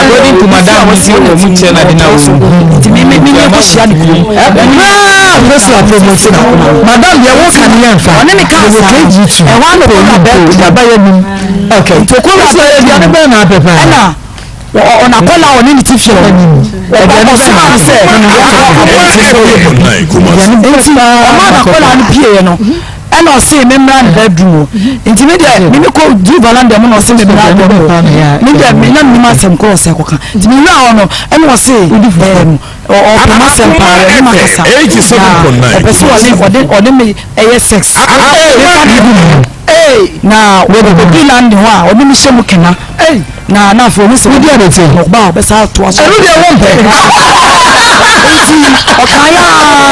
According to Madam, we see the mutual Madam, you are working here. Okay, to come out on a call on any TV. And I'll say, membrane bedroom. Intimidate, me call do Valanda, no, say, Nsem course, and was say, or Master Empire, 87.9, or me, ASX. Hey, now, whether the Bill or the Mission Mukena, hey, now, for this, we did it. Bob, that's how to us. I really want it. Okay,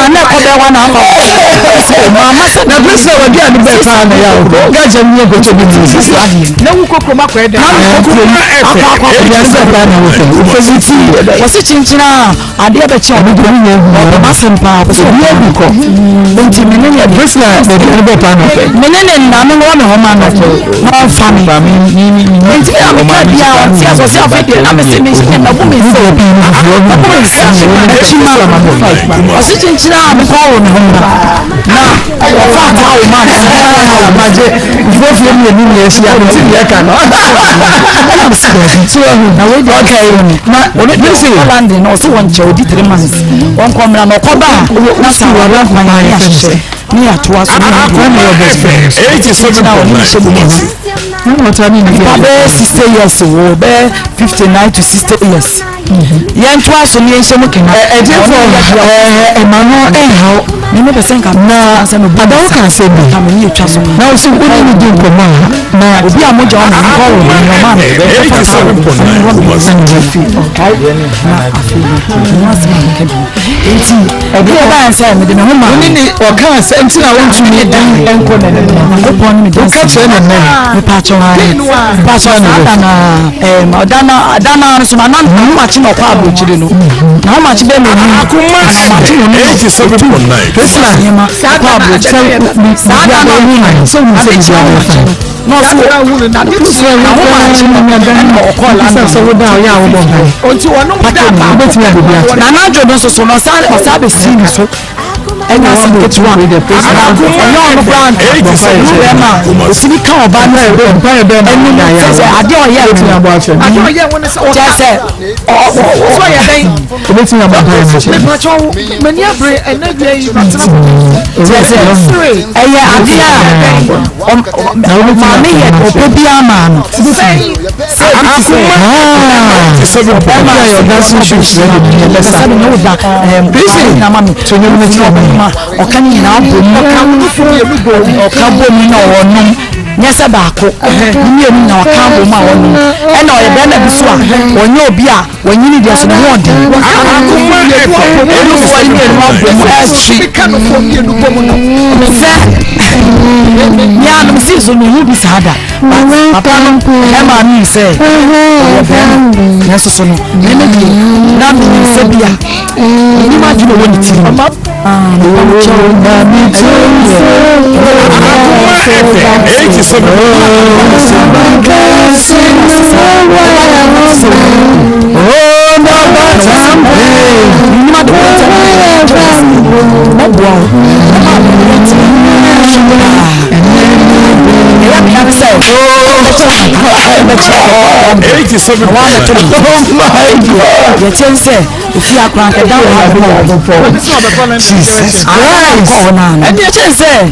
never one hour. Mamma said, now, this is again the best time. Guys, I'm going to be this. No, we could come up with was it in China? I did a child with the Muslim power. So, we have to come. Don't you mean a Brisla? Meaning, I'm one of them, no family. Near to us, 60 years old, 59 to 60 years. Young twice on the Nsem Emmanuel anyhow. You never think I'm not some of the can say me. I'm in your trust. Now, so what do you do? Now, we are more John and Paul and your man. How much them and I think it's one with the person. I don't brand. It's a car by my and I don't hear it about you. I don't hear when it's all just said. Oh, so I think it's about many and maybe or can you now yes, about you know, can't and I then when you're beer, when you need just one. If you are cranking down, Jesus Christ, and you just say,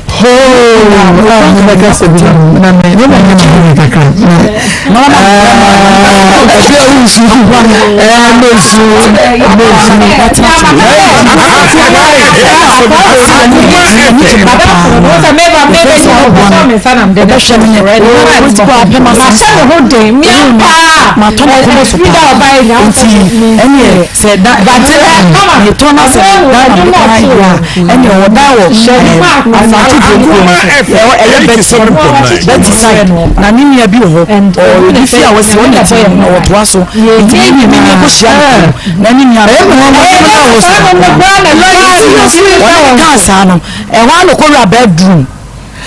cancer no e wa no ko ra bedroom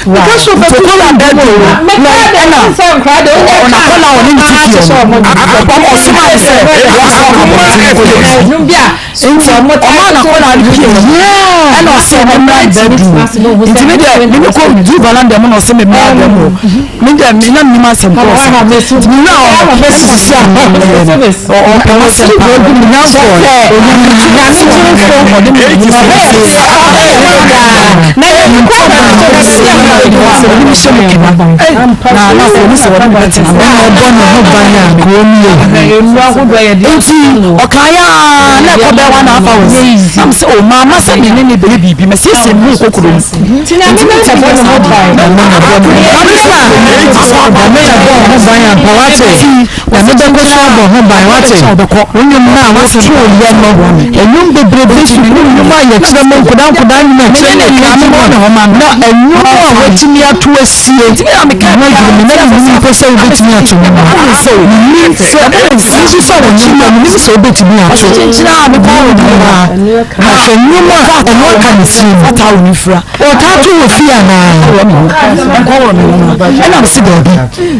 because of the color bedroom na some crowd ona kola oni tiki o mo osuma se bia enti o mo na kola ni yeah and o se mo bedroom enti me de me ko du balanda mo no se me bedroom me de me na me ma se ko me na o be se o pe mo se ko ni na ko na mi tun ko mo de me na to a sea, I person which me to me. So, so bit me out. What I will fear. Or tattoo with fear now. And I'm sick of it.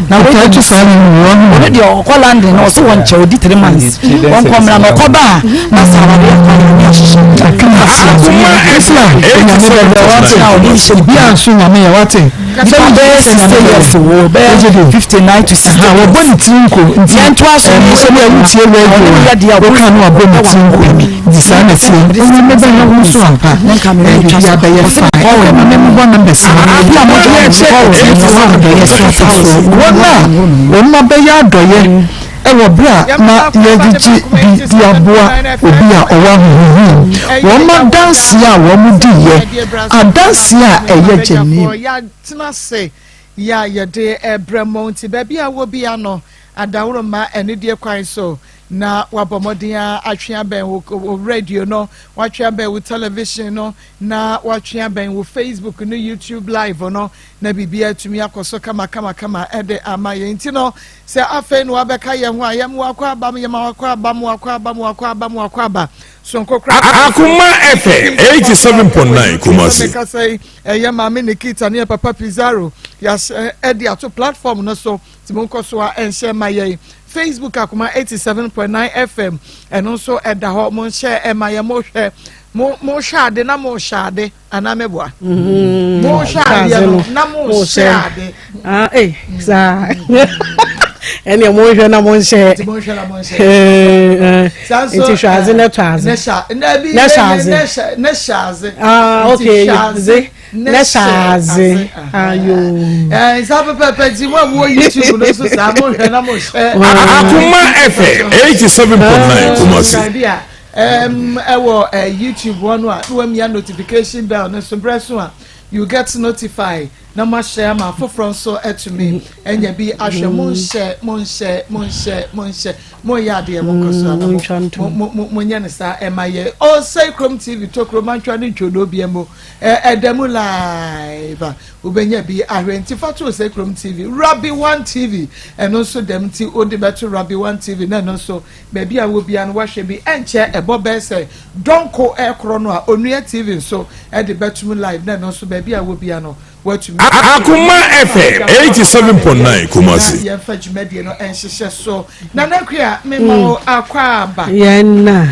Now, we try to find already or Holland also one child, 3 months. One common or Coba. That's how I some days and years to 59 to 60. We're going to Tinko. And twice a year, we are the Abokan or Bomi. Design a scene. Remember, no swamp. Then come in to your fire. Oh, remember one number. Ewo bra na yediji bi aboa obi a owa hu wo ma dance ya wo mu di ye dance ya eye jeni ya tina se ya yede ebremo nti ba bia wo bia no adawro ma ene die kwan so na wabomodin atwea ben wo radio no watwea ben wo television no na watwea ben wo Facebook no YouTube live no na bibia tumi akoso kama ede amaye nti no se afa no abeka ye ho ayem wakwa abam ye ma wakwa aba so nkokra Akoma FM 87.9 Kumasi ka say ye ma me Nikita ne Papa Pizarro ya ede ato platform no so timonko so a enhye maye Facebook Akoma 87.9 FM and also at the home mon share emaye mo shade na mo shade anameboa mo shade na mo shade sa ene mo hwe na mo share enti shaze na twaze na shaze okay Neshaze ayo sabe pepe ti wo YouTube no so sa mo hwe na mo share Akoma FM 87.9 Kumasi ewo YouTube one a do me notification bell no so breso a you get notified na ma share ma for so to me enya bi ahwe mon share mo ya de mo koso mo nya ne sa emaye o say Chrome TV to Chrome antwa ne ntwodo bi emo edemu live ubenya bi ahwenti fatu say Chrome TV Rabbi 1 TV and also dem ti odi beto Rabbi 1 TV na no so be bia wo bia no wahwe bi enche ebo be say donko ekro no a onua TV so e de beto live na no so be bia wo bia no Akoma FM 87.9 Kumasi ya faji media no enhyehyɛ so na nakua me ma akwaba ya na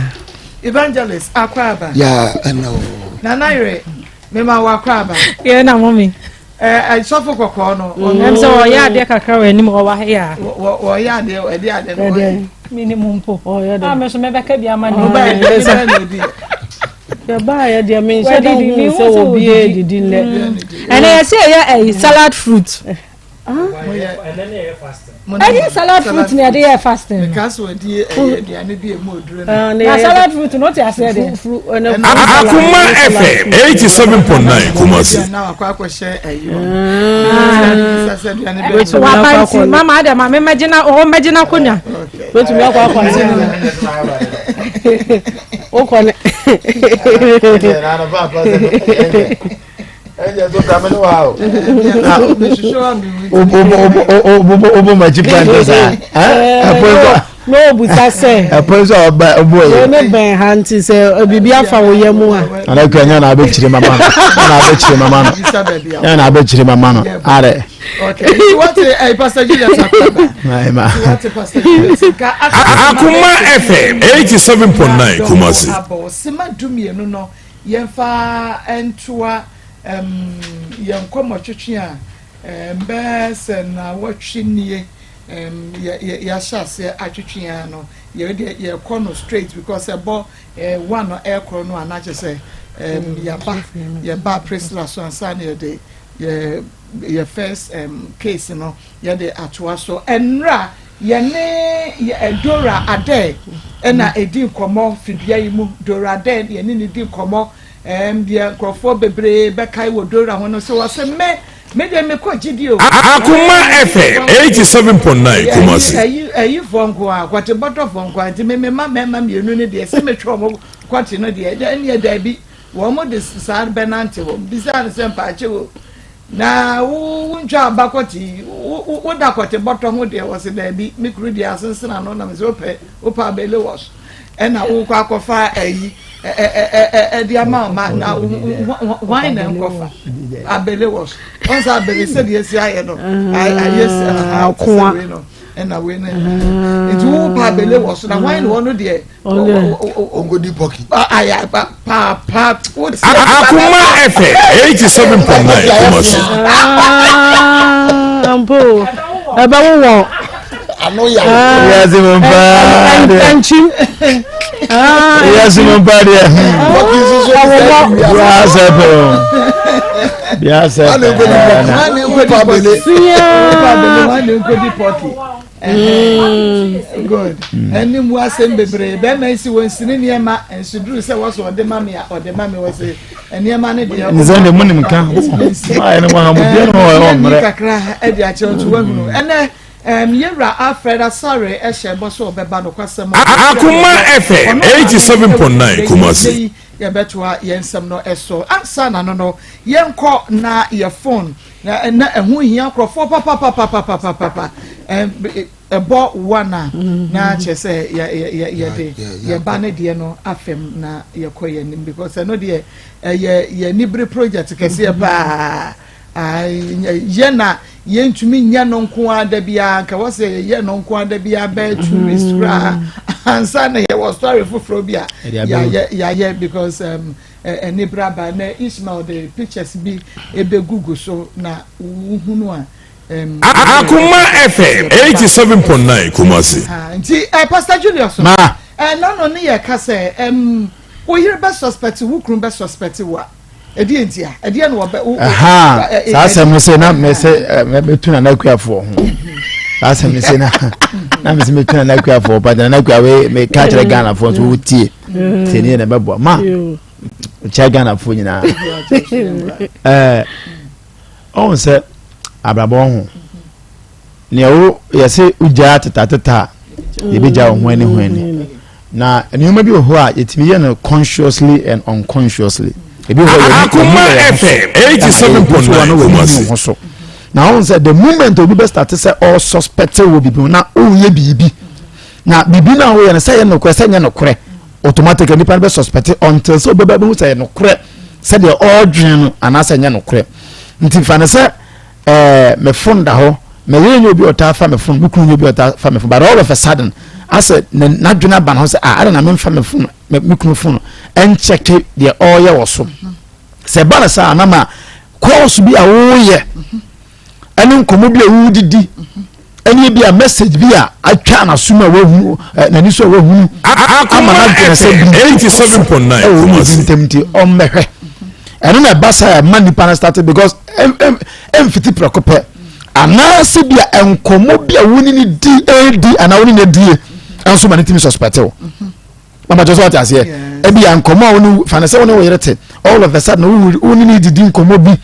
evangelist akwaba ya no na naire me ma akwaba ya na mommy sofo kokko no em so o ya de kakra we nim o wa ya o ya de no minimum po o ya de me so me beka bia ma no ba ya ba ya de me se don so obi e didi le and I say ya salad fruit salad fruit near the fasting because we dey aduane bi e mo duro na salad fruit no te ase de Akoma FM 87.9 Kumasi na akwa share mama ada ma me magina konya wetu me akwa o kone ẹ̀jẹ̀ tó ta mi ní wa o. Obo ma chi pante sa. No busa se. Aposo oba obo ye. No ben hanti se bibi afa wo ye mu a. Ana kwanya na abechire mama no. Na abechire mama no. Ya na abechire mama no. Are. Okay. You want to Pastor Julius Akoma? Ma. You want to Pastor Julius Akoma FM 87.9 Kumasi. Sima dumie no yemfa entoa yenkomo twetwe a mbese na watwinie ya shase atwetwe a no ye kono straight because ebo one no aircraft no anaje say ya ba presla so ansane de your first case no ya de atwa so enra ye ne Dora Ade na edi nkomo fidua yi mu Dora Ade ye ne di nkomo de krofo bebre be kai wo Dora ho no so wase me de me ko gidi o Akoma FM 87.9 Kumasi ayi vongo a kwate bottle vongo anti me mama mienu ne de se me twa mo kwate no de ne da bi wo mo de sar benante wo bizarre sempa ache wo na wunja bakoti wo da kote bottle ho de wo se da bi me kru dia sensena no na me se opa bele wash na wo kwa kofa ayi dia ma na why na kofa abele wash once abele said yes I no yes Akoma na we na it wo pa bele wash na why no no de Ongodi poki. aya pa Akoma FM 87.9 Kumasi ampo eba wo Ano ya. Yes mo pa. anchi Yes mo pa de. Poki so Ya sepo. Ya sepo. Ano ngodi poki. Ano ngodi poki. Good. Any more same bebre. Be na isi won sini niema ensuduru se wo so de mame wo se niema ne de. Nzande munim ka. Ma ene wa mo bia no o mre. Kakra e de a che onto wahunu. Ene yewra Alfred sorry e shebo so obeba no kwasem. Akoma FM 87.9 Kumasi ye betwa ye nsem no eso ansa na no yenko na ye phone na ehu hia krofo papa ebo wana na chese ye de ye ba ne de no afem na ye koye nim because no de ye nibre project kese ba ye na ye ntumi nya no nko ada bia nka wo se ye no nko ada bia ba tourist ra ansa na ye was story for bia ya because any braba na Ismail the pictures be ebe Google so na uhunu a Akoma FM 87.9 Kumasi nti Pastor Julius Ma no ne ka say wo hear be suspect wo krum be suspect wa edi entia edi na wo be aha sa asem se na me se me tuna na kuafo ho sa asem se na me se me tuna na kuafo pa na kuawe me ka kire Ghana fo so wutie teni na bebo ma cha Ghana fo nyina on se abrabo ho ne o yese uja tata ye beja ho ani ho ani na enuma bi ho a yetimi ye no consciously and unconsciously Akoma FM 87.9 Kumasi now on said the moment we be start to say all suspects will be na o ye bibi na bibi na wo ye say no kwese nya no kore automatically people be suspect until so be be say no kore say the all dream and asa nya no kore nti fa ne say me phone da ho me ye nyo bi otafa me phone bukuru nyo bi otafa me phone but all of a sudden asa na dwena ban ho say I don't na me fa me phone me phone and check the all ye wo so se bana sa na ma course bi a wo ye ene nkomo bi a wo didi ene bi a message bi a atwa na suma wo hu na ni so wo hu Akoma FM 87.9 Kumasi ntemti o mehwe ene na basa man nipa na started because fiti prekope ana se bi a nkomo bi a woni ni di ana woni na die anso ma nitimi suspect o mama just what I say e bi a nkomo woni fa na se woni wo yerete all of a sudden woni ni didi nkomo bi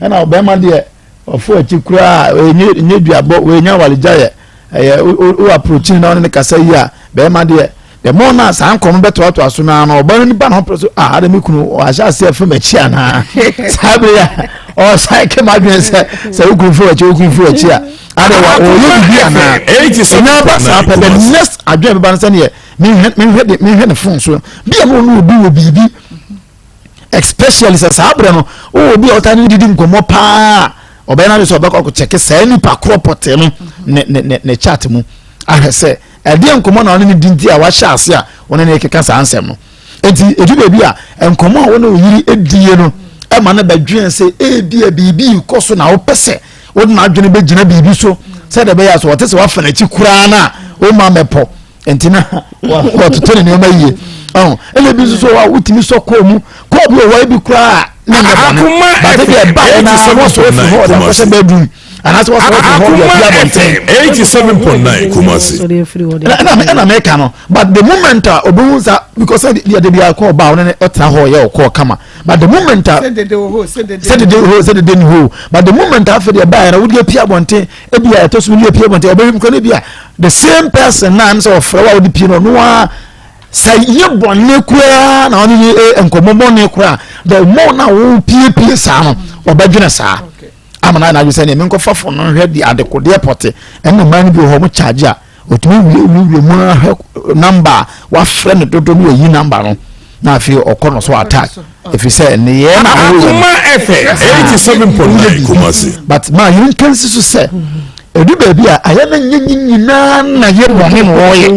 na obema de ofo akikura enye duabo we nya walejaye o approach na woni kasa yi a be ma de the more na san nkomo beto ato aso na na oba ni ba na preso de mi kunu o aja se afem achi ana sabe ya or psyche madness say you go for a chia adewa o ye bi ana 87 na pass up the next adwen be ban say ne me hwe ne phone so bi am no obi wo bibi especially say sabre no o bi otani didi nkomo pa obe na so obekọ ko check say ni pa crop no ne chat mu ahese ede nkomo na oni dinti a wa hya ase a wona ne keka sa ansem no enti edu be bi a nkomo a wona oyiri edie no e ma na badwen say e bia bibi koso na wo pese wo na adwene be gina bibi so say de be ya so wote se wa fa na chi kura na o ma mepo enti na wa to ne ma yie ele bi so wa utimi so ko mu ko bi o wa bi kura na Akoma but if ba na so so fi ho da ko bedroom and that's what FM 87.9 Kumasi. And America no, but the moment obuza because the be call ba on otra ho ye call kama, but the moment said the ho, but the moment after the buy na would get pia bonte e bia to so we pia bonte obehim ko ne bia the same person na so fra would pia no say ye bonne kura na oni enkomo bonne kura the more na wo pia sa no obadwena sa amana na say me nko fafo no hwe di adekode pote eno man bi ho mo charge a otumi wi mu number wa friend dodo no yi number no na afi okono so attack if you say ne ye na Akoma FM 87.9 Kumasi. but ma you can see so say edu ba bi a aya na nyina na ye bone no ye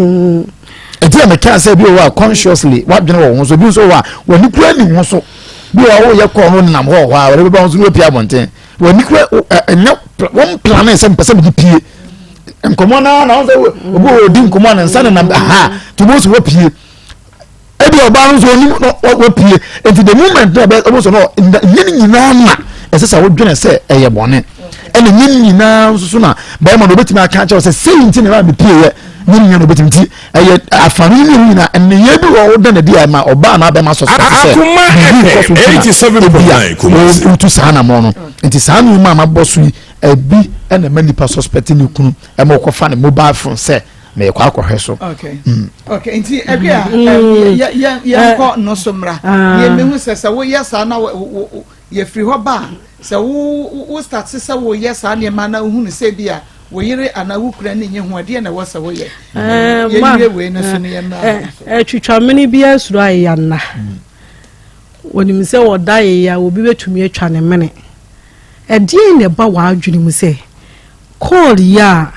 eti me can say bi o consciously wa dwene wo so bi so wa wani kura ni wo so bi o ye ko no nam ho wa we ba so no pia bonten wani kura one plan sem person bi pie nkomo na so obo odi nkomo na nsa na aha to bo so pie ebi oba no so ni wo pie enti the moment that obo so no nyina na esesa wo dwene se eye bone ene nyina so na ba ma no betimi aka cha se sei nti na ba pie ye nyina no betimi ti eye afani ni nyina ene ye bi wo da na dia ma oba na ba ma so se Akoma FM 87.9 Kumasi. utu sana mo no enti sana ma ma bosu ebi ene mani pa suspect ni kunu e mo ko fa ne mobile phone se me kwa akɔhwɛ so okay nti ebi a ya ko no so mra ye me hu sɛ wo yesa na ye free ho ba sɛ wo start sɛ wo yesa na ma na hu ne sɛ bi a wo yire ana wo kura ne nye ho ade na wo sɛ wo ye yire we no so ne ye na twitwa meni bia suro ayi na wonim sɛ wo dai ya obi betumi atwa ne mene ɛdeɛ ne ba wa adwene mu sɛ call ya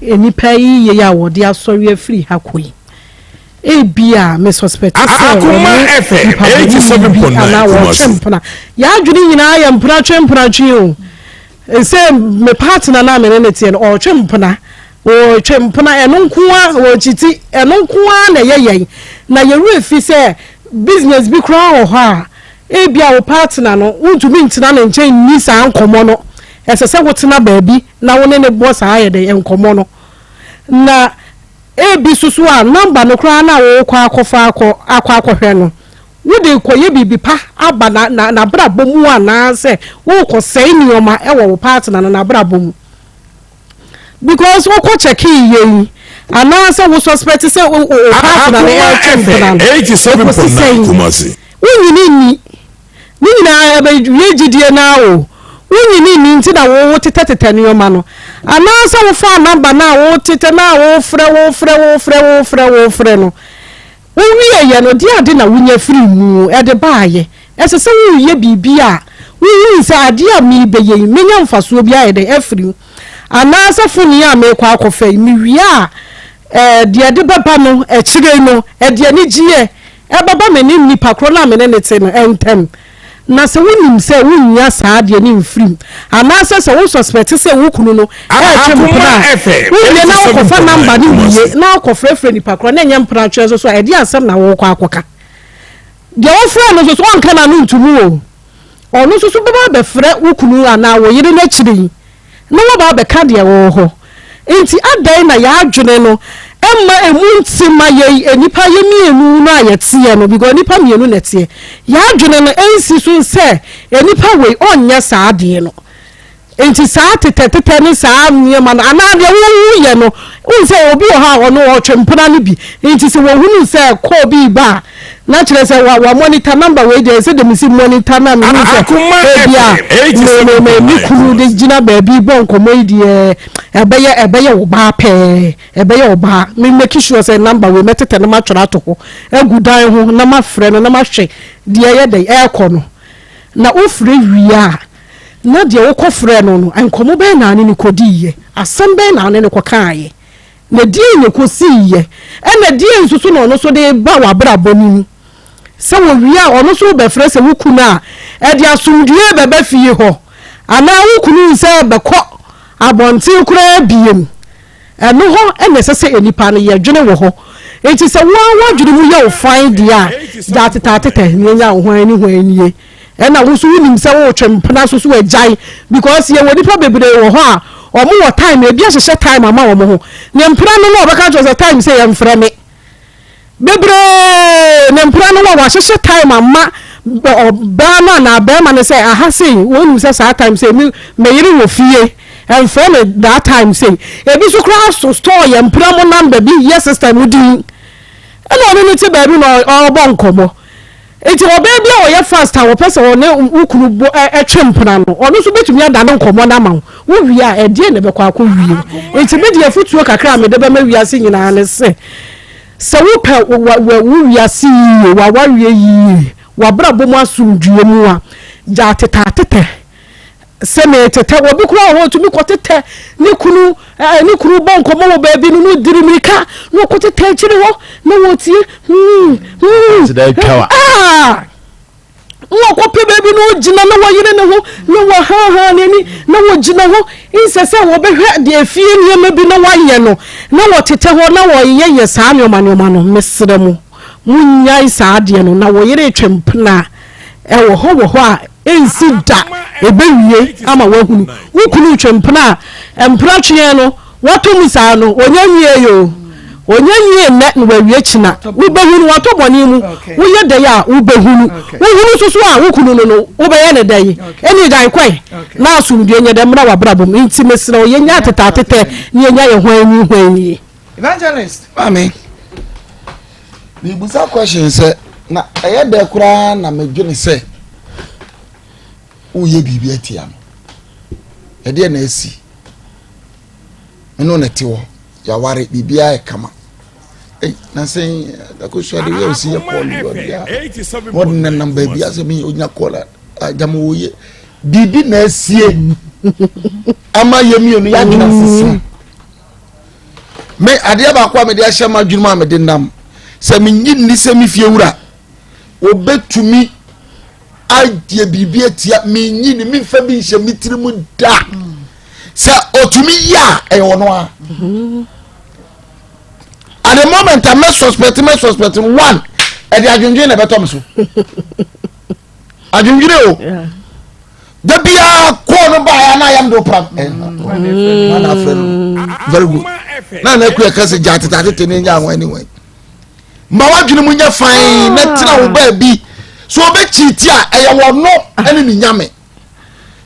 enipa yi ye ya wode asɔre afiri ha koi ebia me suspect Akoma FM 87.9 Kumasi. ya adwene nyina ya mpona twempona o se me partner na me ne tie no o twempona eno nkoa o chiti eno nkoa na ye na ye refi se business bi kra ho ha ebia wo partner no untumi ntina na nchen ni sa nkomo no esese wotena baabi na wone ne boss aye de enkomo no na ebi susu a number no kra na wo kwa akofa akɔhwɛ no wode koye bibi pa aba na brabo mu ana se wo ko sei nioma e wo partner na brabo mu because wo ko check yi ana se wo suspect se wo partner na FM 87.9 Kumasi. Ni na ba yegidie na o ni nti na wo tete nioma no ana se wo fa number na wo tete na wo frɛ no wo wiye no dia de na wunya firi mu e de baaye ese se wo ye bibi a wo se ade a mi beye menya mfaso bia e de afiri ana se funi a me kwa akɔfa mi wi a de baba no e kire no e de ni gie e baba me ni nipa kro na me ne te no entem na se wonim se wonya saa de ni mfiri ana se wo suspect se wo kunu no e twempona wo na wo fa number ni wie na wo frefre nipa kro na nya mpra twa so e de asem na wo kwa akoka de wo frɛ no so anka na no ntumu o ono so baba be frɛ wo kunu ana wo yire na kiri na wo ba be ka de wo ho enti adai na ya adwene no emma emunti ma ye enipa ye mienu no ayete no because enipa mienu nete ya adwene no ensi so se enipa we onnya saade no enti saa tete ne saa nneɛma no anaa deɛ wo yɛ no wo sɛ obi wɔ ha ɔno ɔtwempena no bi enti sɛ wɔhunu sɛ kɔɔ bi ba na kyerɛ sɛ wa monitor number wei deɛ sɛ dem si monitor na me sɛ ebia me kunu de gyina baabi bɔ nkɔmɔ yi deɛ ɛbɛyɛ wo baa pɛɛ ɛbɛyɛ wo baa me make sure sɛ number wei mɛtetɛ no matwerɛ ato hɔ agu dan ho na mafrɛ no na mahwɛ deɛ yɛ dɛ ɛɛkɔ no na wofrɛ wie a na deɛ wokɔ frɛ no no nkɔmɔ bɛɛ naane ne kɔdiiɛ asɛm bɛɛ naane ne kɔkaayɛ na die ne kɔsiiɛ ɛna die nsusu na ɔno so de ba w'abrabɔ no mu sɛ wɔwie a ɔno so bɛfrɛ sɛ wokunu a ɛde asomdwie bɛbɛ fie hɔ anaa wokunu sɛ bɛkɔ abɔnten koraa biem ɛno hɔ ɛna ɛsɛ sɛ nipa no yɛdwene wɔ hɔ enti sɛ wɔadwene mu yɛ wo fan deɛ a gya atetaateta neɛnya wo hwan ne hwan nie ɛna wo so wonim sɛ wotwempena so wagyae because yɛwɔ nipa bebree wɔ hɔ a ɔmo wɔ time ebi ahyehyɛ time ama ɔmo ho ne mpena no na ɔbɛka kyerɛ sɛ time sɛ yɛmfrɛ me bebree ne mpena no wɔ ahyehyɛ time ama ɔbɛrima na abɛrima no sɛ aha sei wɔnim sɛ saa time sɛ meyere wɔ fie ɛmfrɛ me that time sei ebi so koraa so store yɛ mpena mo number bi yɛ system mu din ɛna ɔno ne te baabi na ɔbɔ nkɔmmɔ eti obey bia wo ye fast a wo pese wo ne ukunu bo etwe mpena no ono so betumi adane nkomo na ma wo wi a edie ne bekwa akọ wie eti me de afutuo kakra me de be ma wi ase nyina ne se wo pe wo wi ase wa wie yi wa bra bo mu asumdue mu a ja tete se me tete wo bi kura ho tumi kotete ne kunu bo nkomo wo ba bi no diri mirika no kotete chiri ho na wo tie wo ko pe baby no gina na wo yire ne ho na wo ha nani na wo gina ho insese wo behwe de afie niema bi na waye no na wo tete ho na wo yeye saa nioma no mesere mu munyai saa de no na wo yire twempna wo ho a ensi da ebewie ama wahunu wukunu twempna empra twe no watom saa no onyanwie yo onyanwie ne no wawie china wubehunu watoboni mu woye de ya wubehunu wohunu soso a wukunu no wobeye ne dai eni dai kwai na asumdue nye de mra wabrabom nti mesere oyenya tetatete ne yenya ye hwan evangelist mami ni busa question say na eye de kura na medwene say uye bibi atia no ede na esi eno na tiwo ya ware bibia e kama na say da ko so de we osi ye call you ya modern number bia say me onya call ajamo ye bibi na esie ama yemi onu ya gina sisi me ade ba kwa me de ahye ma dwuma ma me de nam say me nyini say me fie wura obetumi adie bibi atia me nyini me fa bi hye mitiri mu da say otumi ya e wono a at the moment I suspect one e de adwundwe na betom so adwundwe o the bia ko no ba ya na yam do pram na friend very good na ku ekase jatete ne nya anyway ma wadwene mu nya fine na tira wo ba bi so be chiti a eye wono ene ni nyame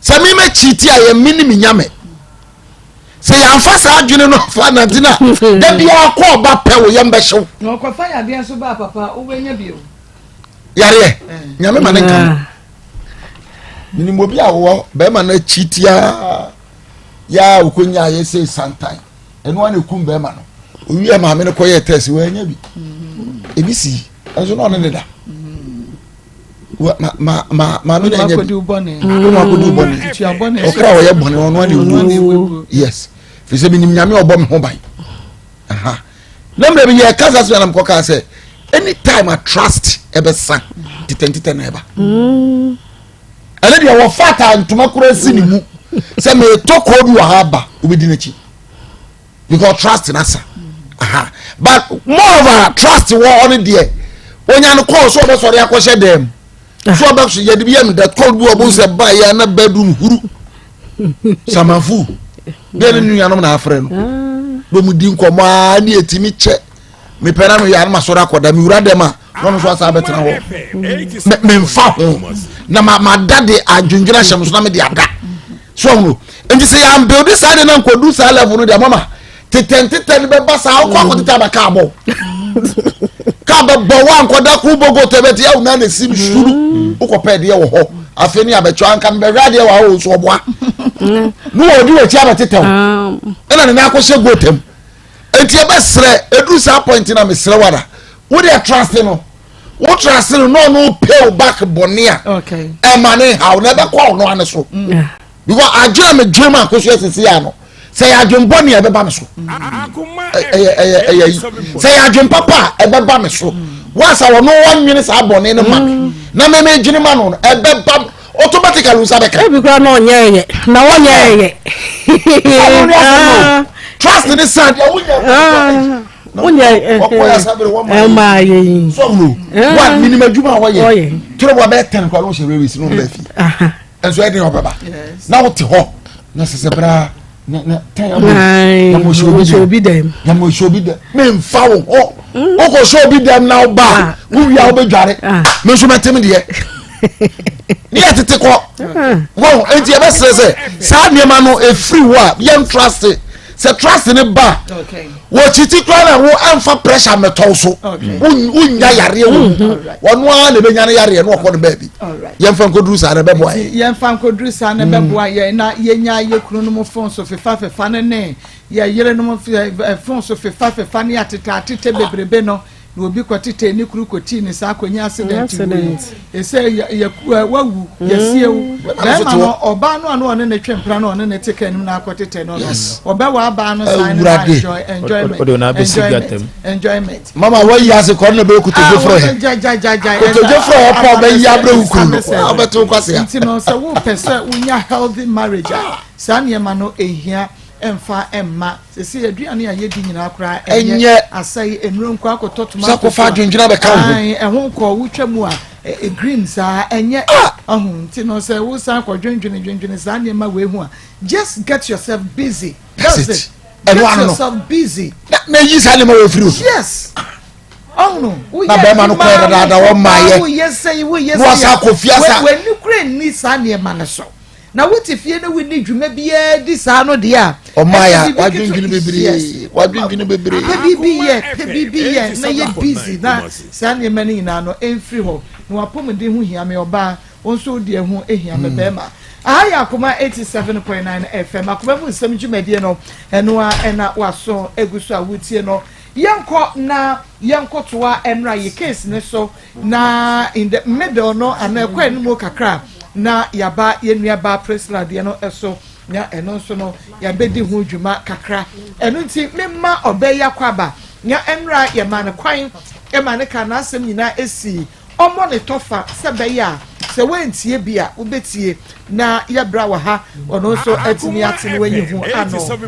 se mi me chiti a ye mi ni mi nyame se ya mfasa adwene no fa na dina da bia ko ba pe wo ye mbehyew no ko fa ya bia so ba papa wo benya bio yare nyame ma ne kan ni mo bia wo be ma na chiti a ya ukonya ye say sometime eno an ekum be ma no owie ma me ne ko ye test wo anya bi ebisi aso no ne da ma me nya bi ma ko du boni okra wo ye boni ono ani yes fi se bi nim nyame obo me ho ban aha namre bi ye kasa so na mko ka say anytime I trust ebesa titentite na eba ale dia wo fata ntuma kura si ni mu se me toko bi wa haba obedi na chi because trust na sa aha but more of a trust wo on there onya no call so be sori akoshe dem so be so ye de bi am that call bi obo se ba ya na bedroom huru samafu de ni nuanom na afre no do mu di nkomo a na etimi che me pera no ya na sori akoda mi wura dem a no so asa betena ho me mfa ho na ma dade adwundwira hyem so na me de ada so no nti say am build this side na nkodu sa level no dia mama teten be basa akọ teta ba ka bo ka ba bo wa nkoda ku bogo tebeti ya una na sim shuru ukọ de wo ho afeni abecho anka be radio wa o so boa no odi we chi abetetew ena na akọ hye gotem enti e be sre edu sa point na me sre wada wo dey trust no wo trust no pay back bonia okay e mane how na be call no ane so because adwena me dwema akoso asisi ya no say adwen bonia e be ba me so say adwen papa e be ba me so once I no one minute sa bone ne ma na me dwene ma no e be ba automatically usa be ka e bi kra no nyeye na wonyeye trust in the sand ya wonye maye so no one minimum juma waye tro bo be 10 kwa no she release no be fi enso e dey obeba na wo te ho na sese bra na time na mo show bi dem me mfa wo o ko show bi dem na ba wo wi a wo be dware me so metem de ni atete ko wo enti e be sese sa niema no e free wa yem trust se trust ni ba wo chiti kra na wo amfa pressure meto so unya yare wo no a na be nya yare no ko no ba bi yem fa nkodru sa na be boa yem fa nkodru sa na be boa ye na ye nya ye kunu no mo phone so fefa ne ye yere no mo phone so fefa ne atete bebrebe no na obi kwatete ni kuru koti ni sa akonya accident e say ye wawu ye siewu na ma no oba no anu one ne twempra no one ne teke nim na akwatete no oba wa ba no sign enjoyment mama wa yi ase ko no be kutoje fro he kutoje fro he pa be ya bre ukuru abeto kwase ya nti no se wo pese unya healthy marriage sa ne ma no ehia emfa emma sesi aduane a yedi nyina akora enye asai enuro nkwa akoto tomato sakofa dwendwena be ka ho ehun ko wutwam a greens a enye ahun ti no se wo san ko dwendwene sa ne ma we hu a just get yourself busy that's it get yourself busy na yi sa ne ma we free yes oh no na be ma no ko da wo maye wo yes wo sa kofia sa we ni kure ni sa ne ma ne so na wuti fie na wini dwuma bia di sa no de a o maya wadwindwene bebre pebibiye na ye busy na sa ne mani na no enfri ho na wapomde hu hia me oba onso de hu ehia me bema aya Akoma 87.9 FM Akoma mu nsem dwumade no eno a ena waso eguso a wutie no yenko toa enra ye case ne so na in the middle no ana kwa enu kakra na yaba yenua ba presla de no eso na eno so no yabedi hu dwuma kakra eno nti memma obeya kwaba nya enra ye man kwan e man ka na asem nyina esi omo ne tofa sebeya se wentie bia ubetie na yebra wa ha ono so atini atini wenyi hu ano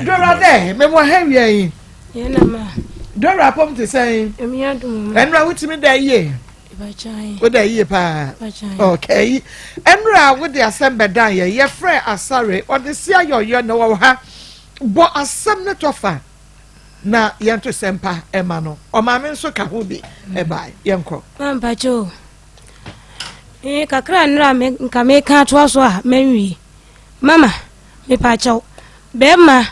dora de memo hawie yin yena ma dora pom te say emiadum enra wutimi da ye bachai wo da ye pa bachai okay enra wo de asem da ye frɛ asare ode sia yoyo na wo ha bo asem ne tofa na yento sempa ema no o ma me nso ka ho bi e bai yenko mampacho kakra nra me nka me ka to so a manwi mama me pacho be ma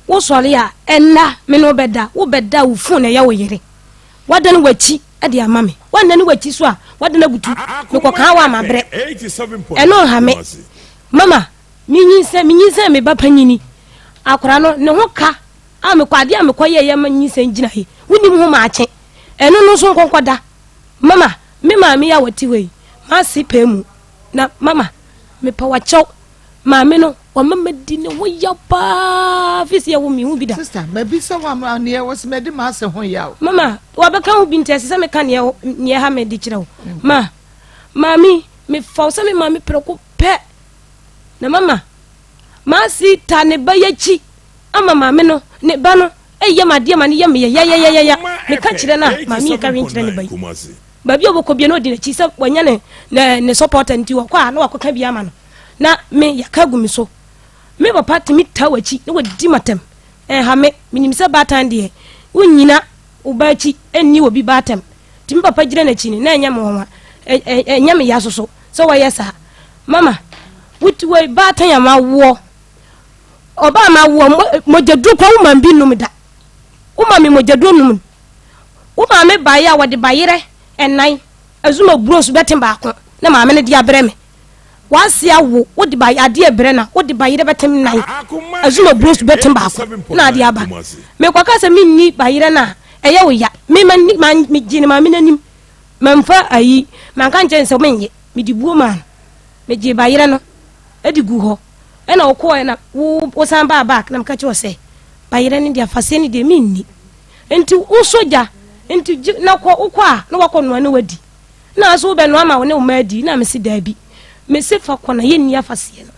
wo sori a enna me no beda wo beda wo fune ya wo yire wadan wachi e de ama me wadan wachi so a wadan butu me ko kan wa mabre eno ha me mama minyi se me ba panyini akora no ne ho ka a me kwade a me koye ye manyi se ngina he woni mu ma ache eno no so konkoda mama me ma me ya wati wei ma si pemu na mama me pa wacho ma me no wa mama di ne wo ya pa fisi ya wo mi hu bi da sister ma bi se wa ma ne was me di ma se ho ya mama wa be kan hu bi ntese se me kan ne ha me di kire wo ma mami me fa se me mami preko pe na mama ma si ta ne ba ya chi ama mama no ne ba no e ye ma de ma ne ye me ya me ka kire na mami ka rin kire ne bai babi oboko bia no di na chi se wanya ne support anti wo kwa na wakoka bia ma no na me yakagu mi so me papa timi tawachi ne wadi matem ha me minim se batan de unyina ubachi enni obi batem timi papa gire na chi ni na enya me wonwa enya me yasoso so wa yesa mama wuti we batan ya ma wo oba ma wo mojedu kwa uma bi num da uma me mojedu num uma me ba ya wode bayire enan azuma bros betem ba ko na ma me ne dia brɛ me wasi awo wode ba ade ebre na wode bayire betem nan azuma bros betem ba ko na ade aba me kwaka se minni bayire na eye wo ya me man me gini ma me nanim mamfa ayi man kan chen se menye me di buo man me je bayire no edi gu ho ena okọ na wo san ba back na mka che ose bayire ni dia fase ni de minni enti wo soja enti na ko ukwa na wakọ no na wadi na so be no ama wo ne o madi na me si dabi me se fa kọ na ye ni afase no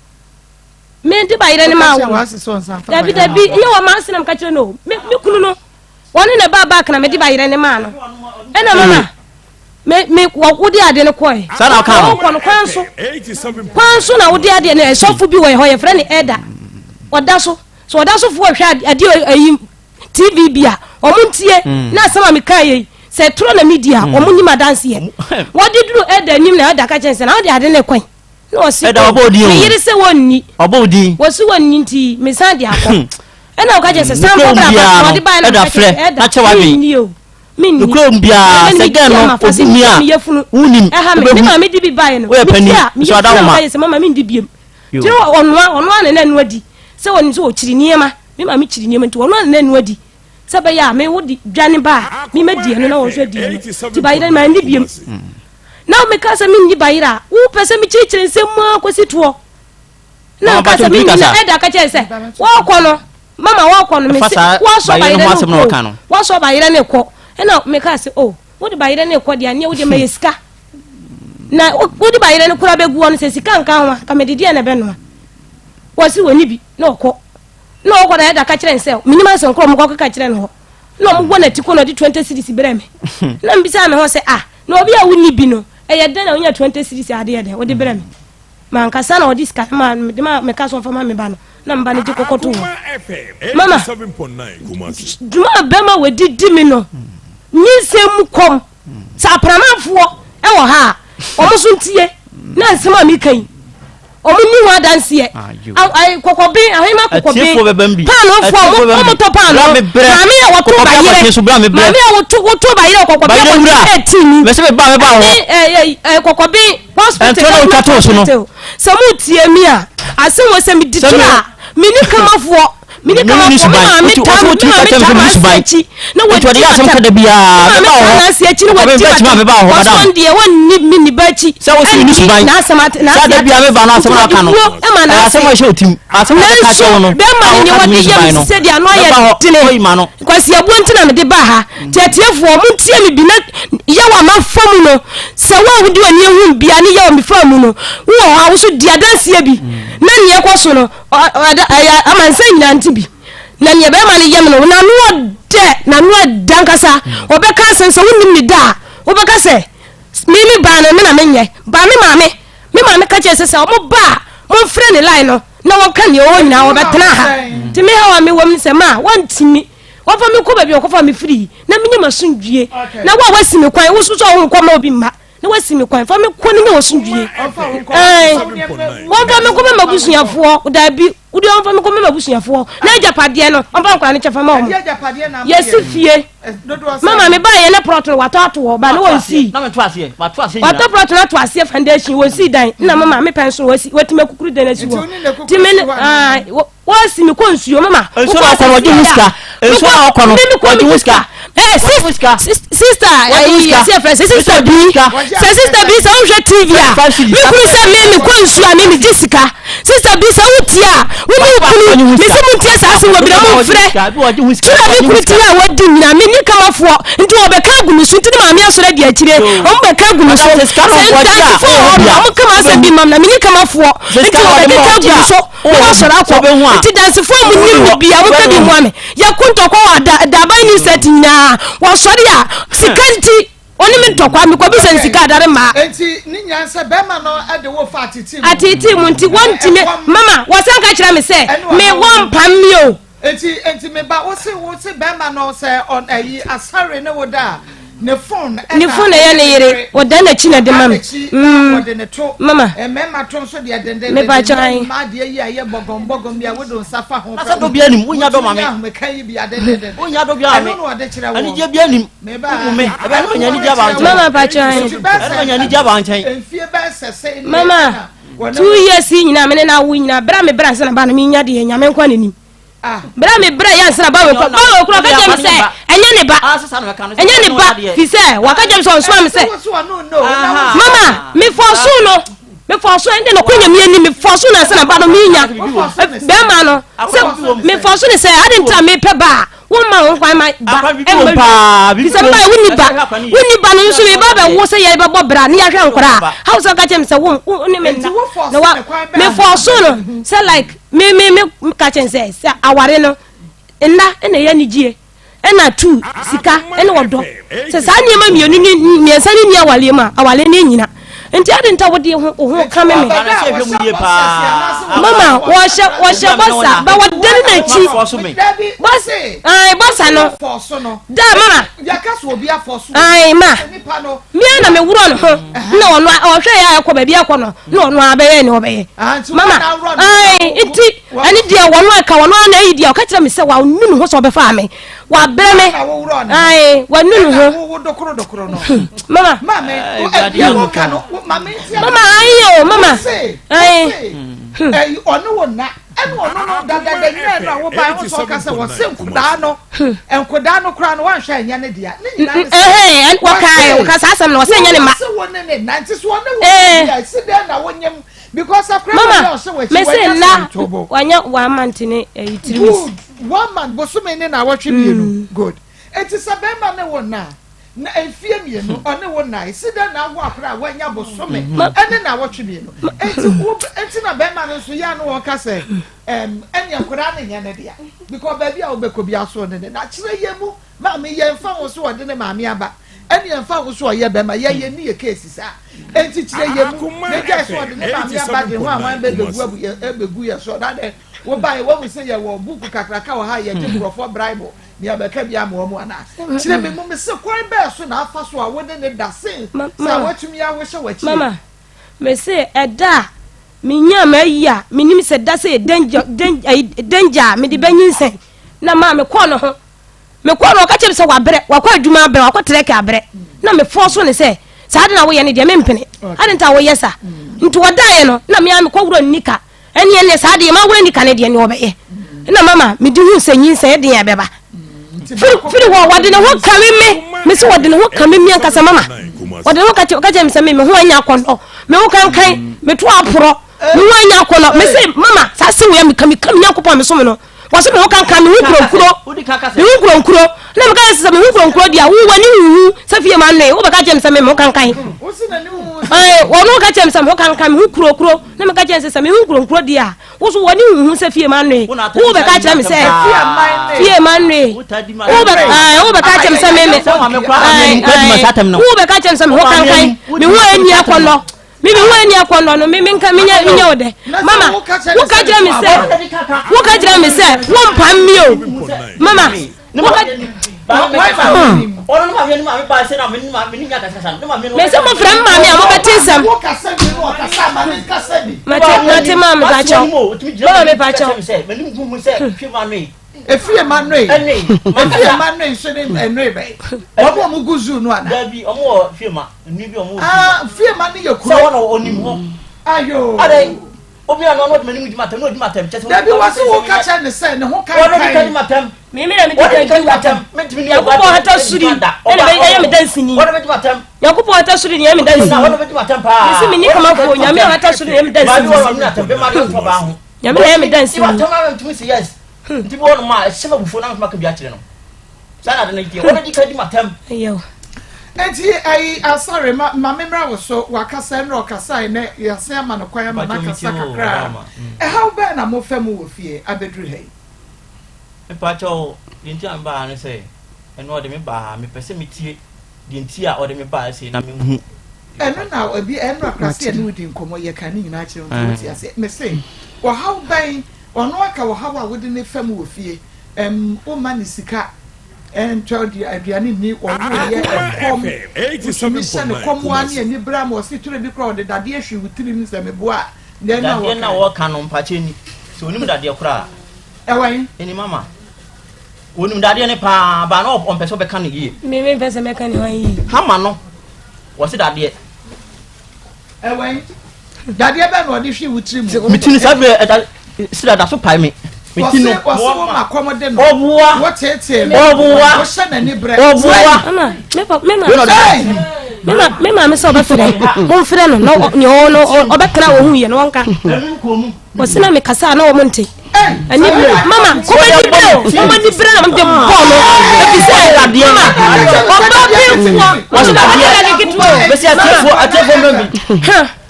me di bayire ni ma wo dabi nye wa ma se na mka che no me kunu no woni na ba back na me di bayire ni ma no ena mama me wodi ade ne koy sana ka ko no kwanso na wodi ade ne sofu bi wo ho ye frɛ ne eda oda so fu hwa ade ayi TV bia omuntie na sama me kai yi se tro na media omunyi madanse ye wodi duru eda nim na eda ka chense na wodi ade ne koy na o si eda obodi o yiri se wonni obodi wo si wonni nti me san de akọ ena o ka chense san ko bra wodi ba na eda che wa bi minni ukrom bia sege no obumia unim me ma me di bi bae no me so da ma se mama me di biem ti onwa na nanu adi se woni so okiri niema me ma me kiri niema nti onwa na nanu adi se ba ya me wodi dwane ba me madi no na wo so di ti bae ma ndi biem na me ka se me ndi baira wo pese me kiri nsem akosi to na ka se me ndi na eda ka che se wo ko no mama wo ko no me se wo so baira no wo so baira ne ko ena me ka se oh wodi bayire ne ko dia ne wodi mayesika na wodi bayire ne kura begu won se sika nka ho ka medidi na be no wasi woni bi na okọ na eda ka kire nse minima se nkro mo ko ka kire no na mo gwo na tiko no di 20 series bere me na mbisa me ho se na obi a woni bi no eye den na wonya 20 series ade ye de wodi bere me man ka sa na wodi sika ma me ka so fama me ba no na mba ne jikokoto mama 7.9 duma bema wedi di mi no Nsem kom sa pramafo e wo ha omo so ntie na nsem a mi kan omo ni wa danse ai kokobi ahima kokobi pan ofo omo to pan no mami e wo to bayire mami e wo to bayire kokobi e tini me se be ba ho kokobi hospital so mu tie mi a ase wo se mi ditura mini kamafo mini kama for mama tamu na wodi ya sam kada biya na se chi wodi ba ho madam die wonni mini bachi se wo si ni subai na samate na sada biya me ba na sam na kanu asam wa shotim asam ka che no be ma ni wodi ya se dia no ya tine kwasi abuanti na me de ba ha tietefo mu tie mi bi na ya wa ma famu no se wa wodi ani hu bia ni ya wa mi famu no wo ha wo so dia danse bi na ni ekoso no amanse nyanti bi na nye be ma ne yem no na no de na no dankasa obeka sense wonnim ni da obeka se mimi ba na me na menye ba me maame ka che se omo ba mo frɛ ne line no na won ka ne o nyina obetena ha ti me ha wa me wom se ma wantimi wafa me ko ba bi okofa me free na menye masundwie na wa wasi me kwan wo so so wo ko ma obi mma na wasi me kwan fa me ko ne wasundwie won fa me ko ma busuafo da bi udi on fa me ko ma busuafo na japade no on fa kwa ne chefa ma o yesi fie mama me ba ye na protro watoto ba no wonsi na me to ase wato protro na to ase foundation wonsi dan na mama me penso wasi watime kukuru dan asi wo time wasi me ko nsuo mama so na ko wodi muska so na ko no wodi muska sister sister bi so hwe TV a me kuru se me ko nsuo a me Jessica sister bi so wutia woni me se muntie sa se wo bi na mo frɛ tuna me kuru tia wodi nyina me ni kama fo nti obeka gunu so nti ma me asore di akire o mbeka gunu so mo kama se bi mam na me ni kama fo nti obeka gunu so o asore akọ nti dance fo mu ni bi a mo ka bi mo ame ya kunto ko da ba ni set nya wo sori a sikanti oni mi ntokwa mi ko bi se sika dare ma enti ni nyanse be ma no ade wo fa atiti mu nti wonti me mama wo san ka kira me se me won pam mi o enti me ba wo se be ma no se on ayi asare ne wo da ne phone ya ne yere wodan na chi na de mam mama mema to so de dende me ba chan ma de yi aye bogom bia wodo safa ho asa do bia nim wonya do mame me kan yi bia dende wonya do bia me ani je bia nim me ba me e ba no nya ni jaba nchen mama ba chan e no nya ni jaba nchen enfie ba sese mama 2 years nyina me na wo nyina bra me bra se na ba na me nya de nyame nkwa nanim bra me bra ya se na ba we ko ka jam se enye ne ba fi se wa ka jam so so am se mama me for so ende no kwanya me ani me for so na se na ba no me nya be ma no se me for so ne se ade nta me pe ba woman won kwa ma ba bi se ba wuni ba no so me ba ba wo se ye ba bo bra ne ya hwe nkora how so ka chem se wo ne me na wa me for so no say like me ka chem se aware no nna ene ya ni gie ena tu sika ene wodo se sa ni ma mienu ni miensa ni awale ma awale ni nyina enti ade nta wode ho ka me mama wo she bossa ba wode na chi bossa no da mama yakaso obi afoso ai ma mi na me wuro no ho na ono o hwe ya akọ ba bi akọ no na ono abeye ni obeye mama ai enti ani dia wono aka wono na yi dia o ka kire me se wa nunu ho so be fa me wa bere me ai wa nunu ho dokoro no mama mama ayo mama ai ono wona eno no dada nyina na wo ba ho so ka se wo se nkoda no kra no wan hwa nya ne dia ne nyina wa kai ka sa asem na wo se nya ne ma se wona ne nanti so wona wo dia se de na wonyam because akra no so we me se na wanya wa mantine itirimis 1 month bosume ne na watwe bienu good enti se be ma ne wona na efie mienu one wona isi de na wo akra wanya bosume ene na watwe bienu enti na be ma no so ya no wo ka se eni akra ne nya ne dia because ba bia wo be ko bia so ne na kire yemu ma me ye mfa wo so wo de ne ma me aba eni mfa wo so wo ye be ma ye ni ye case sa enti kire yemu ne ga so wo de ne ma me aba de ho awan be begu ye so da de wo ba ye wo se ye wo buku kakraka wo ha ye je profo bible ni abeka bia mo mo ana kire me mo me se kwai be so na afa so a wo de ne da sen sa watumi ya wo hye wachi mama me se eda minya ma ya minim se da se danger me de banyinsen na ma me kɔ no ho me kɔ no ka kyem se wa bere wa kɔ adwuma bere wa kɔ trek abere na me force ne se sa de na wo ye ne de me mpene ade nta wo yesa nti wadaye no na me ya me kɔ wuro nika ene sa de ma wuro nika ne de ne obeye na mama me di hu se nyinsen de ya beba firi wo wade ne ho kame me se wade ne ho kame mi ankasa mama wade no ka kyem se me ho anya kondo me ho kan me to aporo me ho anya kondo me se mama sa se wo ya me kame nyankopɔ me so me no wase me ho kan me hu kuro na me ka se me hu kuro dia wo wani hu se fie ma no wo be ka kyem se me ho kan wo se na ni hu wo no ka kyem se me ho kan me hu kuro na me ka kyem se me hu kuro dia wo so wani hu se fie ma no wo be ka kyem me se fie ma no wo be ka kyem se me wo be ka kyem se me ho kan me hu ani akɔlɔ mimi ho ani akɔlɔ no mimi nka minya ode mama wo ka kyerɛ me se wo mpam mi o mama me se mo frɛ mama mi a mo bɛte nsɛm mate mama ba kyɛw mama me ba kyɛw efie manoi so ne enoi be obo mu guzu no ana dabi omo fie ma ni bi omo fie ma ne yakuro so wona onim ho ayo ade obi ana no de mani mu matam no di matam chese dabi wase wo ka cha ne se ne ho kan wona di kan matam mimi na mi di matam mentimi ni yakupo hata suri ene be ya mi dansini wona be matam yakupo hata suri ni ya mi dansini wona be matam pa isi mi ni kama fo nyame hata suri ni ya mi dansini ba wona matam be ma do to ba ho nyame ya mi dansini matam ma mentimi se yes nti bo no ma shema bufo na maka bia kire no sana de na die wona di kan di matam ayo enti ai asare ma memra wo so wakasa nro kasa ne yase ama no kwaya ma nakasa kakra how be na mo fam wo fie abedru hei me pa cho dinti amba ne se eno ode me ba me pese me tie dinti a ode me ba se na me hu eno na obi enro kasa ne wudi nkomo ye kan nyina kire nto ti ase me se wo how be ono aka wo how a wodi ne fam wo fie o ma ni sika ɛntwa di aduane ni ɔno yɛ ɛkɔm 87.9 kɔmwani ani bram wɔ si tire bi kora ɔde dadeɛ hwi wutirim sɛ meboa dadeɛ na wɔka no mpakyɛ ni sɛ onim dadeɛ kora ɛwɛn ɛni mama onim dadeɛ ne paa ba na ɔmpɛ sɛ ɔbɛka no yie me mpɛ sɛ mɛka ne wan yie hama no wɔ se dadeɛ ɛwɛn dadeɛ bɛ na ɔde hwi wutirim mitini sɛ bɛ sida da so pae me mitini wɔma kɔmɔde no ɔboa wɔtete ɔboa wɔhyɛ n'ani brɛ ɔboa me maame sɛ ɔbɛfrɛ momfrɛ no na ɔbɛtena wɔ hu yɛ no wɔnka wɔse na mekasa na wɔmo nte ani mama kɔmani brɛ o kɔmani brɛ na mde bɔ no ɛfi sɛ adeɛ ma ɔba pemfoɔ wɔse na adeɛ ketewa o bɛsi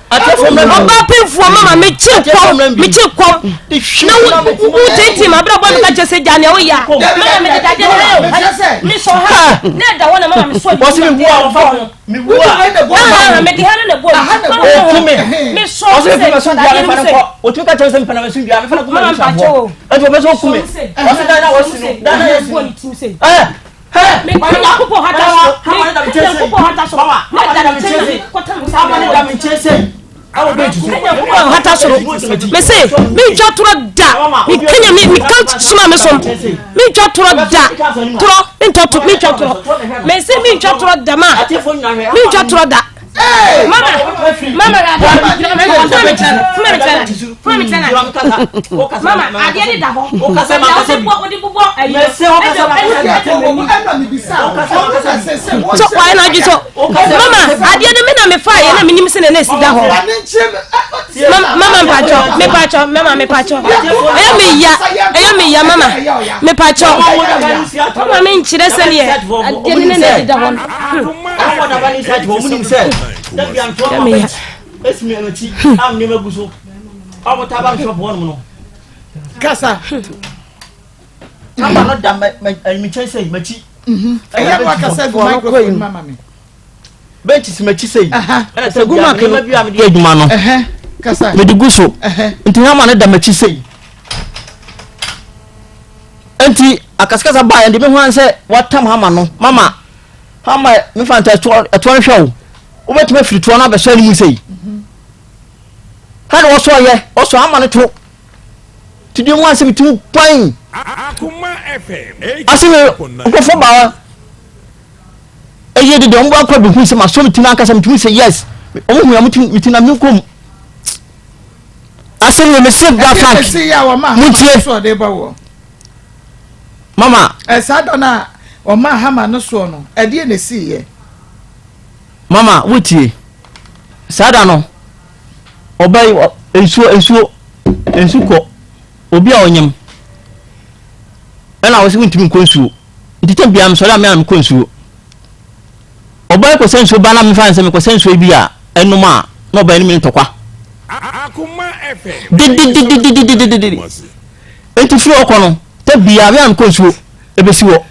atefo mami ọba pínfùọ mama mekyi kɔm na wotete ma abirabɔ no ka kyɛ sɛ gya nea woyɛ a mama mede dagye no mesɔ ha na ɛda hɔ na mama mesɔ mede ha no na bɔ mesɔ sɛ dadeɛ no sɛ otumi ka kyerɛ sɛ mpana bɛso dua mefana kuma mama mpakyɛ o ɛnti wɔbɛsɛ okume ɔse da na wɔsi no da na yɛsi no Nyankopɔn hata so na da me kyerɛ kɔta mo sa ma da me kyerɛ sɛ hata soro me say me twa toro da me kenya me count suma me som me twa toro da toro me twa toro me say me twa toro da ma me twa toro da mama ade ni da ho o kasa ma kasa bo odi bubo ayi so why na ji so mama ade ni me na me fa ye na me nim se na si da ho mama me pacho eya me ya mama me pacho mama me nchire se ne ade ni na di da ho kasa ama no da me chese machi ɛyɛ no akasa gu microphone mama me bench si machi sei ɛna sɛ guma ke no bia me de adwuma no kasa me de gu so nti ama no da machi sei nti akaskasa ba ya de me ho an sɛ watam hama no mama hama me fanta ɛto hwɛ o wobɛtuma firi to na bɛsɔ ni mu sei kana wɔsɔ hama no to tidie mu asɛm tu kwan Akoma FM asɛm nkɔfo ba ɛyɛ de ɔmo akɔ bi hu sɛ ma so mitina akasa mitu sɛ yes ɔmo hu ya mitina mi kom asɛm me se ba fact mutie mama ɛsa dɔ na ɔma hama no so no ɛdeɛ na si yɛ mama wotie sada no ɔbɛyi ensuo kɔ obi a onyem ɛna wɔsi ntumi nkɔ nsuo ntete bia msɔre a me am nkɔ nsuo ɔbɛyi kɔ sensuo ba na me fa nsɛm kɔ sensuo bi a ɛnum a na ɔbɛyi ne ntɔkwa Akoma FM enti firi ɔkɔ no te bia me am nkɔ nsuo ebesi wɔ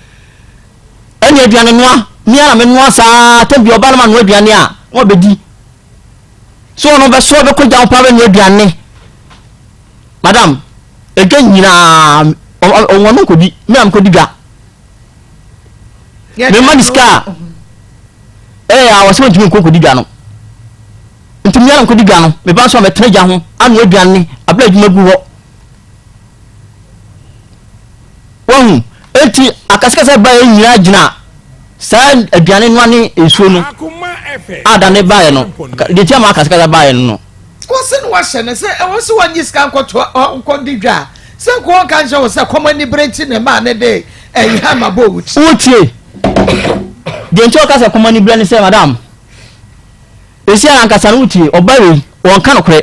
ɛne aduane noa me ara me noa saa te bia ɔba na ma noa aduane a wo bedi so no be so be ko jaw pa be noa aduane madam ege nyina onwo ko bi me am ko diga me maniska ya wo so ntimi ko diga no ntimi ara ko diga no me ba so me treja ho anu aduane abla adwuma gu ho won enti akaskasa ba nyina gyina sa aduane no ane esuo no ada ne ba ye no de tia ma akaskasa ba ye no wɔse no wahyɛ ne sɛ ɛwɔ sɛ wɔnyi sika nkɔdi dwa sɛ nkɔɔ ka nhyɛ wo sɛ kɔmani berɛnti ne ma ne de ɛyɛ ama bɔ wuti wotie de nti ɔka sɛ kɔmani berɛ ne sɛ madam ɛsi ara nkasa no wotie ɔba wei wɔnka no korɛ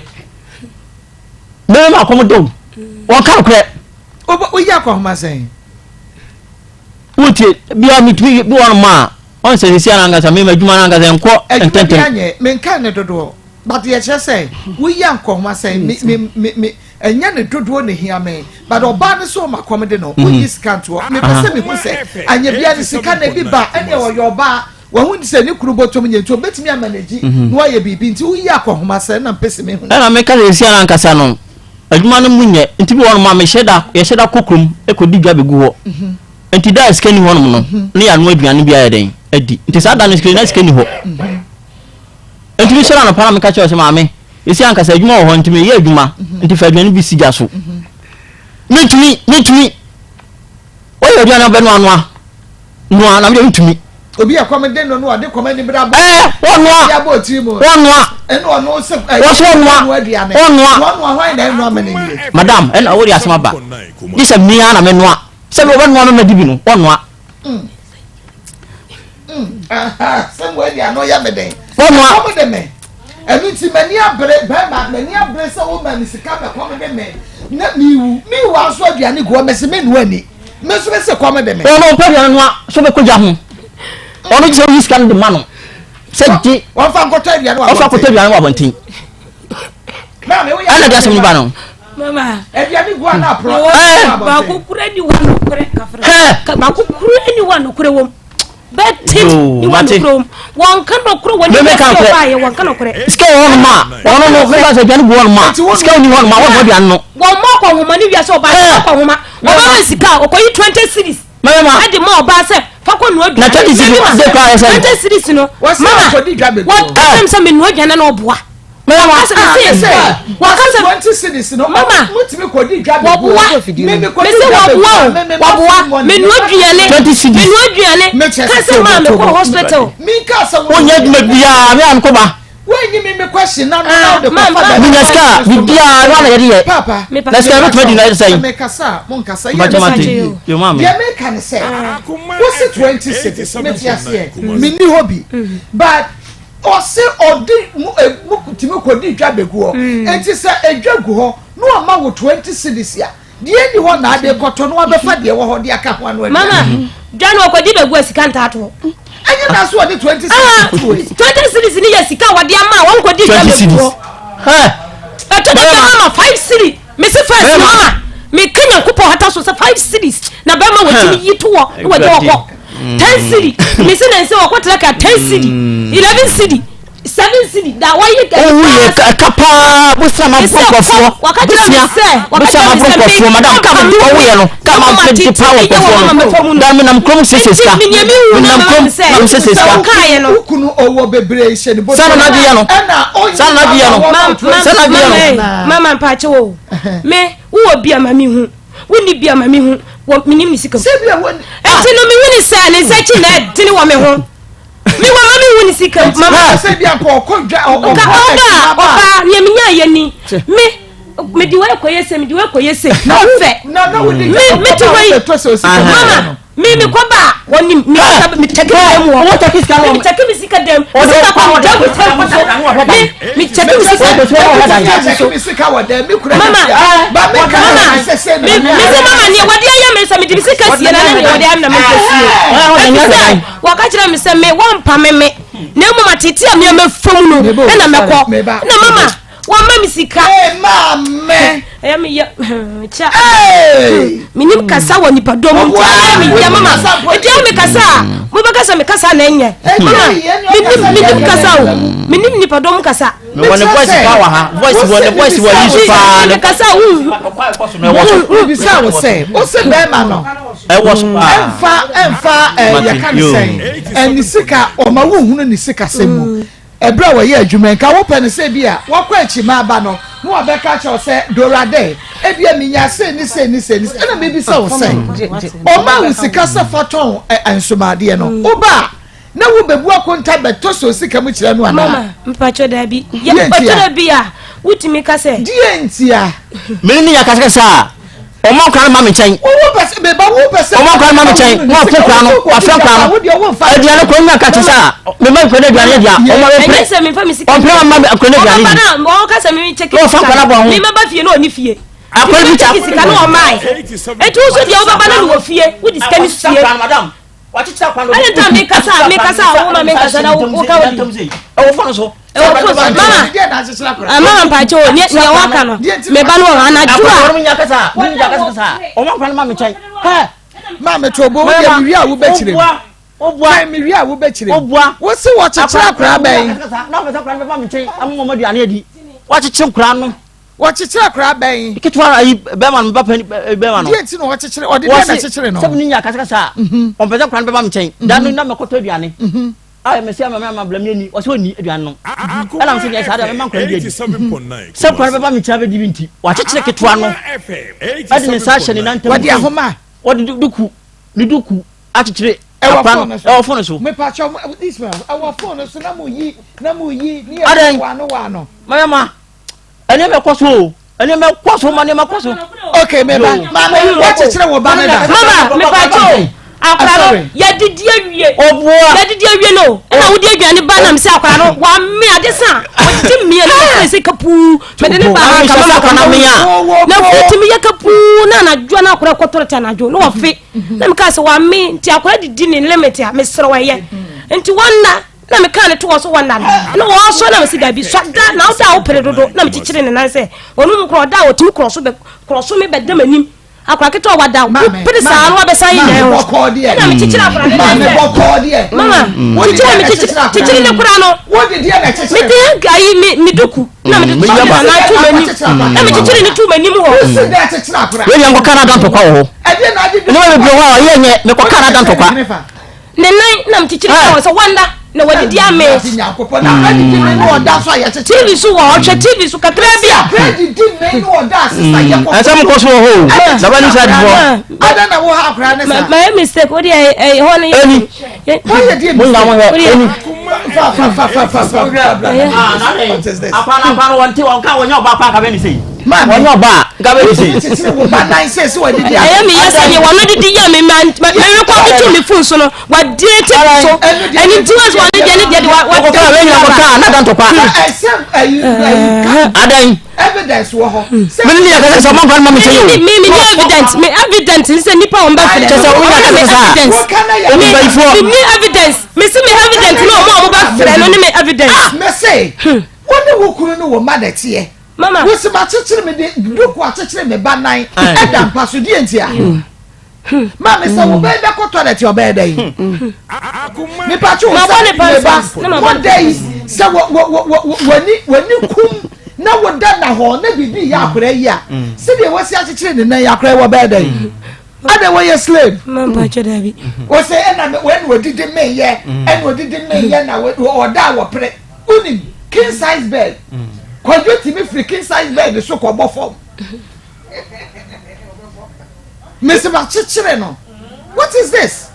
mɛmɛ ma akɔm do wɔnka no korɛ woyi akɔhoma sɛn wotie bia mitumi bi wɔn ma ɔn sɛ ɛsi ara nkasa mɛmɛ adwuma no nkasa nkɔ ntɛntɛm menka ne dodoɔ but yɛkyerɛ sɛ woyi akɔhoma sɛn me ɛnyɛ ne dodoɔ ne hia me but ɔbaa ne so ɔma kɔm de no woyi sika ntoɔ mepɛ sɛ mehu sɛ anyɛ bia ne sika na bi ba ɛne ɔyɛ ɔbaa wɔn sɛ ne kuru bɔtɔm nyɛ nti obetumi amanagi na wɔyɛ biribi nti woyi akɔhoma sɛn na mpɛ sɛ mehu ɛna meka sɛ ɛsi ara nkasa no adwuma no mu nyɛ nti bi wɔn ma yɛhyɛ da kokrom ɛkɔdi dwa bɛgu hɔ enti da skani ho no ne ya no aduane bia ya den adi enti sa da no skani ho enti bi sora no para me ka che o se maame esi anka sa adwuma ho enti me ye adwuma enti fa aduane bi siga so metumi oyo aduane be no anoa no na me metumi obi akomede no ade komede bra ba wonwa ya bo ti mo wonwa eno no se wonwa hwan na eno amene ni madam ena wo ri asema ba di se mi ana me noa se me wonwa me di bi no wonwa se mo di ano ya meden wonwa komede me enu ti mani abre ba mani abre se wo mani sika me komede me na mi wa so aduane go me se me nu ani me so se komede me no pa dia noa so be koja ho ono je wi scan de mano se di won fa nkota aduane wa o fa kota aduane wa bontin na me wo ya ana dia sem ni ba no mama aduane go na pro ba ko kure ni wonu kure kafra ba ko kure ni wonu kure wom betim ni wonu kure won kan no kure woni be so ba ye won kan no kure ske won ma ono no me ba se aduane go won ma ske ni won ma won aduane no won mo ko homa ni wi so ba ko homa o ba sika o ko yi 20 series mama ade mo ba se fako no adu na 20 series de pa ese 20 series no mama what time some no adwane na obua mama ase se wakasa 20 series no mama mutimi ko di dwabe me ko di wabua me no aduane 20 series me no aduane kase ma me ko hospital mi ka sa wonya duma bia me an ko ba wenyi me question na no de papa mi nyaska bia wa na yede papa na ska no tuma di na say me kasa mon kasa ba tomate yo mama dia me kan say what's 20 cities me tiase me ni hobby but o se odi mu kutimi ko di dwabe go enti se edwagu ho no ama wo 20 cities ya die ni ho na ade koto no abefa de wo ho de aka ho anu mama dwan o ko di begu asika ntato anya na so odi 20 cities 20 cities ni ya sika wade ama won ko di dwabe go eto de mama 5 cities me se first mama me kenya kupo hata so 5 cities na ba ma wotimi yi to wo wade wo 10 cities me se na se wo kwatela ka 10 cities 11 cities 7 cities da why you get kapa busama bokofo busama bokofo madam kama do wo ye no kama plenty power bokofo da me nam krom seseska nam krom nam seseska ukunu owo bebre hye ni bo sana na dia no sana dia no mama mpache wo me wo bia mami hu woni bia mami hu wo minim ni sika se bia woni enti no me woni sa ne sachi na tini wo me hu mi wa mami woni sika mama se bia ko dwa oba ye minya ye ni me di we koyese na fe na woni me to we mama mi ko ba woni mi take dem wo take sika wo take mi sika dem o sika ko dem mi take mi sika wo dem mi kura mama ba me ka mi mama ni wadi ya me se mi di sika sie na ni wadi am na me sie wa ka kira mi se me won pa me na mu matiti am ya me fam no na me ko na mama wa mami sika mama mi ya cha minim kasa woni padom mi ya mama e mi kasa mo ba kasa mi kasa na enye minim kasa o minim ni padom kasa me wona voice power ha voice wa use pa na kasa u bi sa wo say o se be ma no e was emfa ya kan say en sika o ma wo hunu ni sika semu ebra wo ye adwuma nka wo pene se bia wo kwa achi ma ba no no obeka cha se dorade e bia minya se ni na me bi se wo se o ma wo sika se faton ansomade no oba na wo bebu akonta beto so sika mu kire no ana mama mpacho da bi ya mpacho da bi a wutimi ka se die ntia me ni ya kasa o ma kwa ma me chen wo pese be ba wo pese o ma kwa ma me chen wo afra no e dia no ko nya ka tsa me ma ko na dia dia o ma we pre se me fa mi sika o pre ma ko na dia ni mo ka se me check o fa kwa ba ho me ma ba fie no oni fie akwa bi ta sika no o mai e tu so dia o ba na no fie wo di sika ni fie madam wa chicha kwa no ale ta me kasa wo ma me kasa na wo ka wodi o fa no so mama mpacho ni waka no me ba no ana jua o ma kwa ma me chai ha ma me to bo ya mi wi a wo bekire obua mi wi a wo bekire wo se wo chechira kra ben na me sa kra me fa me chai ammo ma duane adi wa cheche kra no wɔkyekyere akora bɛn ketwa ayi bɛma no bapa bɛma no die nti no wɔkyekyere ɔde de na kyekyere no sɛm ni nya kasa ɔmpɛsɛ kora no bɛma me nkyɛn da no na mɛkɔtɔ aduane a me se ama blam ni o se oni aduane no ɛna me se nyɛ saa da mɛma kora bi sɛ kora bɛma me nkyɛn bɛdi bi nti wɔkyekyere ketwa no ɛde ne sa hyɛ ne nantam wɔde ahoma wɔde duku akyekyere ɛwɔ phone so me pacho Ismael ɛwɔ phone so na mo yi ni wano mama ɛne mɛkɔ so ɛne mɛkɔ so ma ne mɛkɔ so okay me ba mama wɔkyekyere wo ba ne da mama me pacho akora no yɛdidi awie yɛdidi awie no ɛna wodi aduane ba na me se akora no wa me ade sa wɔdidi me na se kapu me de ne ba ka mama kana me ya na futi me ya kapu na na dwa na akora kɔtɔre ta na dwo no wɔfe na me ka se wa me nti akora didi ne limit a me sere wɔyɛ nti wanna na me ka ne to so wanna no wo so na me se da bi so da na wo da wo pere dodo na me kyekyere ne nan se onu mu kro da wo timi kro so me be da manim akora keto wada pere sa no be sai na na me kyekyere akora ne mama kyekyere ne kora no wo de dia na kyekyere me de gai me duku na me de na tu manim na me kyekyere ne tu manim ho se da kyekyere akora we yan ko Canada to kwa ho ade na ade no we bi ho ye nye me ko Canada to kwa ne nan na me kyekyere so wanda na wadi dia me na ade di me no da so ya kyekyere TV so wo hwe TV so kakra bia credit di me no da sister ye ko asam ko so ho na bani sa di ho ada na wo ha akora ne sa my mistake odi ho ne eni wo ye di mo na mo eni fa apana wanti wanka wonya oba pa ka be ni sei wonya oba ga be ni sei kyekyere wo ba nan se so wadi dia aye me yesa ye wono didi ya me ko bitu me phone so no wa direct so eni tiwas wa ne dia de wa ko ka we nya ko ka na dan to pa adan evidence wo ho me ni ya ka se mo kan ma me sei me evidence se nipa on ba fere se wo ya ka sa me evidence me se me evidence no mo ba fere no ni me evidence me say woni wo kunu no wo ma da tie mama wo se ma kyekyere me de duku akyekyere me ba nan eda mpa so die ntia mama se wo be ko toilet yo be da yi me pa chu ma bone pa na ma day se woni kum na wo da na ho na bibi ya akora yi a se de wo si akyekyere ne nan ya akora wo be da yi ada wo ye slave mama pa dabi wo se ena when wo didi me ye en wo didi me ye na wo da wo pre uni king size bed kwadwo timi free king size bed so ko bo form Mr. Machichire no what is this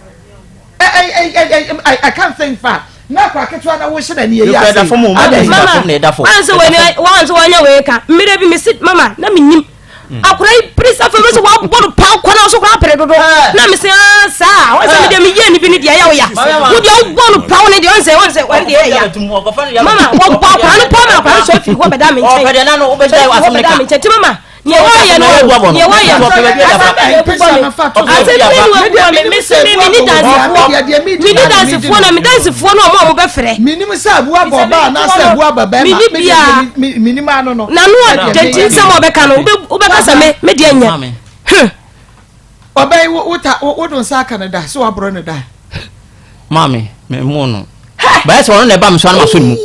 I can't think far na kwa ketwa na wo hye na ne ya ada fo mo ma da fo wanso wanya we ka mire bi me sit mama na menyim akora prisa fa me so wa bodo pa kwana so kwa pere dodo na me se sa wo se me de me ye ni bi ni dia ya wo ya wo de wo bodo pa wo ne de won se wo de ya mama wo pa kwa no pa ma kwa so fi wo be da me nche o pe de na no wo be da wa me da me nche ti mama ye wa ye no ye wa ye me ni dance fo na me dance fo no mo be frɛ minim sa bua boba na sa bua baba minim ano no na no tenti se mo be ka no wo be ka sa me de anya obey wo don sa Canada so abro ne da mami me mo no ba se wono na ba me so na maso mu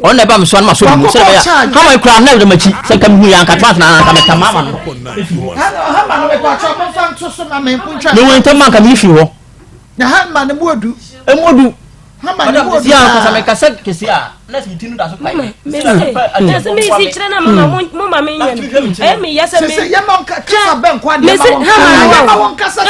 on ne ba me so na maso mu se ya ha mo kura na de machi se kam hu ya nka trans na ka me tamama no ha ma no me pa cho mo fan to so na me puncha me won tam ka me fi ho na ha ma ne modu emodu ha ma ne modu ya ka sa me ka se kesi a na se tinu da so kai me si chire na mama me nya me yesa me se ya ma ka sa ben kwa me se ha ma won ka sa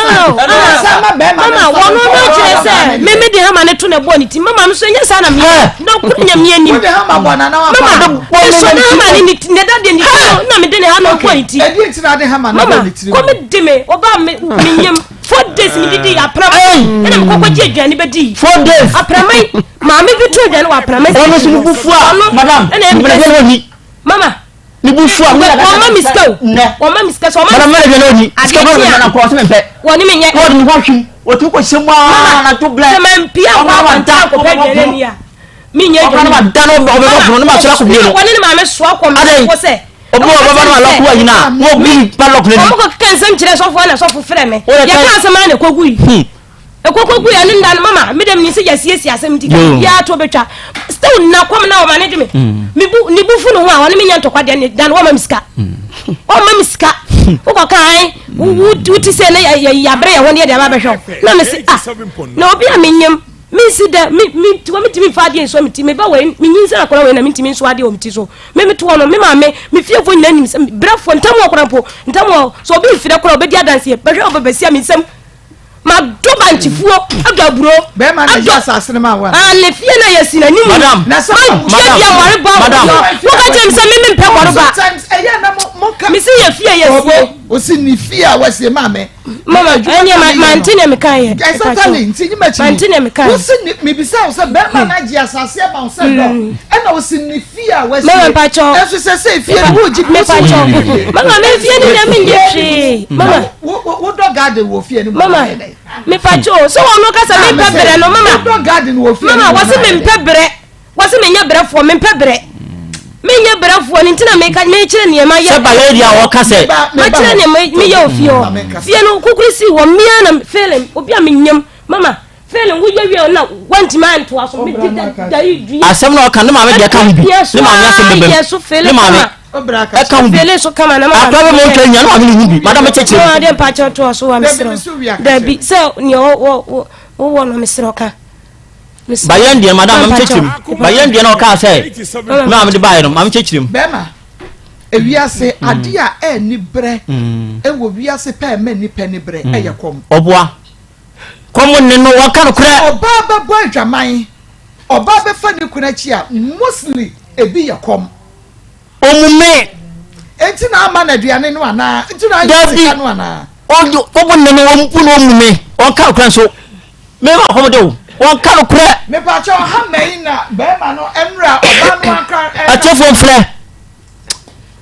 ma be mama wono no chire se me de ha ma ne to na bo ni ti mama me so nya sa na me no ku nya me ani wo de ha ma bo na wa mama so na ma ni ne da de ni na me de ne ha no ko ni ti e di ti na de ha ma na bo ni ti ko me de me oba me nyem 4 days mi didi apramai ena mkoko je aduane bedi 4 days apramai maami bi tu aduane wa apramai ono si bufu a madam ena ni mama ni bufu a mama miska so madam mele aduane oni ska ba na ko se mpe woni me nye wodi ni hwahwim woti ko hye ma na to bla se man pia wa wanta ko pe aduane ni a mi nye aduane ba dano obo no ma so ko bi no woni ni maami so ko ko se obo baba no ala kuwa yina wo bi padlock le ni omo ko kan sam kire so fo na so fo frɛ me ya kan sam na ko gui ekoko ya nda mama me dem ni se yesi asem ti ya to betwa still na kwam na o manage me ni bufu no ho a wona me nya ntokwa de dan wo ma miska o ma miska wo kai wuti se na ya bre ya wona de ba behwo na me se na obi a menyem me si da me to me timi fa de so me timi ba we me nyin se na kora we na me timi so ade o mti so me to no me ma me fie fo nyina nim se brafo ntamo okora po ntamo so obi fire kora obi adanse behwo obebesia me nsem ma do banchifuo agaburo be ma na yes asene ma wa le fie na yesi na nimu na sa madam wo ka jem se me mpe kworo ba eya na mo ka mi si ye fie yesi o si ni fie a wase ma me mama enye ma ntine me kan ye exactly nti nyima chi ma ntine me kan o si ni me bisa o se be ma na ji asase ba o se do e na o si ni fie a wase mama pacho eso se fie wo ji me pacho mama me fie ni na me ndie mama wo do garden wo fie ni mama me pacho so wono kasa me pebere no mama do garden wo fie mama wase me pebere wase me nya brefo me pebere me nya brefo ni ntina me ka me kire ne ma ye se baleria wo kase ma kire ne me ye ofio fie no kukurisi wo mia na feeling obi a me nyam mama feeling wo ye na wanti man to aso me da yi asem na o kan ma me de ka bi ne ma nya se bebe yeso feeling mama obraka feeling so kama na mama atwa mo ke nya na ma me bi madam cheche no de pacho to so wa misro da bi so ni wo no misro ka bayan dia madam am chechim bayan dia na o ka say na am de bayan am chechim bema ewiase ade a ni bre e wo wiase pa ma ni pe ni bre e yekom oboa komo ne no wo ka no kra oba ba boy dwaman oba be fa ni kuna chi a mostly ebi yekom omume enti na ama na aduane no ana enti na sika no ana ojo komo ne no wo mpu no omume o ka kra so me ma komo de won ka no kra me pa cho ha mai na be ma no enra oba no aka achefo mfle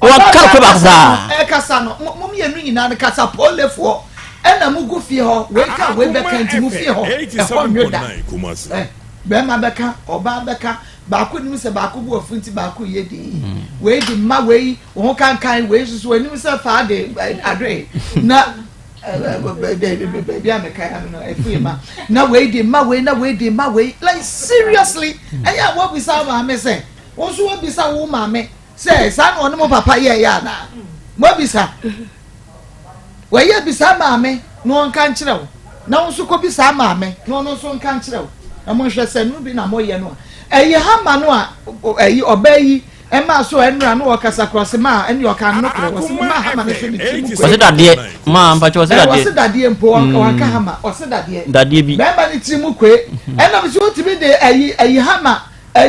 won ka no kra ba za e kasa no mo me enu nyina na kasa polefo e na mu gu fie ho we ka we be kan ti mu fie ho e ho nyoda be ma be ka oba be ka ba ko nim se ba ko bu ofunti ba ko ye di we di ma we won kan we susu we nim se fa de adre na baby am kai no efuma na we di ma we like seriously aya what we say ma me say won so we bisa wo ma me say sa no no papa ye ya na mo bisa we ye bisa ma me no kan kire wo na won so ko bisa ma me no so kan kire wo na mo hwe se no bi na mo ye no eye ha ma no a eyi obayi Emma so enra no wakasa cross ma eni oka no kro was ma ha ma ne se mi wase dadie ma mpacho wase dadie wase dadie mpo waka ha ma wase dadie bi be ma ni timu kwe ena bi so tibi de ayi ha ma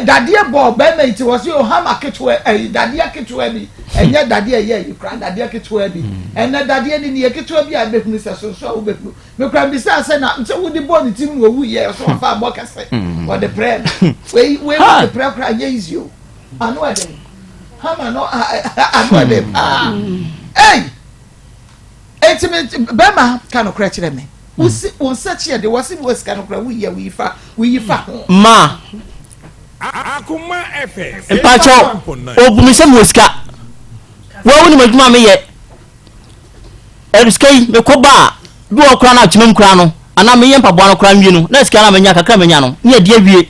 dadie bo be ma iti wase o ha ma ketwe dadie ketwe bi enye dadie ye yi kra dadie ketwe bi ena dadie ni ye ketwe bi a be hunu se so wo be hunu me kra bi sa na nse wo di bo ni timu wo wu ye so fa bo kase wo de pre we the pre kra ye is you anu adem hama no anu adem hey etime bema kanu kra kire me usi onsachi de wasi wasi kanu kra wi fa ma Akoma FM empacho obumise muska wo woni maduma me ye eruskei me ko ba bi okra na chimem kra no ana me ye mpaboa no kra nwie no na sika na menya kakra menya no ne de awie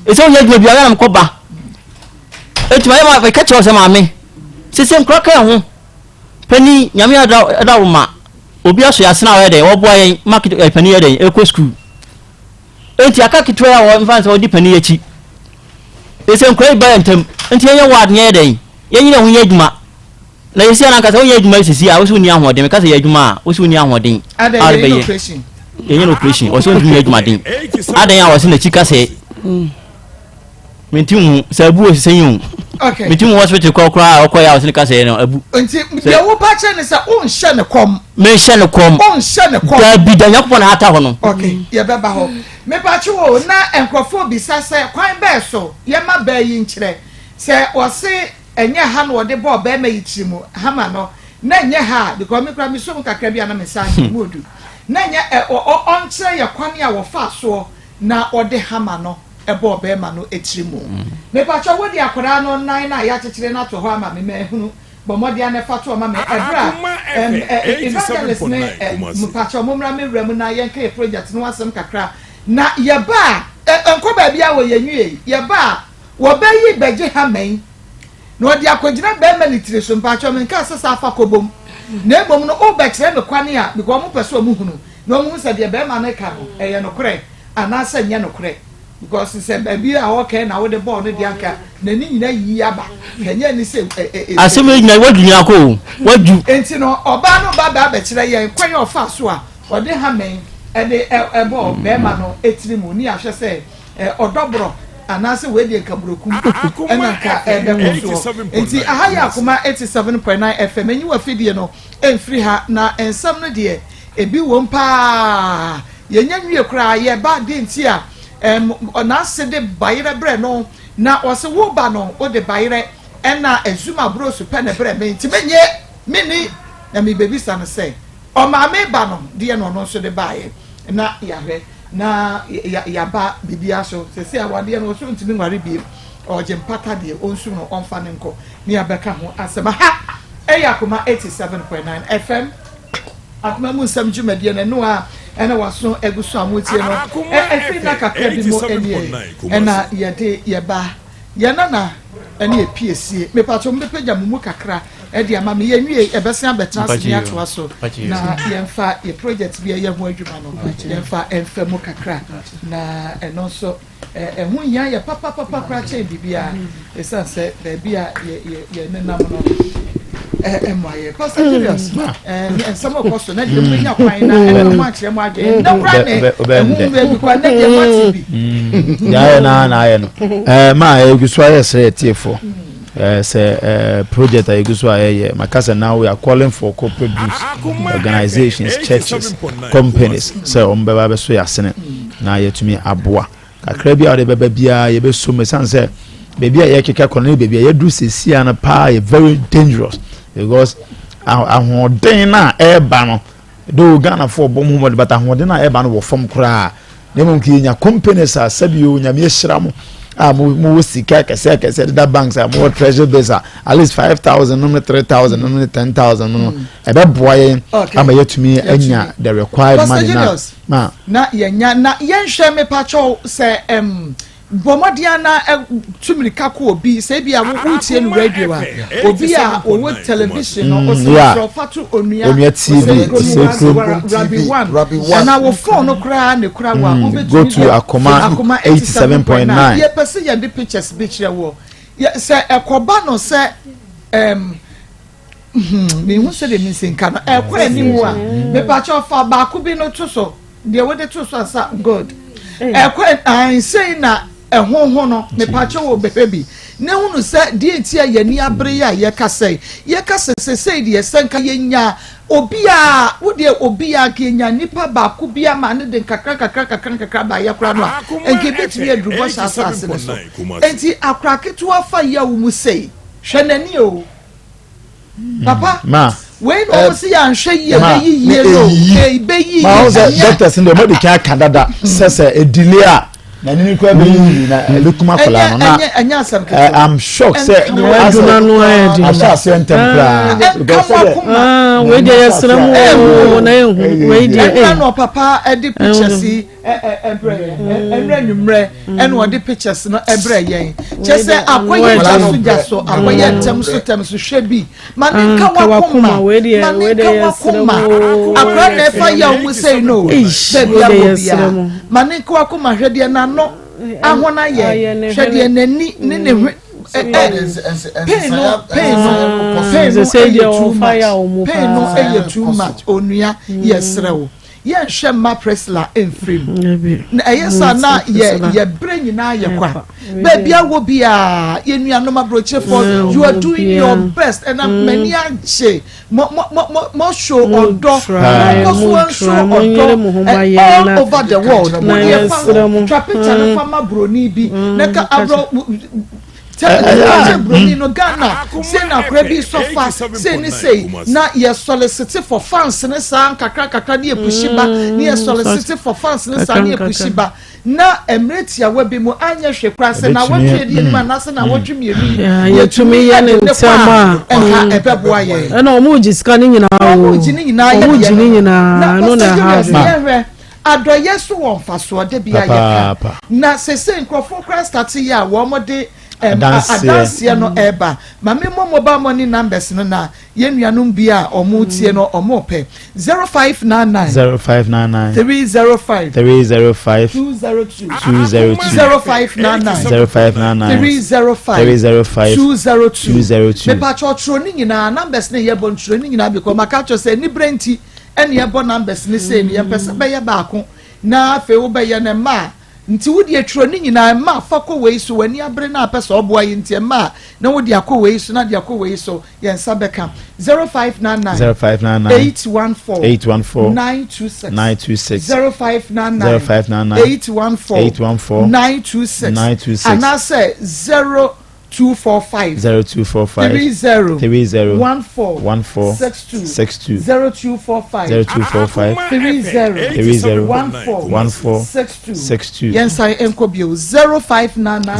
eso nya djuma bia na me ko ba etima ya ma ka che se ma me sesem kra ka ho pani nyame ada wo ma obi aso ya sena wa de wo boa yen market pani ya de eko school enti aka kitwa ya wo mfa se wo di pani ya chi esem kra ba ntem enti yen wad nye de yen nyina ho ya djuma na yesi ana ka se wo ya djuma sisi a wo so ni ahode me ka se ya djuma wo so ni ahode arbe ye yen operation wo so ni djuma din adan ya wo se na chika se mintimu sabu o seyin okay mintimu hospital kokra okoya o se ka se no abu nti de wo pa che ne se o nhye ne kom me nhye ne kom o nhye ne kom da bi da yakpo na ata ho no okay ye beba ho me pa che wo na enkrofo bi sase kwan be so ye ma ba yi nkire se o se enye ha no de bo ba ma yitirimu ha ma no na enye ha because me kra me so kakra bi ana me sa modu na enye o nkire ye kwan ya wo fa so na o de ha ma no ebo be ma no etirimu me pa che wo di akora no nan na ya chechire na to ho ama me hunu bomodi ane fato mama ebra evangelist ne mpacho momra me wura mu na yenka project no asem kakra na yeba enko ba bia wo yenwie yeba wo bayi beje hamen na odi akogina be military so mpacho me nka sesa afa kobom na ebom no obekre me kwane a because mo pese o mu hunu na o mu se de be ma na ka no eye no kore anasa nya no kore because se baby a okay na wo de ball no de anka na ni nyina yi aba kanya ni se aseme nyina wadunya ko wadu enti no oba no ba be kire ye kwan ofa so a ode hamen e de ball be ma no etiri mu ni ahwe se odobro anase we de kabrokum enanka ebe ko so enti ahaya akoma 87.9 FM enyi wa fidie no emfiri ha na ensam no de ebi won pa yenya nwie kra ye ba de nti a na se de bayire bre no na o se wo ba no o de bayire ena azuma bro so pe na bre me nti menye mini na mi baby san say o ma me ba no de no no so de baye na yahwe na ya ba bibia so se awade no so ntimi nware bi o je mpata de onsu no onfa ne nko ni abeka ho asema ha Akoma 87.9 FM akoma mu nsem dwumadie na no a ena waso eguso amotie no efi na kakra bi mo enie ena yede yeba yana ene epiesie me pato mbepeja mu kakra e de ama me yenwie ebese abetrans ni ato aso na yemfa ye project bi ye ho adwuma no yemfa emfa mu kakra na eno so ehun ya ye papa kra che bibia esa se bibia ye nenam no emaye pastor serious some of us na de munya kwan na e ma kire mu age na kra ne be kwa na de mati ya na ya no ma eguso aye sere tiefo say project eguso aye makasa now we are calling for corporate groups organizations churches companies so ombeba be so yasene na yetumi aboa kakra bia de beba bia ye be so me sanse baby a yekeka kono baby a yedu sesia na pa ye very dangerous because ahoden na eba no do Ghana for bom ho but ahoden na eba no wo fom kra na mo kinya companies a sabio nyame hyira mo mo sika kese da banks mo treasure base at least 5,000 no 3,000 no 10,000 no ebe boye ama yetumi anya the required money na yenya na yenhwe me pacho se bomodiana tumrika ko obi se bia wo tie no radio a obi a wo television no so fatu onua TV Rabi 1 na wo phone no kra ne kra wa go to Akoma 87.9 ye pese ye the pictures be kire wo se ekoba no se me hu se de mi sinka no ekwa ni mu a me pa cha fa ba ku bi no to so de wo de to so asa god ekwa an say na ehonho no me pacho wo bebebi ne hunu se die ntia yani abre ya ye kase se de senka yenya obia wo de obia kenya nipa ba ku bia ma ne de kakra ba ye kra no enke betimi adrubo sha asase ne so enti akra ketu afa ya wo mu sei hwenani o papa ma when o si ya nhwe ye no be yi ma o doctors ndo mo de kan kadada se delay a na nini kwa be yi na lekuma kola no na I'm shocked say asha sentempla we dey yesram na ehu we dey no papa e di pictures ebre numre en wo di pictures no ebre yen che se akoye jaso akoye tem so hwebi maninka wakoma we dey yesram akra na fa ya mu say no baby ya maninka wakoma hwede na no ahona ye hwede nani ne pain too much onua yesrewo ye hwe ma presla enfrim na ayesa na ye brain na ye kwa baby awo bia ye nuanom abroche for you are doing your best and many anche mo show odo show all over the world mo ye fa trapita na fama broni bi na ka abro broni no Ghana say na krebi so fa say ni say na ye solicit for fans ne sa kakra ne epushiba ne ye solicit for fans ne sa ne epushiba na emreti awa bi mu anya hwekra se na wotwe die ni na se na wotwe mieri ye tumi ye ne ntama enka ebeboa ye na omu jisika ni nyina omu jini nyina ye omu jini nyina no na ha adoye so won faso de bia ye na sese nkrofo kra start ya wo mode adanse no eba ma me mobile money numbers no na ye nuanum bia omu tie no omu pe 0599 305 202 305 me pa chotro ni nyina numbers ne ye bon tro ni nyina because maka cho say ni brenti ene ye bon numbers ni say ni ye pese be ye baako na fe wo be ye ne ma nti wodi atro ni nyina ma fa ko wei so wani abre na apesa oboa yi nti ma na wodi akọ wei so na de akọ wei so ye nsa beka 0599 814 926 0599 814 926 and I say 0245 30 14 62 0245 30 14 62 yes I enkobio 0599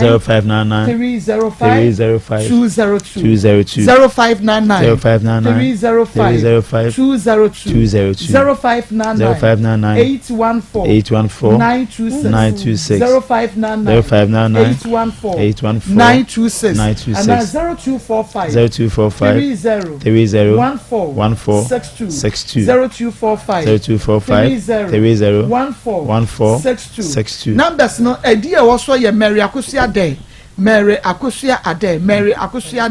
305 202 0599 305 202 0599 814 926 0599 814 926 and 0245 30 14 62 0245 30 62 numbers no idea also ye Mary Akosia Day Mary Akosia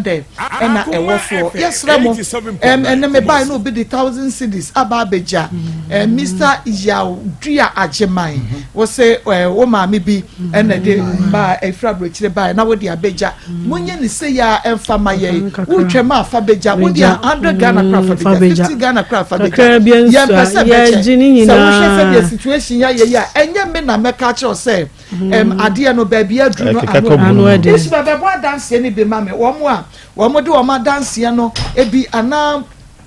Day ena ewoso yes ramo and me buy no be the 1,000 cedis ababeja Mr. Yaudria Ajemai was say o ma me bi ena de ba efra brochire buy na wo de abeja munye ni say ya emfama ye wo twema fa beja wo de 100 Ghana craft for 50 Ghana craft for ya pesa beja so wo share the situation ya enye me na meka cho say ade no ba bia dru no anu isi baba bo dance ni be mame wo mo de wo ma dance no ebi ana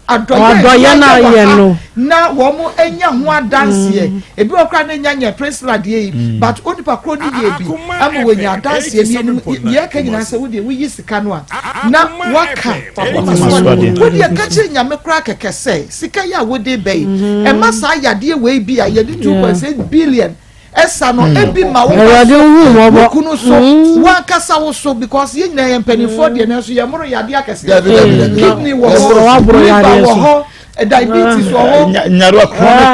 adoye na ye no na wo mo enya ho dance ebi okra na nya president ye but onipa kro ni ye bi am we nya dance ni ye ka nyina se wo de wi sika no na waka wo de ka chi nya me kra kekese sika ya wo de be e ma sa ya de we bi a ye de 2.8 billion esa no ebi ma wo kunu so wa kasa wo so because ye nyina ye mpanifo de na so ye moro ya de akese kidney wo ho diabetes wo nyaro chronic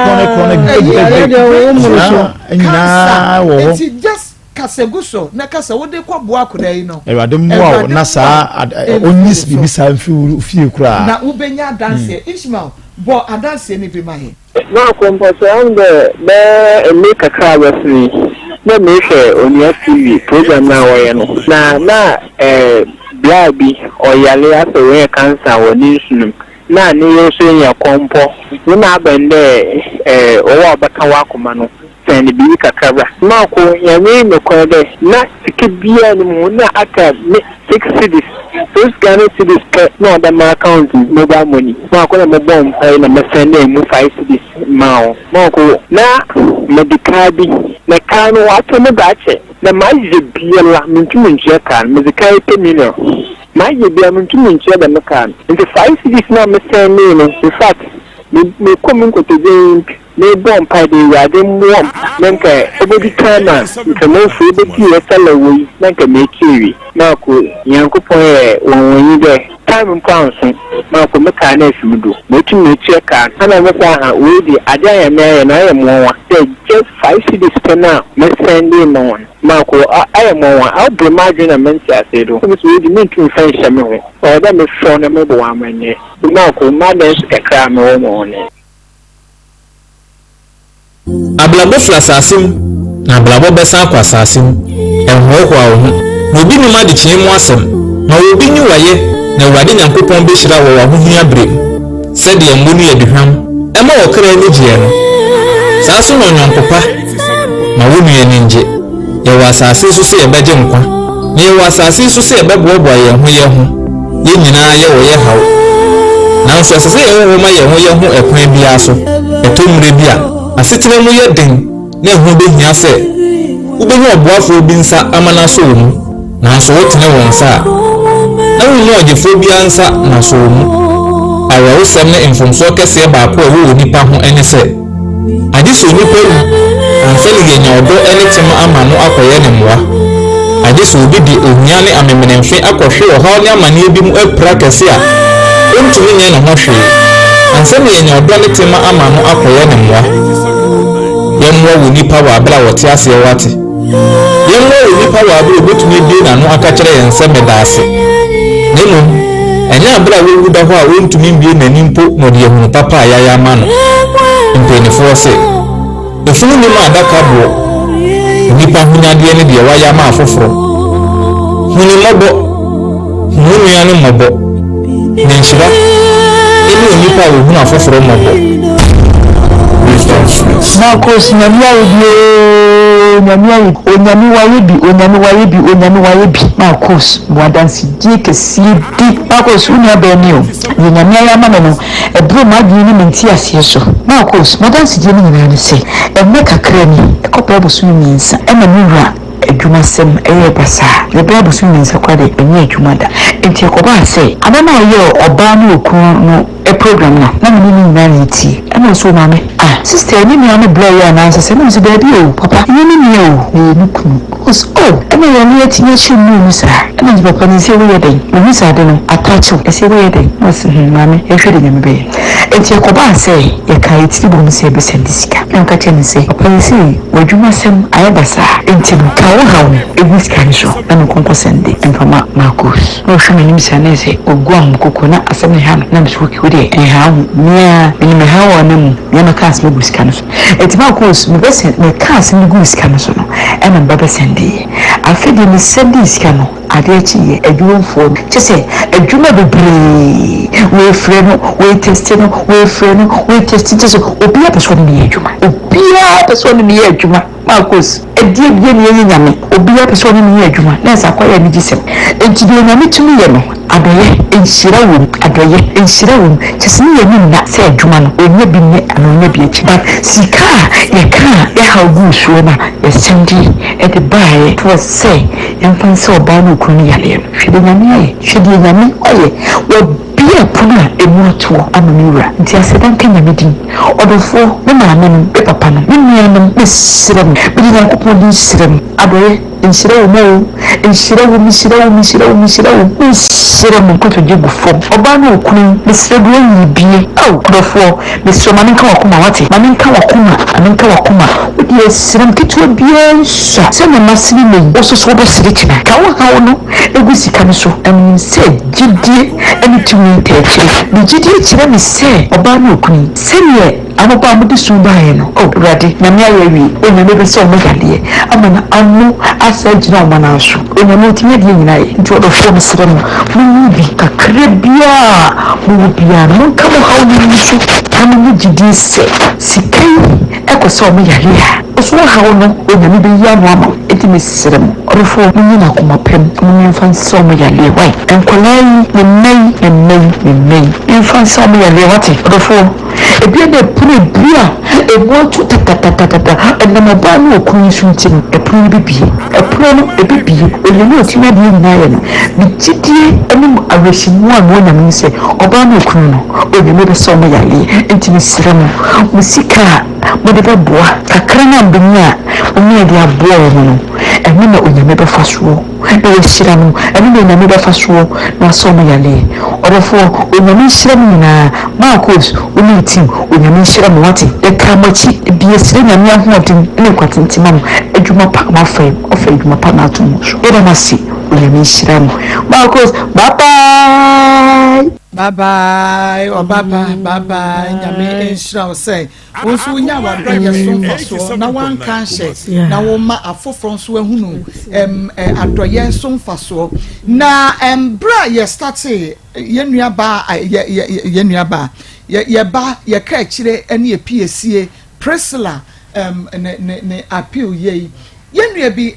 it's just kaseguso na kasa wo de kwa boa koda yi no ewade mmoa na saa onis bibi sa fie kura na ubenya dance Ishmael bo adanse ni bi mahe na komposo ande be emeka krawa free na me hwe Onia TV program na wo no na blabi oyale aso we cancer woni sunum na ne yo so nya kompo na abende owo abaka wa Akoma no send bi kakra na ko yami me ko de na sikibia ni mu na aka 6 cities those Ghana cities no the my account mobile money na ko na mo bom na me send mu 5 cities mao na ko na medical bi na kanu wato me bache na maje biela mintumu nje kan medical 10 million maje bia mintumu nje da me kan into 5 cities na me send no in fact me come ko to me bom pa de yade mo nanka obodi kana kemo fu be ti esala wo nanka me kiri na ko yankopon wonwoni de time pounds na ko me kana efimudo me ti me check ana me sa ha we di aja ya me na ya mo wa just 5 cities per now me sending no one na ko I mo wa I'll be margin and men say do so we di me tun fan shame ho o da me fo na me bo wa manye na ko ma den kakra me wo mo ne ablabo flasasim na ablabo besa kwa sasim enho kwa ohu no bi ni ma de kyen mu asem na obi ni waye na Awurade Nyankopɔn be hira wo ahohia bre se de mbunu ye duham ema wo kra ni gye no saso no nyonkopa na wo nu ye ninje ye wa asase so se ye beje nkwa ne was asase so se bebobo ye nyina ye wo ye hawo nanso asase ye wo ma ye ho ekwan bia so etomre bia asetena mu ye den na ehu behia se ubehu oboafo bi nsa amana so mu nanso wotene won sa na wo ogefo bia nsa na so mu awo sem ne infomso kese baako wo nipa ho ene se ade so nipa wu anseli ye nyodo ene tem amano akoye ne mwa ade so obi di ohia ne amemenenfe akohwe ohaw ne amane bi mu apra kese a ontumi nye ne ho hwe anseli ye nyodo ne tem amano akoye ne mwa yemwo wo nipa wa abla wote ase wate yemwo wo nipa wa abla obetumi bi na no aka kire Nsem daase nemu enya abla wo wuda ho a ontumi bi na nimpo no de ehunu papa ayaya ma no mpenifo se efunu ni ma adaka bo nipa hunyade ne de waya ma afoforo huni mobo hunu ya ne mobo ne nshira eni nipa wo hunu afoforo mobo Marcos nyamia wayebi Marcos mwadansi die kesi di Marcos unya benio nyamia ya mama no ebro madwi ni menti asie so Marcos mwadansi die ni nyina se emme kakra ni ekopra bosu nyinsa ema nura adwuma sem eye basa le bra bosu nyinsa kwade enye adwuma da enti ekoba se adama ye oba ni okun no e program na mini nyina ti ema so mame sister ni me blow ya na say no say baby o papa ni me o nuku cause ema ya ni etinye chimu ni sa ema ji papa ni say we yeden ni sa de no attach e say we yeden no say mame e hwede nyame be enti ekoba say ye kai ti bo mu say be sendisika nka chen say papa ni say wadwuma sem ayabasa enti ka wo hawo ebiska ni so na konko sende enfama Marcos no hwe ni misa na say ogwam kokona asem ne ha na mso ki wode e ha nia ni me ha wo na mu na kas me buska no enti Marcos me be send me kas me buska no so no e na baba sende afedi ni sende iska no ade chi ye adwumfo chese adwuma bebre we frɛ no we test no we frɛ no we test chese obi a person ni adwuma obi a person ni adwuma Marcos edie bie ni yen nyame obi a person ni adwuma na sa kwaya ni gisem enti de nyame tumi ye no adoye enhyira wo chese ni yen na se adwuma no onye bi ne anonya bi achi but sika ye ka ye ha gu so na ye sendi e de bae to say yemfan se oba no kunu yale hwede nyame oye wo bia puna emoto amaniwura nti asedan kenya medin odofo me maame no be papa no me nuanom be sirem be di nakopɔ di sirem adoye nhyira wo koto je gufo oba na okunu me sire do yi bie odofo me sire mane nka wakoma wate mane nka wakoma odi sirem keto bia nsa se na masiri me ososo be sire kina ka wo no egusika no so se gidie eni tumi teche ni gidie kire me se oba na okunu se ne amapa amudi subaye no radi na me ayewi onyame be se omogade amana anu asa jina omana so onyame timi de nyina ye nti odofo me sire no bi kakre bia mu bia no kamo hawo ni so kamo gidie se sikai ekoso omogade a so hawo no onyame be ya no ama enti me sire mo odofo mu nyina koma pem mu nyemfa so omogade wai enkolai ne nei nyemfa so omogade wati odofo ebia de pure bia emoto tatatata enama ba no okun sunti no epuru bibie epuru no ebibie olemu otima de nyina ye no bitidie enim awesimu a no na me se oba no okun no onyame be so mo yale enti me sire mo musika mo de beboa kakra na mbenya omi de aboa mo no emi na onyame be fasuo e yesira no emi na onyame be fasuo na so mo yale odofo onyame sire mo na Marcos oni tim onyame sire mo wate e kamachi bie sire nyame ahoden ne kwatentima mo adwuma pa ma fa ofa adwuma pa na ato mo so e da masi onyame sire mo Marcos bye bye nyame enshira say wonso nya wadra ye so na wan kan hye na wo ma afoforo so ahunu adoye so mfaso na bra ye start ye nuaba ye ba ye ka kire ene epiesie Priscilla ne appeal ye nua bi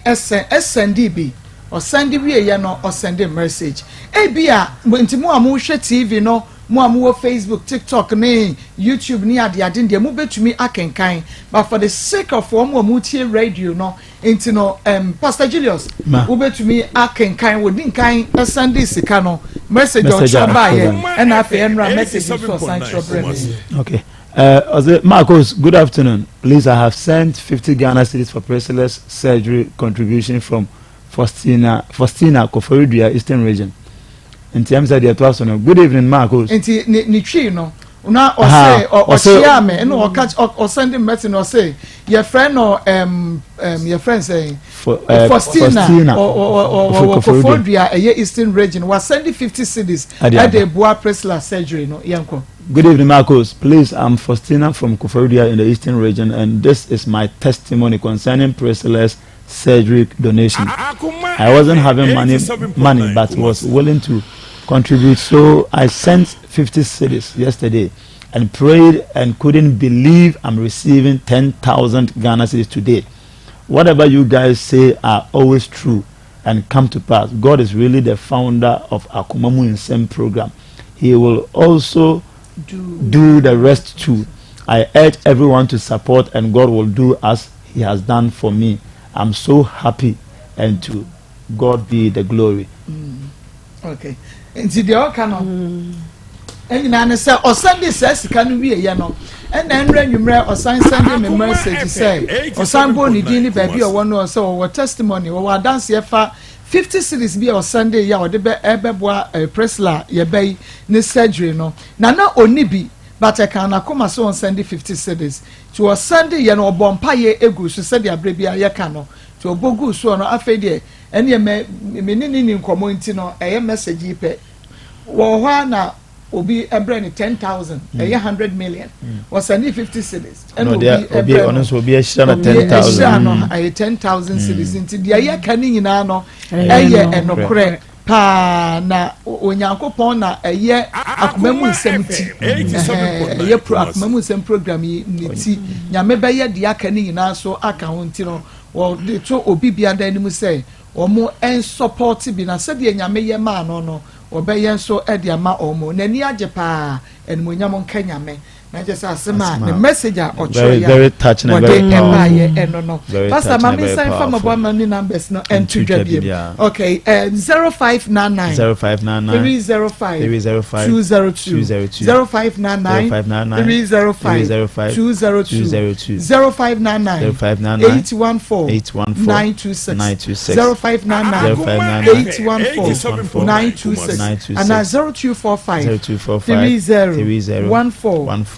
SND bi or send we no or send a message ebia ntimo amu hwe TV no mo amu Facebook TikTok ne YouTube ni ade de mo betumi akenkan but for the sake of one mo tie radio no enti no Pastor Julius wo betumi akenkan wo din kan send sika no message o chaba ye and afi enra message for Central Bremen. Okay. Marcos, good afternoon. Please, I have sent 50 Ghana cedis for bracelets surgery contribution from Faustina Koforidua, Eastern Region. In terms of the person, good evening, Marcos. Inti ni tree no. Una or say me no or catch or send him message or say your friend or your friend saying Faustina or Koforidua Eastern Region was sending 50 cedis at the Boa Presla surgery no yanko. Good evening, Marcos. Please, I'm Faustina from Koforidua in the Eastern Region, and this is my testimony concerning bracelets surgery donation. I wasn't having money, but was willing to contribute, so I sent 50 cedis yesterday and prayed and couldn't believe I'm receiving 10,000 Ghana cedis today. Whatever you guys say are always true and come to pass. God is really the founder of Akoma Nsem program. He will also do the rest too. I urge everyone to support, and God will do as He has done for me. I'm so happy, and to God be the glory. Okay. Nti de o kana enina ne say o Sunday says can we ye no and then renwumre o send me message say o san bo ni din ni ba bi o wo no so o testimony o wa dance ye fa 50 cedis bi o Sunday ya o de be ebeboa Presla ye bay ni surgery no na oni bi but I can Akoma so on Sunday 50 cedis to o Sunday ye no bompa ye egu so said ya bre bia ye ka no to obogu so no afa de ene me ni nkomo nti no eye message ipe wo hwa na obi ebre ni 10,000 eye 100 million was send 50 cedis and obi honest obi e share na 10,000 no eye 10,000 cedis nti de eye ka ni nyina no eye enokre pa na onyankopon na eye akomamu nsem ti eye akomamu nsem program yi ti nyame be ye de aka ni nyina so aka ho nti no wo de to obi bia da ni mu say omo en support bi na se de nyame ye ma no obeyen so e de ama omo na ni age pa enmo nyamo nka nyame na je say asema the message o cho ya very touching and very powerful no pastor mama sign from about money numbers no and to dwabiem okay 0599 305 202 0599 305 202 0599 814 926 0599 814 926 and 0245 30 14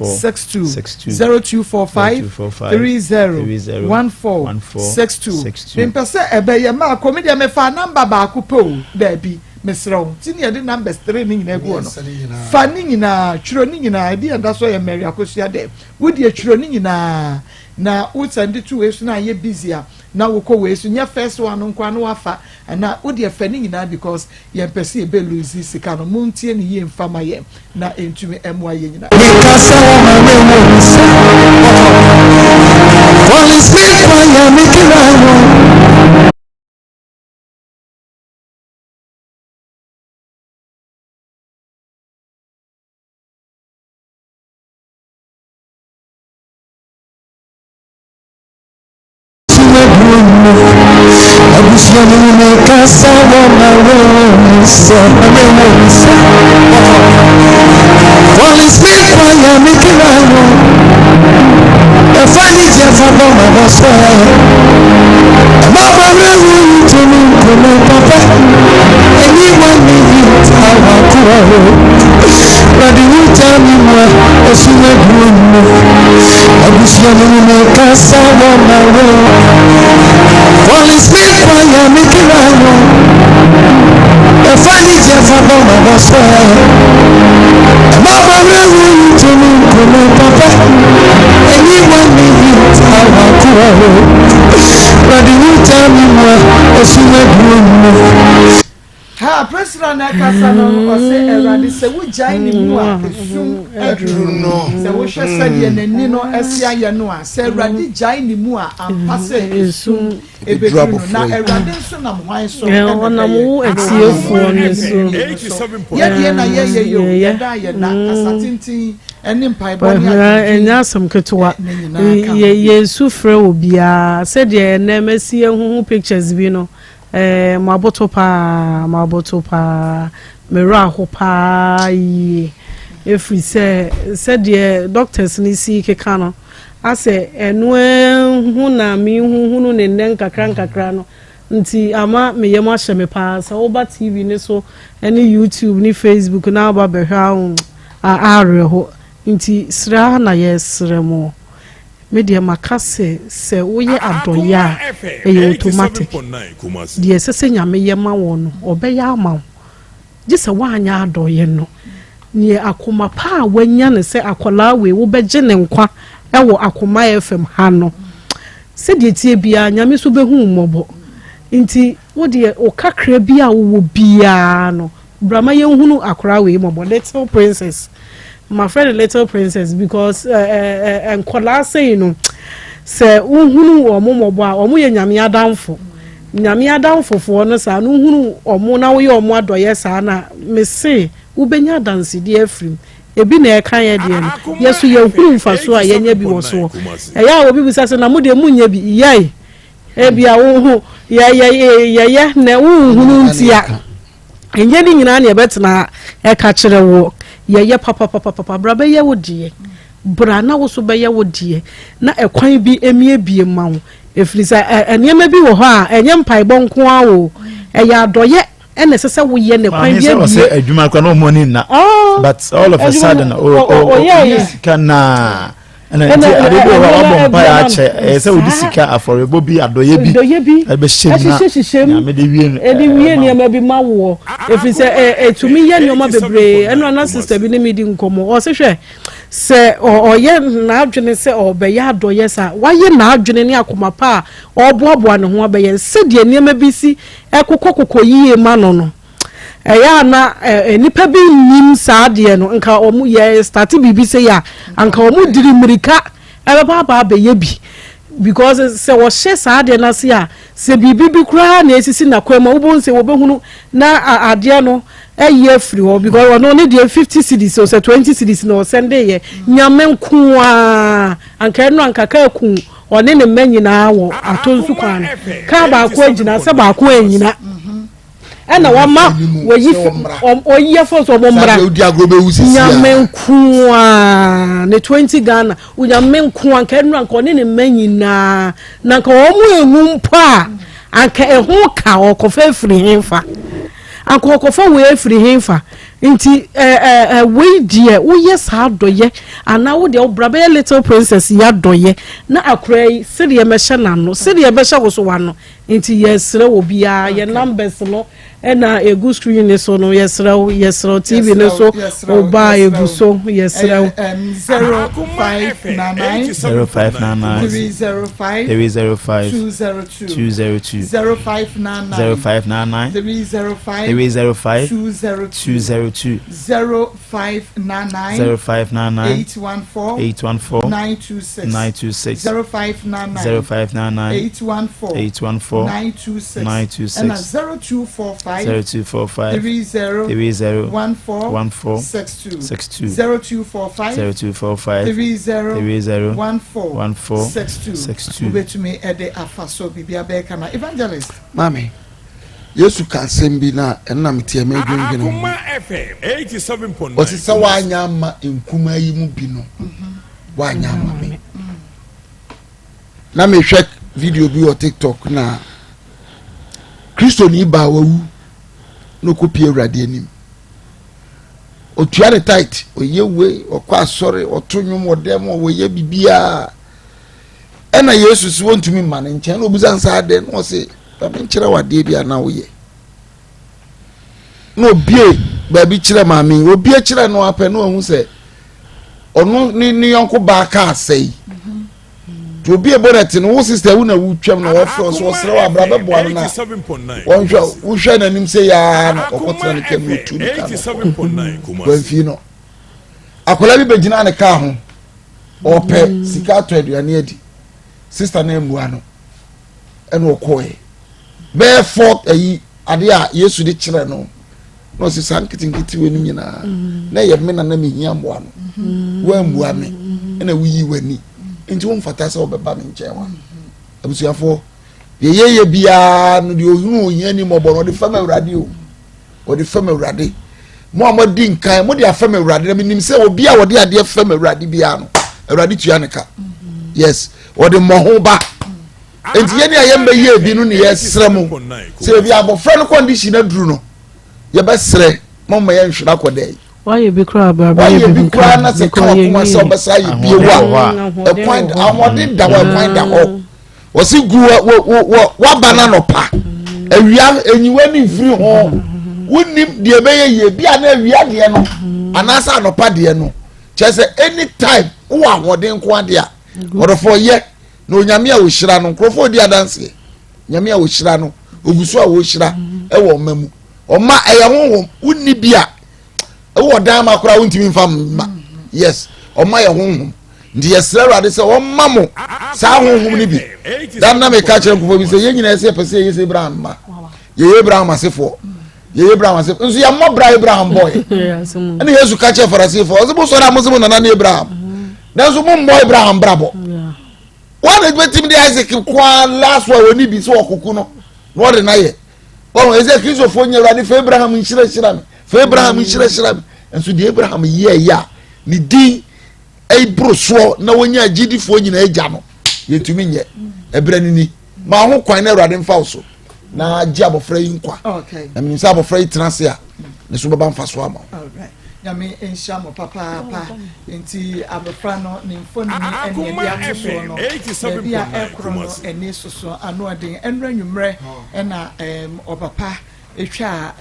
62 0245 30 14 62 impese ebeye ma komedia me fa number ba ko po da bi mesrew ti ne de numbers 3 ni nyina egu no fa ni nyina chiro ni nyina e dia da so ye mary akosia de wodi chiro ni nyina na utsandi tu wesu na ye busy a na woko wesu nya first one nkwa no wafa na wodi fa ni nyina because ye pese e be lose sika no muntie ni ye mfama ye na entumi emwa ye nyina Holy Spirit fire make it right. Holy Spirit fire make it right. The funny Jeff of my boss. Mama will to me, Papa. Anyone need it, I want to but you tell me more, or she may do I wish you make us on my road. Holy Spirit fire make it right. The funny Jeff of my boss. Mama will to me, Papa. Anyone need it, I want to but you tell me more, or she may do ha ɛna president na kasa no ɔsɛ ɛwurade sɛ wogyae ne mu a esum aduru no sɛ wohwɛ sɛdeɛ n'ani no ɛsi ayɛ no a sɛ ɛwurade gyae ne mu a ampa sɛ esum ebeduru no na ɛwurade nso nam hwan so ɔnam wo atiefoɔ no so yɛdeɛ na yɛyɛ yɛ o yɛda yɛ na asatenten ɛne mpaebɔ ne ɛnyɛ asɛm ketewa yɛsu frɛ obiara sɛdeɛ ɛnɛ mɛsi ehuhu pictures bi no maboto paa mera ho paa yie efiri sɛdeɛ doctors ni si keka no asɛ ɛno hu na me hu ne nnen nkakra no nti ama meyɛ mo ahyɛ me paa sɛ woba TV ne so ɛne YouTube ne Facebook na aba bɛhwɛ awerɛ ho nti sra na yɛsrɛ mo media makase sɛ woyɛ adɔyɛ a ɛyɛ automatic deɛ sɛ sɛ nyame yɛ ma wɔ no ɔbɛyɛ ama wo gye sɛ woanyɛ adɔyɛ no neɛ akoma pa a wanya ne sɛ akɔlaa wei wobɛgye ne nkwa ɛwɔ Akoma FM ha no sɛdeɛ tie biara nyame so bɛhu mmɔbɔ nti wodeɛ ɔkakra bi a wowɔ biara no brama yɛnhunu akɔlaa wei mmɔbɔ little princess. My friend Little Princess because nkɔlaa sei no sɛ wohunu ɔmo mmɔbɔ a ɔmo yɛ nyame adamfo foɔ no saa no wohunu ɔmo na woyɛ ɔmo adɔyɛ saa na mese wobɛnya adansedeɛ afirim ebi na ɛka yɛ deɛ no yɛso yɛhunu mfaso a yɛnya bi wɔ soɔ ɛyɛ a obi bisa sɛ na mo deɛ munya bi yɛe ebi a wohu yɛyɛ na wohunu ntia ɛnyɛ ne nyinaa ne ɛbɛtena ɛka kyerɛ wo yɛyɛ papa bra bɛyɛ wo deɛ bra na wo so bɛyɛ wo deɛ na ɛkwan bi emiebie ma wo efiri sɛ nneɛma bi wɔ hɔ a ɛnyɛ mpaebɔ nko a wo ɛyɛ adɔyɛ ɛna ɛsɛ sɛ woyɛ ne kwan bi ebie sɛ adwuma kwa no money na but all of a sudden kana and ade bi wa bompa ya che sɛ wodi sika aforebo bi adɔyɛ bi ɛbɛhyɛ na me de wie nneɛma bi ma wo efiri sɛ etumi yɛ nneɛma bebree ɛno na sister bi ne me di nkɔmɔ ɔ sɛ ɔyɛ n'adwene sɛ ɔbɛyɛ adɔyɛ sa wayɛ n'adwene ne akoma pa a ɔboaboa ne ho abɛyɛ sɛdeɛ nneɛma bi si ɛkokɔ yie ma no ɛyɛ na nipa bi nim saa deɛ no nka ɔmo yɛ start bibi sɛ ya anka ɔmo diri mirika ɛbɛba abɛyɛ bi because sɛ wɔhyɛ saa deɛ na se a sɛ bibi bi kura na esisi na kwama wobon sɛ wobɛhunu na adeɛ no ɛyɛ free hɔ because ɔno ne deɛ 50 cedis or 20 cedis na ɔsɛnde yɛ nyame nko a anka no anka ka ku ɔne ne mma nyinaa wɔ atonsu kwan ka baako agina sɛ baako anyina ɛna wama oyi fo so bombra nyame nko a ne 20 Ghana nyame nko anka no anka ɔne ne mma nyinaa na anka ɔmo enu mpo a anka ɛho ka ɔkɔfa firi hemfa anka ɔkɔfa we firi hemfa nti we die woyɛ saa dɔyɛ ana wo de obra be Little Princess ya dɔyɛ na akora yi sɛde yɛmɛhyɛ nano sɛde yɛbɛhyɛ wo so wano nti yɛsrɛ wo bia yɛ numbers no ɛna egu screen ne so no yɛsrɛ TV ne so oba egu so yɛsrɛ 0599 305 202 0599 305 202 0599 814 926 0599 814 926 and 0245 30 14 62 0245 30 14 62 ubetumi ede afaso bibia beka na evangelist mami Yesu ka sembi na enam tie me dwendwene Akoma FM 87.9 o sisa wanya ma enkuma yi mu bi no wanya ma me na me hwɛ video bi o TikTok na Kristo ni ba wawu no kopie Awurade anim o tuare tight o yewe o kwa asɔre o tonwom o dem o ye bibia ɛna Yesu si wontumi ma ne nkyɛn no obuza nsa ade no se nkyerɛ wade bia na wo ye no bie ba bi kyerɛ maami obie kyerɛ no apɛ no hu sɛ ɔno ni yonko ba ka asɛi to be a bonnet in wo sister who na wo twam na wo fro so sere wa bra be boa na won hwe wo hwe na nim se ya na okotena ne kem no tu ni ka 87.9 kuma wan fi no akola bi begina ne ka ho ope sika to aduane adi sister na emua no ene okoe be for ayi ade a Yesu de kire no no si sankitingiti we nyina na ye me na me hia mboa no wa mbua me ene wuyi wani nti won fata se obeba me nche wa abusuafo ye bia no de ohunu ohia ni mo bo no de fama urade o de fama urade mo amadi nkan mo de afama urade na nim se obi a wo de ade fama urade bia no urade tuya ne ka yes o de mo ho ba enti ye ne ayemba ye bi no ne ye sremu se bi abofra no condition na duru no ye besre mama ye nhwira kodai why you be cry baba why you be cry na se ka kuma se obesa ye bi wa e point amode da wa point da ho wo si gu wa banana pa awia enyiwa ni free ho wonim de be ye bi ana awia de no anasa anopa de no chese anytime wo ahoden ko ade a odofo ye na onyame a wo hira no nkrofo di adanse nyame a wo hira no ogusu a wo hira e wo mamu oma eye honhom wonni bia e wo dan makora wontimi mfam ma yes oma ye honhom ndi yesra rade se wo mamo sa honhom ni bi dan na me ka kire nkofo bi se ye nyina se pese ye se Abraham ma ye Abraham asefo ye Abraham asefo nso ya mo bra Abraham boy ene Yesu ka kire farasefo o se bo so na mo se mo nana na Abraham dan so mo mo Abraham brabo one is betim de Isaac kwa last one oni bi so okuku no no de na ye oh Isaac Kristo fo nyera ni fe Abraham nshira me fe Abraham nshira me enso de Abraham ye ya ni din ei broso na wonya gidi fo nyina agya no yetumi nye ebrani ni ma ho kwan na Awurade mfa so na agya abofra yi nkwa okay na minisa abofra yi transe a ne so baba mfa so ama alright nyame enshamo papa enti abofra no ne mfoni ni ene dia ato no 87.9 ekro ene soso ano aden enra nwumre na opapa etwa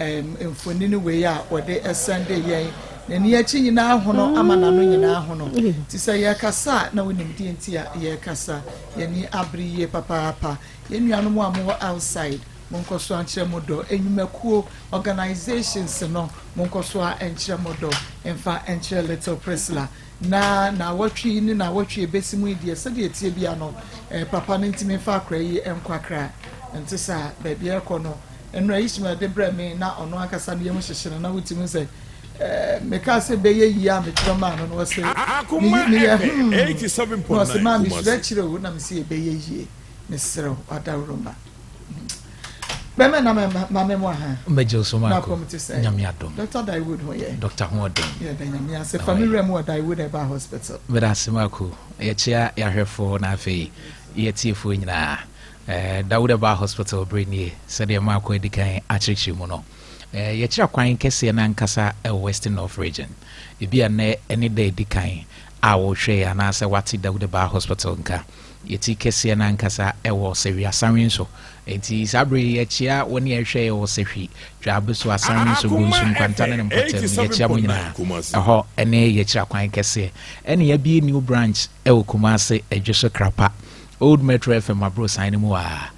mfoni ni we ya ode Sunday yen na ni achi nyina hono ama na no nyina hono ti se ye kasa na wonim die enti ye kasa ye ni abriye papa ye nuanu mu amo outside monkoso anche modo enyumakuo organizations no monkoso anche modo emfa anche little presla na watwi ni na watwi ebesimu idie se de etie bia no papa no ntimi fa akra yi enkwakra ntisa baby ekono enra yishima de brame na ono akasa no yemu hyehyere na wutimi se meka se beye yi a metroma no no se Akoma 87.9 no se ma mi stretchire wo na me se beye yi ne sero adawroma bema na mama mo ha Mejo so na ma come to say nyame adom Dr. Daiwood ho ye Dr. Hodon yeah the nyame say family mo Daiwood Eba Hospital bera semako ye chia ya hwefo na afi ye tiefo nyina Dawud Eba Hospital breni se de mako edikan achichi mu no ye chia kwan kese na nkasa Western North region ebi ane any day edikan a wo hwe ya na se wati Dawud Eba Hospital nka yeti kese na nkasa ewo sewi asanwen so enti sabri yechia woni ehwe ewo sewi dwabeso asanwen so gonsu nkwantane ne mpotem yechia mo nyina eho ene yechia kwan kese ene ya bi new branch ewo Kumase edweso krapa old metro FM abro sign mu a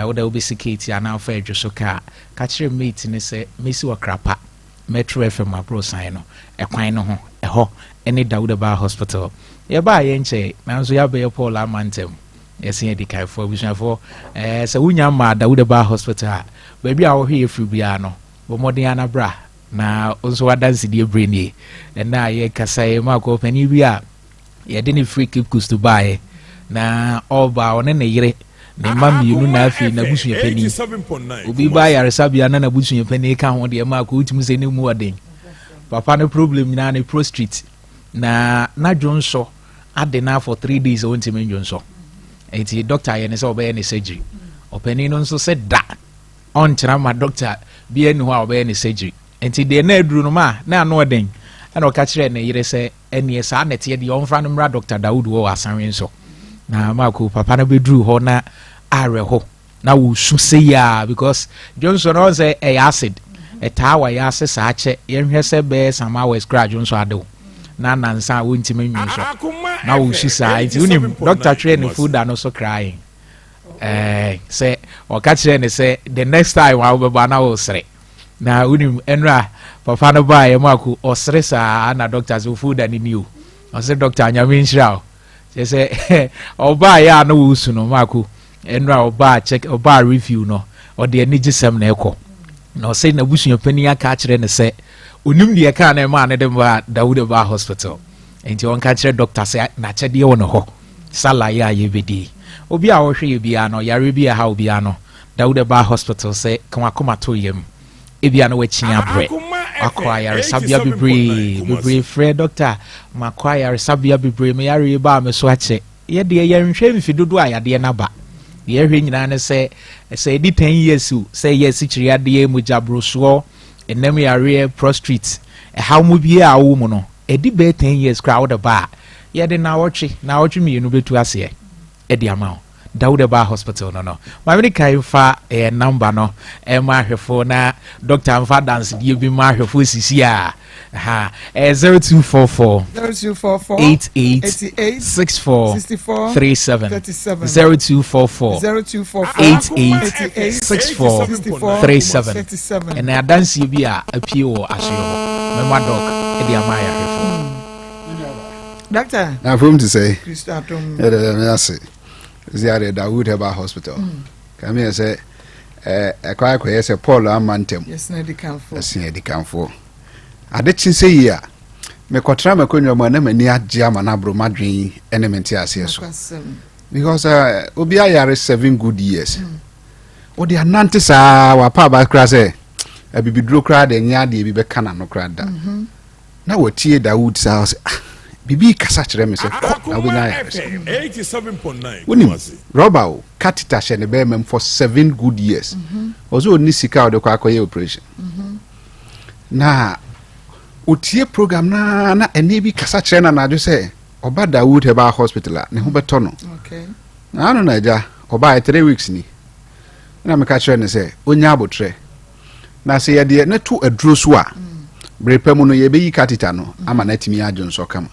oda obisikiti ana fa edweso ka kire mate ne se mesi wa krapa metro FM abro sign no ekwan no ho eho ene Dawud Eba Hospital ye ba ye nche nanso ya be Paul Amantem yesi edika fo bisunafo se wunya ma Dawud Eba Hospital ba bia wo hwe efiri bia no bo modern anabra na onso wadansi die breni na ye kasa ye ma ko pani bia ye de ni free keep to buy na oba one ne yire ne mamienu na afi na busuye pani obi ba ya resabia na busuye pani ka ho de ma ko utimu se ne mu waden papa no problem na ne prostrate na Jonso ade na for 3 days won't me Jonso enti doctor ye ne se obey ne surgery openi no nso se da on tira ma doctor bi enu ho obey ne surgery enti de na aduru no ma na ano oden ana o ka kire ne yire se enie sa na te de onfra no mra Dr. Dawood wo asanwe nso na ma ko papa na beduru ho na are ho na wo su se ya because Jonso no say e acid e ta wa ya se sa che ye hwe se be sama west grad Jonso ado na nansa wontimi nwi so na wo su saa nti unim doctor train ne food no so crying say o ka kire ne say the next time wa wo ba na wo sere na unim enra papa no ba ye maku o sere saa na doctor so food ani niu o say doctor anyame nshira o say o ba ya na wo su no maku enra o ba check o ba review no o de ani gisem na ekọ na o say na busunya pani aka kire ne say onim de ka na ma ne de ba Dawood ba hospital enti on ka kire doctor say na chede wo no ho sala ya ye bedi obi a wo hwe ye bia no yare bia ha obi ano Dawood ba hospital say kan Akoma to yem ebia no wachia bre akwa yare sabia bibre frɛ doctor makwa yare sabia bibre me yare ba me so ache ye de ye nhwe mfidodo a yade na ba ye hwe nyina ne say di 10 years say yes chiri ade mu jabroso enam yare prostrate how mu bia a wo mu no edi be 10 years crowd ba ye de na wɔtwe mi no betu ase e de ama Dawood ba hospital no ma me kai fa number no e ma hwefo na doctor amfa dance die bi ma hwefo sisi a 0244 88 64 37 0244 88 64 37 and I dance bi a apie wo ahye ho me ma doc e de ama ya hwefo doctor I'm from to say Christatom yes Ziare Dawood ba hospital come here say ekwa say Paul amantem yes na di kanfo ade chi say ya me kotra me konyo ma na mani agye ama na bro madwen element ase so because obi ayare 7 good years o de anante saa wa pa ba kra say abibiduro kra de nya de bi be kana no kra da na watie Dawood saa bibi kasa kire me se na we na 87.9 unim roba o catheter she ne be mem for 7 good years ozo ni sika o de kwa akoye operation na otie program na ene bi kasa kire na jo se oba Dawood ba hospital ne ho beto no okay na anu na ja oba 3 weeks ni na me ka kire ne se onya abotre na se ye de na tu aduro so a brepam no ye be yi catheter no ama na timi ajo nso kama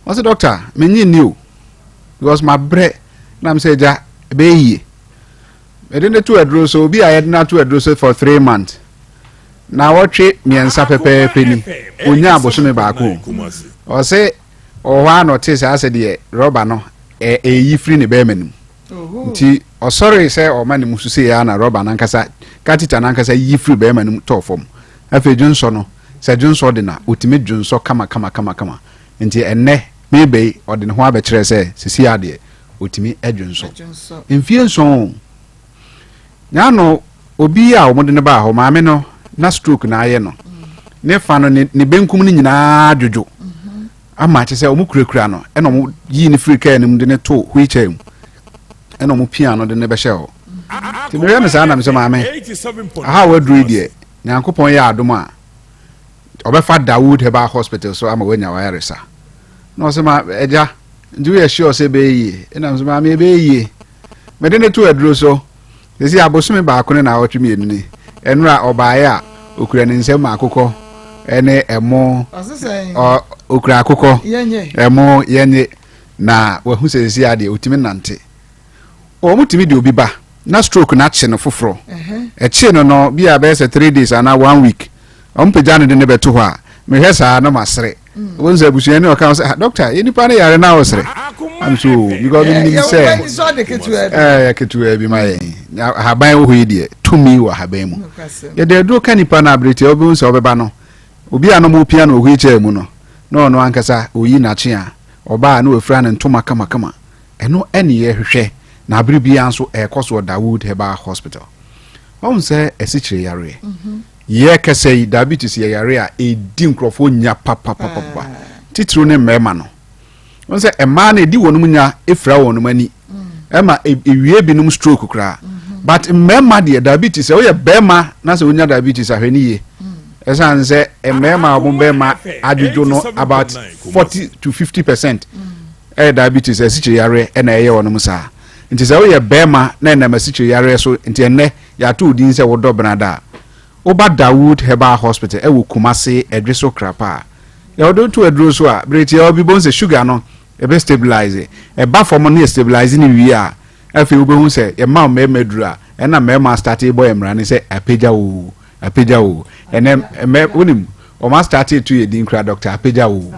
I said, doctor, me new because my bread. Na me say, ja, be ye. I didn't to address so be I had not to address for 3 months. Now what treat me and sape penny. Unya bosume ba ko. O say, o wa no tese ase de rubber no yi free ne be manum. Nti o sorry say o mani musu say ya na rubber na nkasa katita na nkasa yi free be manum to form. Afi junso no, say junso de na ultimate junso kama. Nti enne maybe or the ho abekere say sisi ade otimi adwunso mfie nya no obi a omode ne ba ho maame no na stroke na aye no ne fa no ne benkum ni nyina adwojo ama che say omukurakura no eno mo yi ne free care nim de ne to wheelchair mu eno mo pia no de ne be hye ho ti me me sa na me so maame aha wadru die nyankopon ya adom a obefa Dawood ba hospital so ama wanya wiresa no se ma eja ndu ye sure se be yi ena so ma me be yi me de ne to aduro so sisi abosome ba akone na awotwe enu ni enura obaye a okura ne nsem akokọ ene emo okura akokọ emo yenye na wahu sisi ade otimi nante o mutimi de obi ba na stroke na che no foforo che no bia be se 3 days ana 1 week ompejane de ne beto ho a me hwesa na masere wonza abusuani o kan say doctor yeni pa na yare na osere am so because ni say ketu bi mai haban wo yi de tumi wa haban mu ye de do kanipa na abrete obi so obeba no obi ano mo pia na ohu iche mu no ankasa oyi na che a oba na ofra na ntoma kama eno ene ye hwehwe na abiri bia nso ekoso Dawood ba hospital on say esichire yare ye kese diabetes ye yare a edi nkrofo nya papa titru ne mema no won se ema na edi wonum nya efra wonum ani ema ewie binum stroke kra but mema de diabetes o ye bema na se onya diabetes ahwani ye esan se mema obun bema adwojo no about 40 to 50% diabetes esichire yare na ye wonum sa nti se o ye bema na na masichire yare so nti enne ya to din se wodo brada oba Dawood Herbal Hospital e wo Kumasi Edreso Krapa ya do to aduro so a breti ya obi bon se sugar no e be stabilize e ba form no stabilize ni wi a afi wo be hu se e ma me maduru a e na me ma start e boy emra ni se apeja wo ene me wonim o ma start to ye din kra doctor apeja wo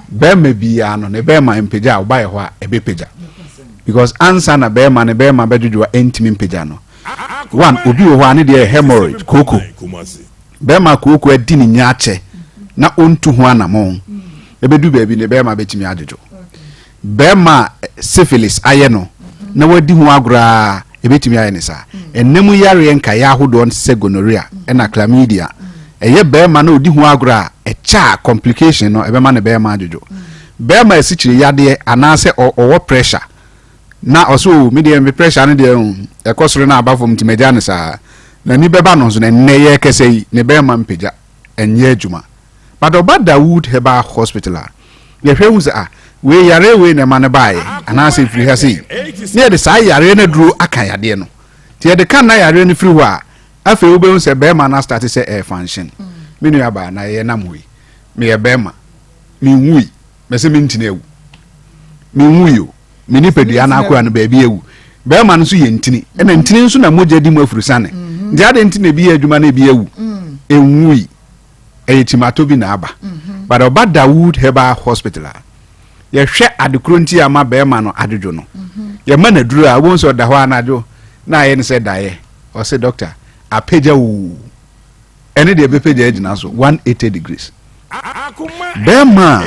be ma bi ya no ne be ma empeja wo ba ye ho a e be peja because answer na be ma bedudwa entimi empeja no one obi wo ho ane de hemorrhage koko be ma koko adi ni nyaache na ontu ho anamon ebedu baabi ne be ma betimi adejo be ma syphilis aye no na wadi ho agora ebetimi aye ne sa enemu yare enka ya ahodo se gonorrhea na chlamydia eye be ma na odi ho agora e cha complication no ebe ma ne be ma adejo be ma esichire yade anase owo pressure na also medium pressure ne de ekosoro na abafom timeja ne sa na ni beba no so na neye kese ne be ma mpeja enye adwuma but Dawood Herbal Hospital ye hwehun sa we yare we na ma ne bae anase free ha sei ne de sa yare na duro aka yade no tie de kan na yare ne free ho a afi wo be hu se be ma na start se air function menu aba na ye na moyi me ye be ma mi nwui me se mi ntine ewu mi nwui o me ni pedua na akwa no ba bi ewu be ma no so ye ntini e na ntini nso na moja di mu afuru sane ndi ade ntini bi adwuma na bi ewu enwui e timato bi na aba but Dawood Herbal Hospital ye hwe adekro nti ama be ma no adejo no ye ma na duru a won so da ho anajo na ye ne se daye o se doctor apeja wu ene de be peja ejina so 180 degrees be ma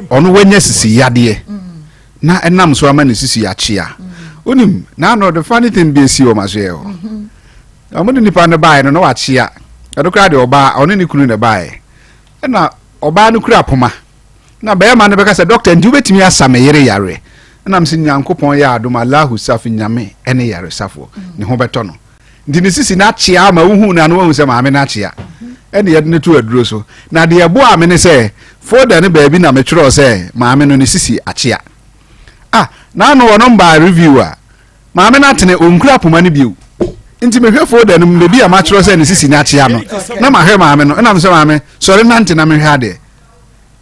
ono wanya sisi yade na enam so ama ne sisi ya chia onim na no the funny thing be si o ma so ye o amudi nipa ne bae no wa chia adokra de oba ono ni kunu ne bae na oba no kura poma na be ma ne be ka se doctor ndi betimi asame yere yare na msi nyankopon ya adom Allahu safi nyame ene yare safo ne ho beto no ndi ne sisi na chia ma wuhu na no hu se ma ame na chia ene yede ne to aduro so na de ebo ame ne se folder ne baabi na me twero se ma ame no ne sisi achia na no wono mba reviewer ma ame na tene onkura poma ne biu nti me hwe folder no mbebi a ma twero se ne sisi na achia no na ma hwe ma ame no na me se ma ame sori na nti na me hwe ade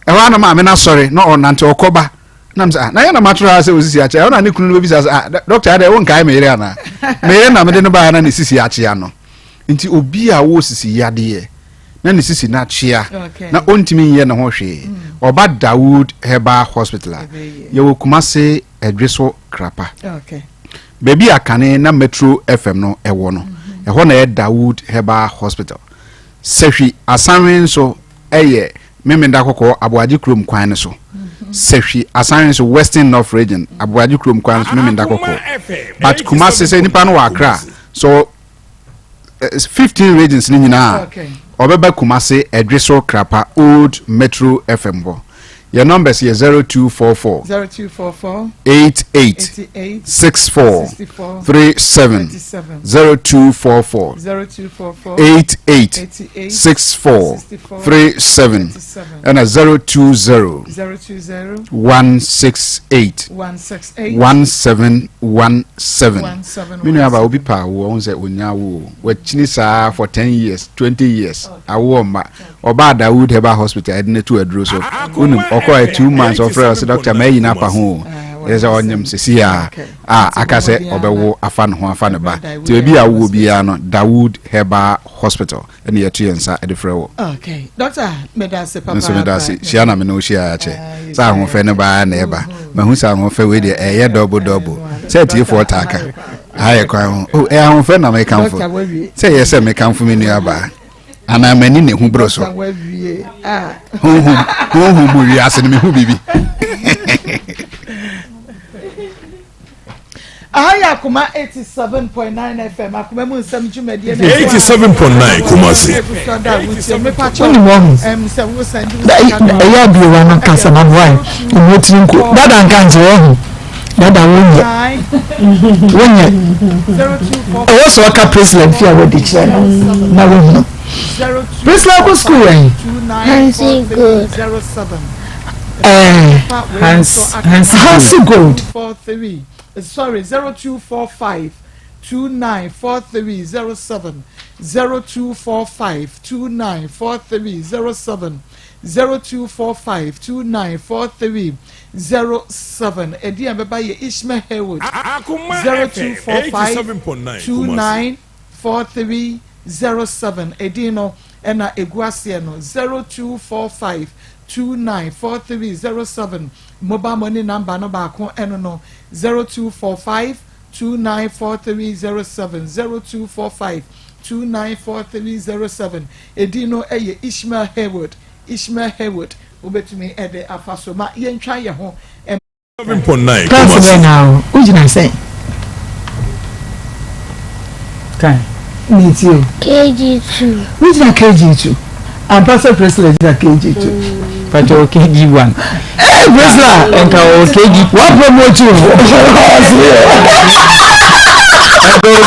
e wa na ma ame na sori na on nante okoba na me se na ya na ma twero se osisi achia na ne kunu no bi sa doctor ade won kai me yere na me yere na me de no ba na ne sisi achia no nti obi a wo sisi yade ye na ne sisi na achia na ontimi ye na ho hwe oba Dawood Herbal Hospital ye wo Kumase Edreso Krapa baby akane na Metro FM no ewo no ho na ye Dawood Herbal Hospital sehwi asanwen so eye memenda kokko aboaji krom kwan ne so sehwi asanwen so Western North region aboaji krom kwan so memenda kokko but Kumase se nipa no wa Accra so 15 regions ni nyina obeba Kumase Edreso Krapa Old Metro FM bo your numbers here 0244 88 64 37 0244 88 64 37 and 020 168 1717 minu aba obi pa wo on say onya wo wachini saa for 10 years 20 years awo ma oba Dawood Herbal Hospital edne to aduro so unum okoy 2 months of us doctor may na pa ho yes onyem sesia akase obewo afa no ho afa ne ba ti obi awo bia no Dawood Herbal Hospital ene yetuensa edefrewo okay doctor medase papa medase shiana me no shia ache sa ho fe ne ba na eba mahu sa ho fe we de eye double say ti for taka aye kwan ho ho fe na me kanfo say yes me kanfo me nua ba ana mani ne hu bro so ho mu ri ase ne me hu bibi Akoma 87.9 FM Akoma mu nsem dwumade 87.9 Kumasi ya bi wa na kasa na boy mo tinko dada nkanze ho dada wonye o so ka president fi awodi che na wonye president ko school eh Hansi Gold 43 sorry 0245 294307 0245 294307 0245294307 edi abeba ye Ishmael Haywood 0245294307 edi no ena eguasie no 0245294307 mobile money number no baako eno no 0245294307 0245294307 edino eye Ishmael Haywood obetumi ede afasoma yentwa ye ho 7.9 Come now ujina say kai meet you KG2 ujina KG2 and pastor president ujina KG2 pato KG1 president enka o KG what promote you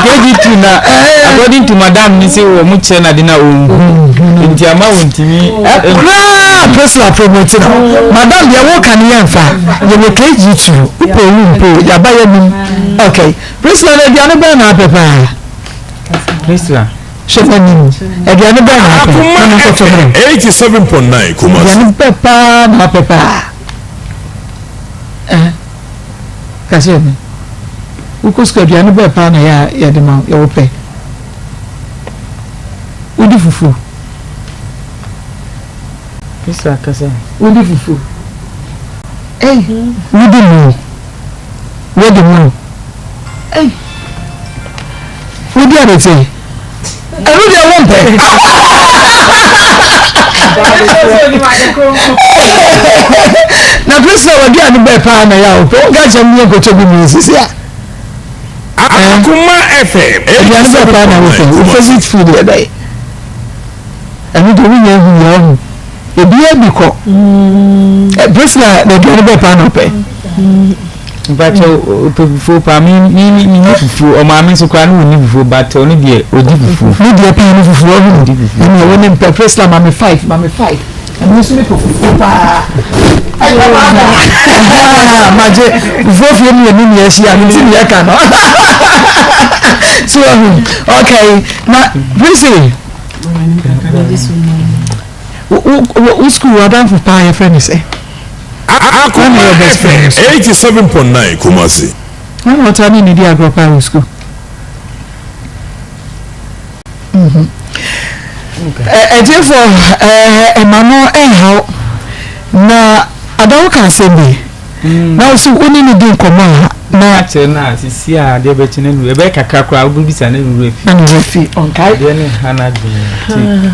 KG2 na according to madam ni say o mu che na de na o nti ama wontimi president promote na madam dia wo kan yan fa ye me KG2 upo ya ba ya nim okay president dia no ba na pepa president shefanin ediane ba na pepa 87.9 Kumasi ediane pepa na pepa kasi ukosko ediane pepa na ya de ma ya wo pe udi fufu president kasa udi fufu udi mo udi arete ẹnu di ẹwọ mpẹ na kristu ọwọ di adi bẹẹ paa na ya o pé o gàjẹ mi yẹn kòtò bí mi sisi a. Akoma FM ẹdi adi bẹẹ paa na o fẹ o fẹ food ẹ bẹyẹ ẹnu di omi yẹn hu yẹn ọhún ebi yẹn bi kọ kristu na ẹdi adi bẹẹ paa na o pẹ. but fufu pa mi ni fufu o ma mi so kwa no ni fufu but oni de odi fufu ni de pa ni fufu o ni na wo ni pe president mama 5 and so me fufu pa maje fufu ni esi ya ni ti ya ka no so okay na president o school adan for pa your friend say Akoma FM 87.9 Kumasi. I'm not turning in the agro school. Therefore, Emmanuel how na adawo kan say me. Now so oni ni din komo na che na sisi a de be chine nu e be kakra kra obu bisa na nu refi. Na nu refi on kai. De ne hana din.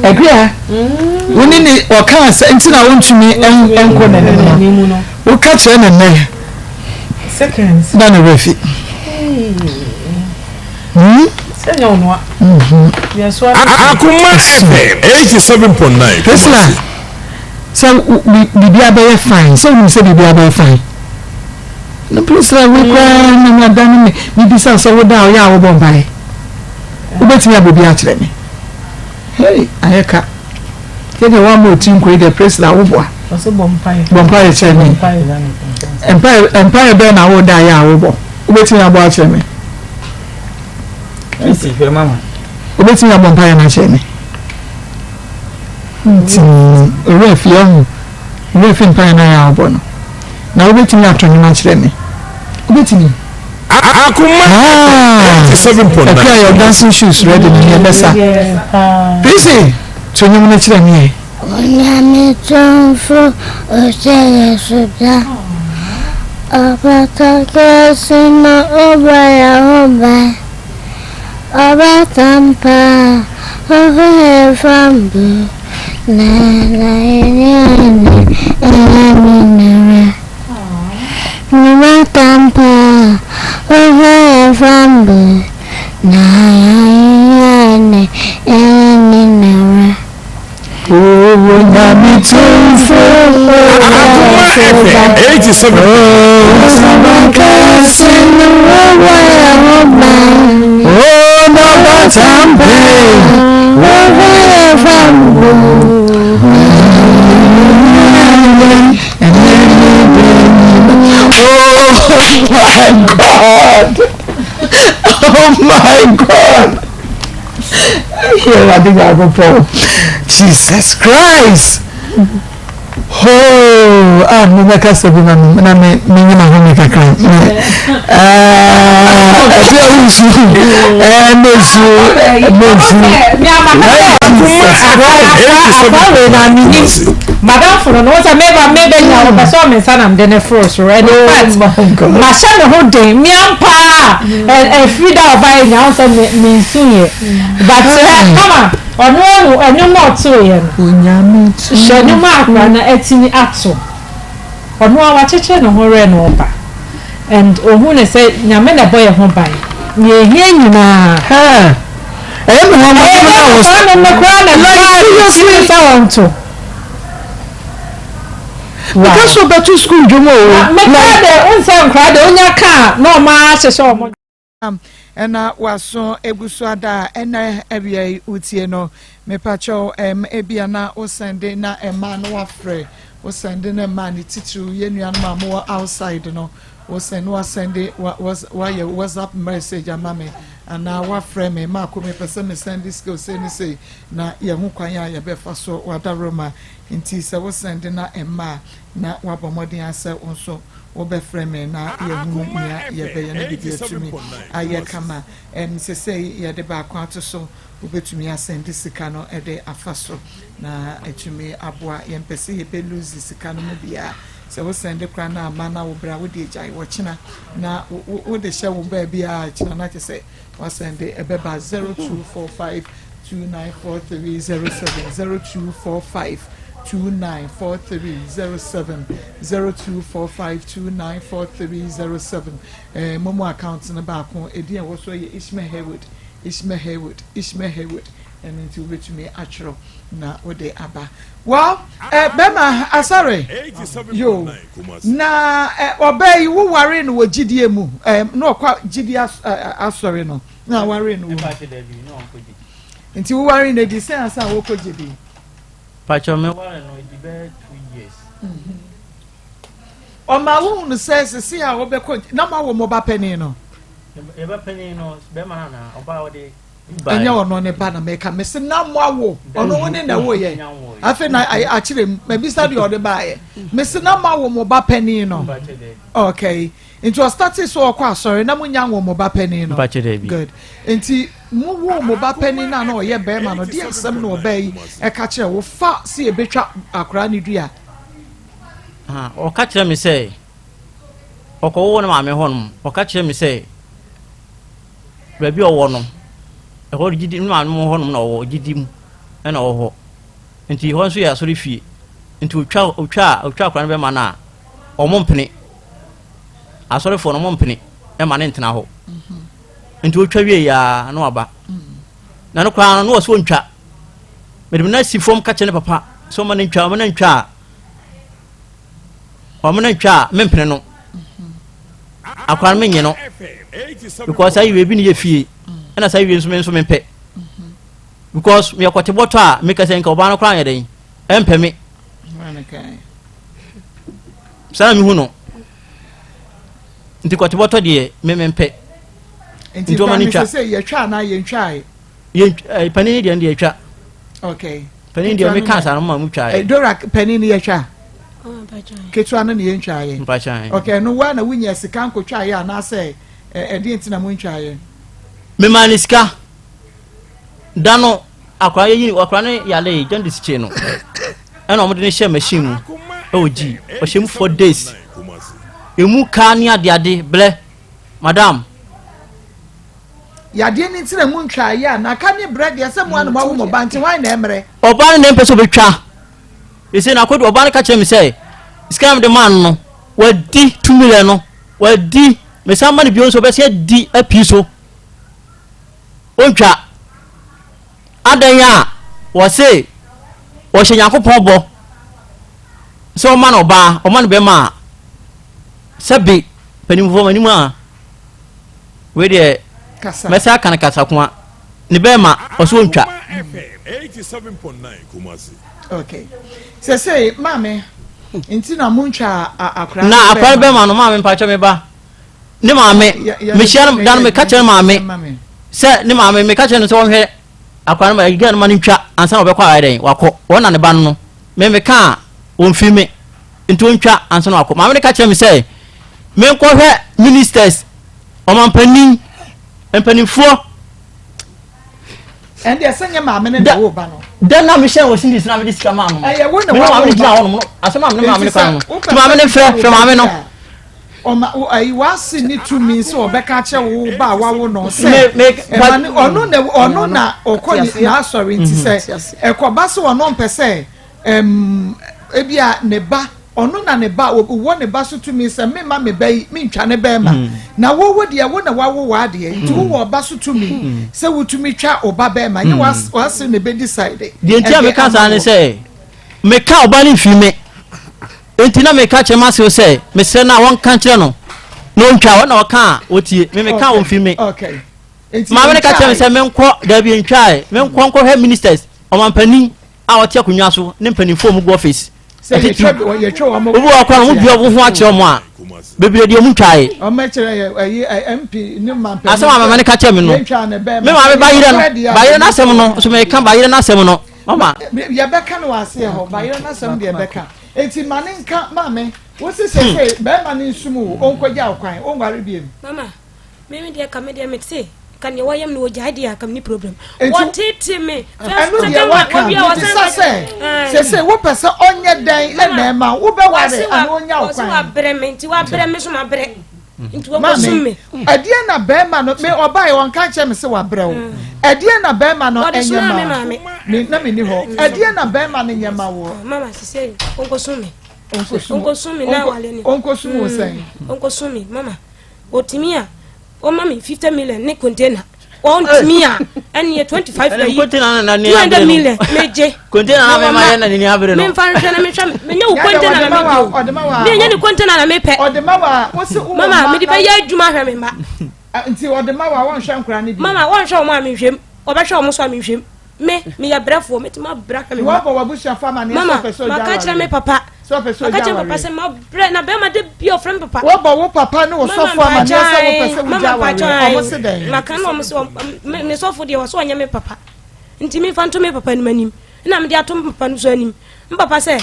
Agria woni ni oka asa ntina wontumi enko na ne no wo ka kire na ne seconds na no refi senya onwa yes wa Akoma FM 87.9 Tesla so bibi abaye fine so we say bibi abaye fine no please we kwa na dan me bibi sa so wo da o ya wo bombai wo beti ya bibi a kire me hey ayeka kede wa mo tin ko ide president wo boa so bompai che me empire be na wo da ya wo bo wo beti ya bo a che me isi fe mama wo beti ya bompai na che me refi on refi empire na ya wo bo no na wo beti ya toni na che me wo beti ni Akoma 87.9 okay your dancing shoes ready ni e besa busy toni mo na che me Onyame tonfo oseye suda Abata kesina obaya oba Abatampa ohe fambu Na ene minere Abatampa ohe fambu Na ene minere Onyame tonfo Akoma FM 87 Oh no batambe Oh my God. Here I think I go for Jesus Christ. Oh, me make us be na me nyima ho me kakra. Madam for no say maybe nya o so me sana am dey force right. Ma sha me ho dey me ampa e free da oba nya o say me nsuye. But come on enu mo to ye no. Onyame tu. Shenu ma akra na etini ato. Onu a wacheche no ho re no oba. And ohu ne say nyame na boy ho bai. Ye hie nyina. Ha. E me ho ma na wo so. Na kra na seriously sound. Because so better school jomo. Me kra de unsa kra de onya ka no ma hyehyɛ omo. Ena waso ebusuada ena ebia utie no mepacho ebia na osende na ema no wafre osende na ema ni titru yenua no mamo outside no osende wasende wa ye WhatsApp message amame ana wafre me ma ko me pese me send this go say na ye hu kwan ya ye befa so wadaroma nti se osende na ema na wabomodin ase onso obefre me na yehu nya yebeye na bidi atumi aye kama sese ye de ba kwa to so obetumi asende sika no ede afaso na atumi aboa ye mpese ye be lose sika no bia se wo sende kwa na amana wo bra wo de jai wo china na wo de hye wo ba bia china na te se wo sende ebeba 0245 294307 0245294307 0245294307 momo account na ba ko edi wo so ye Ishmael Haywood and into which me atro na ode aba well bema asare yo na obey wo ware no gidie mu no kwa gidie asore no na ware no nti wo ware na di sense a wo ko gidie Pacho me ware no di be 2 years. O ma wo no says see a wo be ko na ma wo mo ba pani no. E ba pani no be ma na oba wo de anya ono ne ba na me ka me se na mo awo ono woni na wo ye. Afi na a kire me bi study o de ba ye. Me se na ma wo mo ba pani no. Okay. Into a status so kwa sorry na munya wo mo ba pani no. Good. Enti mu wo mo ba pani na na oye be ma no di asem na obey e ka kire wo fa se e betwa akra ni dua. O ka kire me say okwo wo na ma me honum o ka kire me say baby owo no e ho gidi ma me honum na owo gidi mu e na owo enti ho nso ya sori fie enti otwa akra ne be ma na o mo mpene asori fo no mo mpene e ma ne ntena ho nti otwa wie ya na waba na no kwa no so ntwa medem na si fom ka kire ne papa so ma ne ntwa o ma ne ntwa o ma ne ntwa me mpene no akwa me nye no because ayi we bi ne ye fie na sai we nso me mpe because me akwate boto a me ka se nka oba no kwa yeden empe me sana mi hu no nti kwate boto de me mpe nti o ma ne ntwa se ye twa na ye ntwa ye panini de ye twa okay panini de me ka sa no ma mu twa dora panini ye twa ketwa na ye ntwa ye okay no wa na wunya sika nko twa ye na se edi ntina mu ntwa ye me maniska dano akwa ye akwa ne yale jandis che no ena o mo de ne share machine mu oji o shemu 4 days emu ka ni ade ble madam yade ni ntina mu ntwa ye na ka ni bread ye se mu anu ma wo mo banti wan na emre oba ne mpeso betwa ese na kodu oba ne ka kire me say scam the man no wadi 2 million no wadi me sama ne bio so be se di apiso ontwa adanya wo se wo hye yakopon bo so man oba o man be ma sabi panim fo manimu a we de kasa mesa kan kasa kuma ni be ma o so ontwa 87.9 Kumasi okay say mame ntina muntwa akra na akra be ma no mame mpacho me ba ni mame me hia dan me ka kire mame se ni mame me ka kire no so hwe akwa no again man ntwa ansa obekwa ayden wako wona ne ba no me ka on filme nto ntwa ansa no wako ma me ka kire me say me nko hwe ministers omampanin empanifo and they send your mama and the woman. Then I'm sure was in this now. This come on. I wonder what I'm down. As a man, I'm from Amino. I was in it to me, so Beccacha will bow. I will not say, make or no, or call it sorry to say, a cobasso or non per se. Ebia neba. Ono na ne ba wo ne ba so tumi se me ma me bay me ntwa ne ba ma na wo de wo na wa de nti wo ba so tumi se wo tumi twa oba ba ma ye was ne be decide de ntia me ka sa ne se me ka oba ne fi me enti na me ka che ma se se me se na won kan kire no no ntwa wo na wo ka otie me ka won fi me okay enti ma me ka che me se me nko da bi ntwa me nko he ministers o man pani a wo tie akunwa so ne pani fo mu go office you show a mobile account with your watch your one. Baby, you try. I'll make MP, no man. I saw my money catch him. No, I buy an assemble, so may come by an assemble. Mamma, your Becca was here, by an assembly, Becca. It's in Manning Camp, Mammy. What's this say? Bearman in Sumu, Uncle Yao crying, oh, Caribbean. Mamma, maybe dear comedian may say. Can you why am no idea come ni problem what it me say what person on your day and ma wo be ware and onya okwan wa bre me nti wa bre me so ma bre nti wo bosu me adie na be ma no me obai won kan che me se wa bre wo adie na be ma no enyema me na me ni ho adie na be ma no nyema wo mama say onko su me na wale ni onko su wo say onko su me mama otimia o mami 50 million ne container on timia and 25 million container na ni 200 million meje container na me ma na ni abre no me fan hwe na me hwe me nya container na me me nya ni container na me pe odemawa wo se mama me di be ya adwuma hwe me ma nti odemawa won hwe nkura ni bi mama won hwe o ma me hwem obehwe o mo so me hwem me ya brafo me ti ma braka me wo bo wabusia fama ne so peso jawa mama maka me papa so peso jawa maka papa se ma bre na be ma de bio friend papa wo bo wo papa ne wo so fama ne so wo peso jawa o mo se den maka no mo so me so fo de wo so anya me papa nti me fanto me papa ni manim na me de ato papa no so anim papa se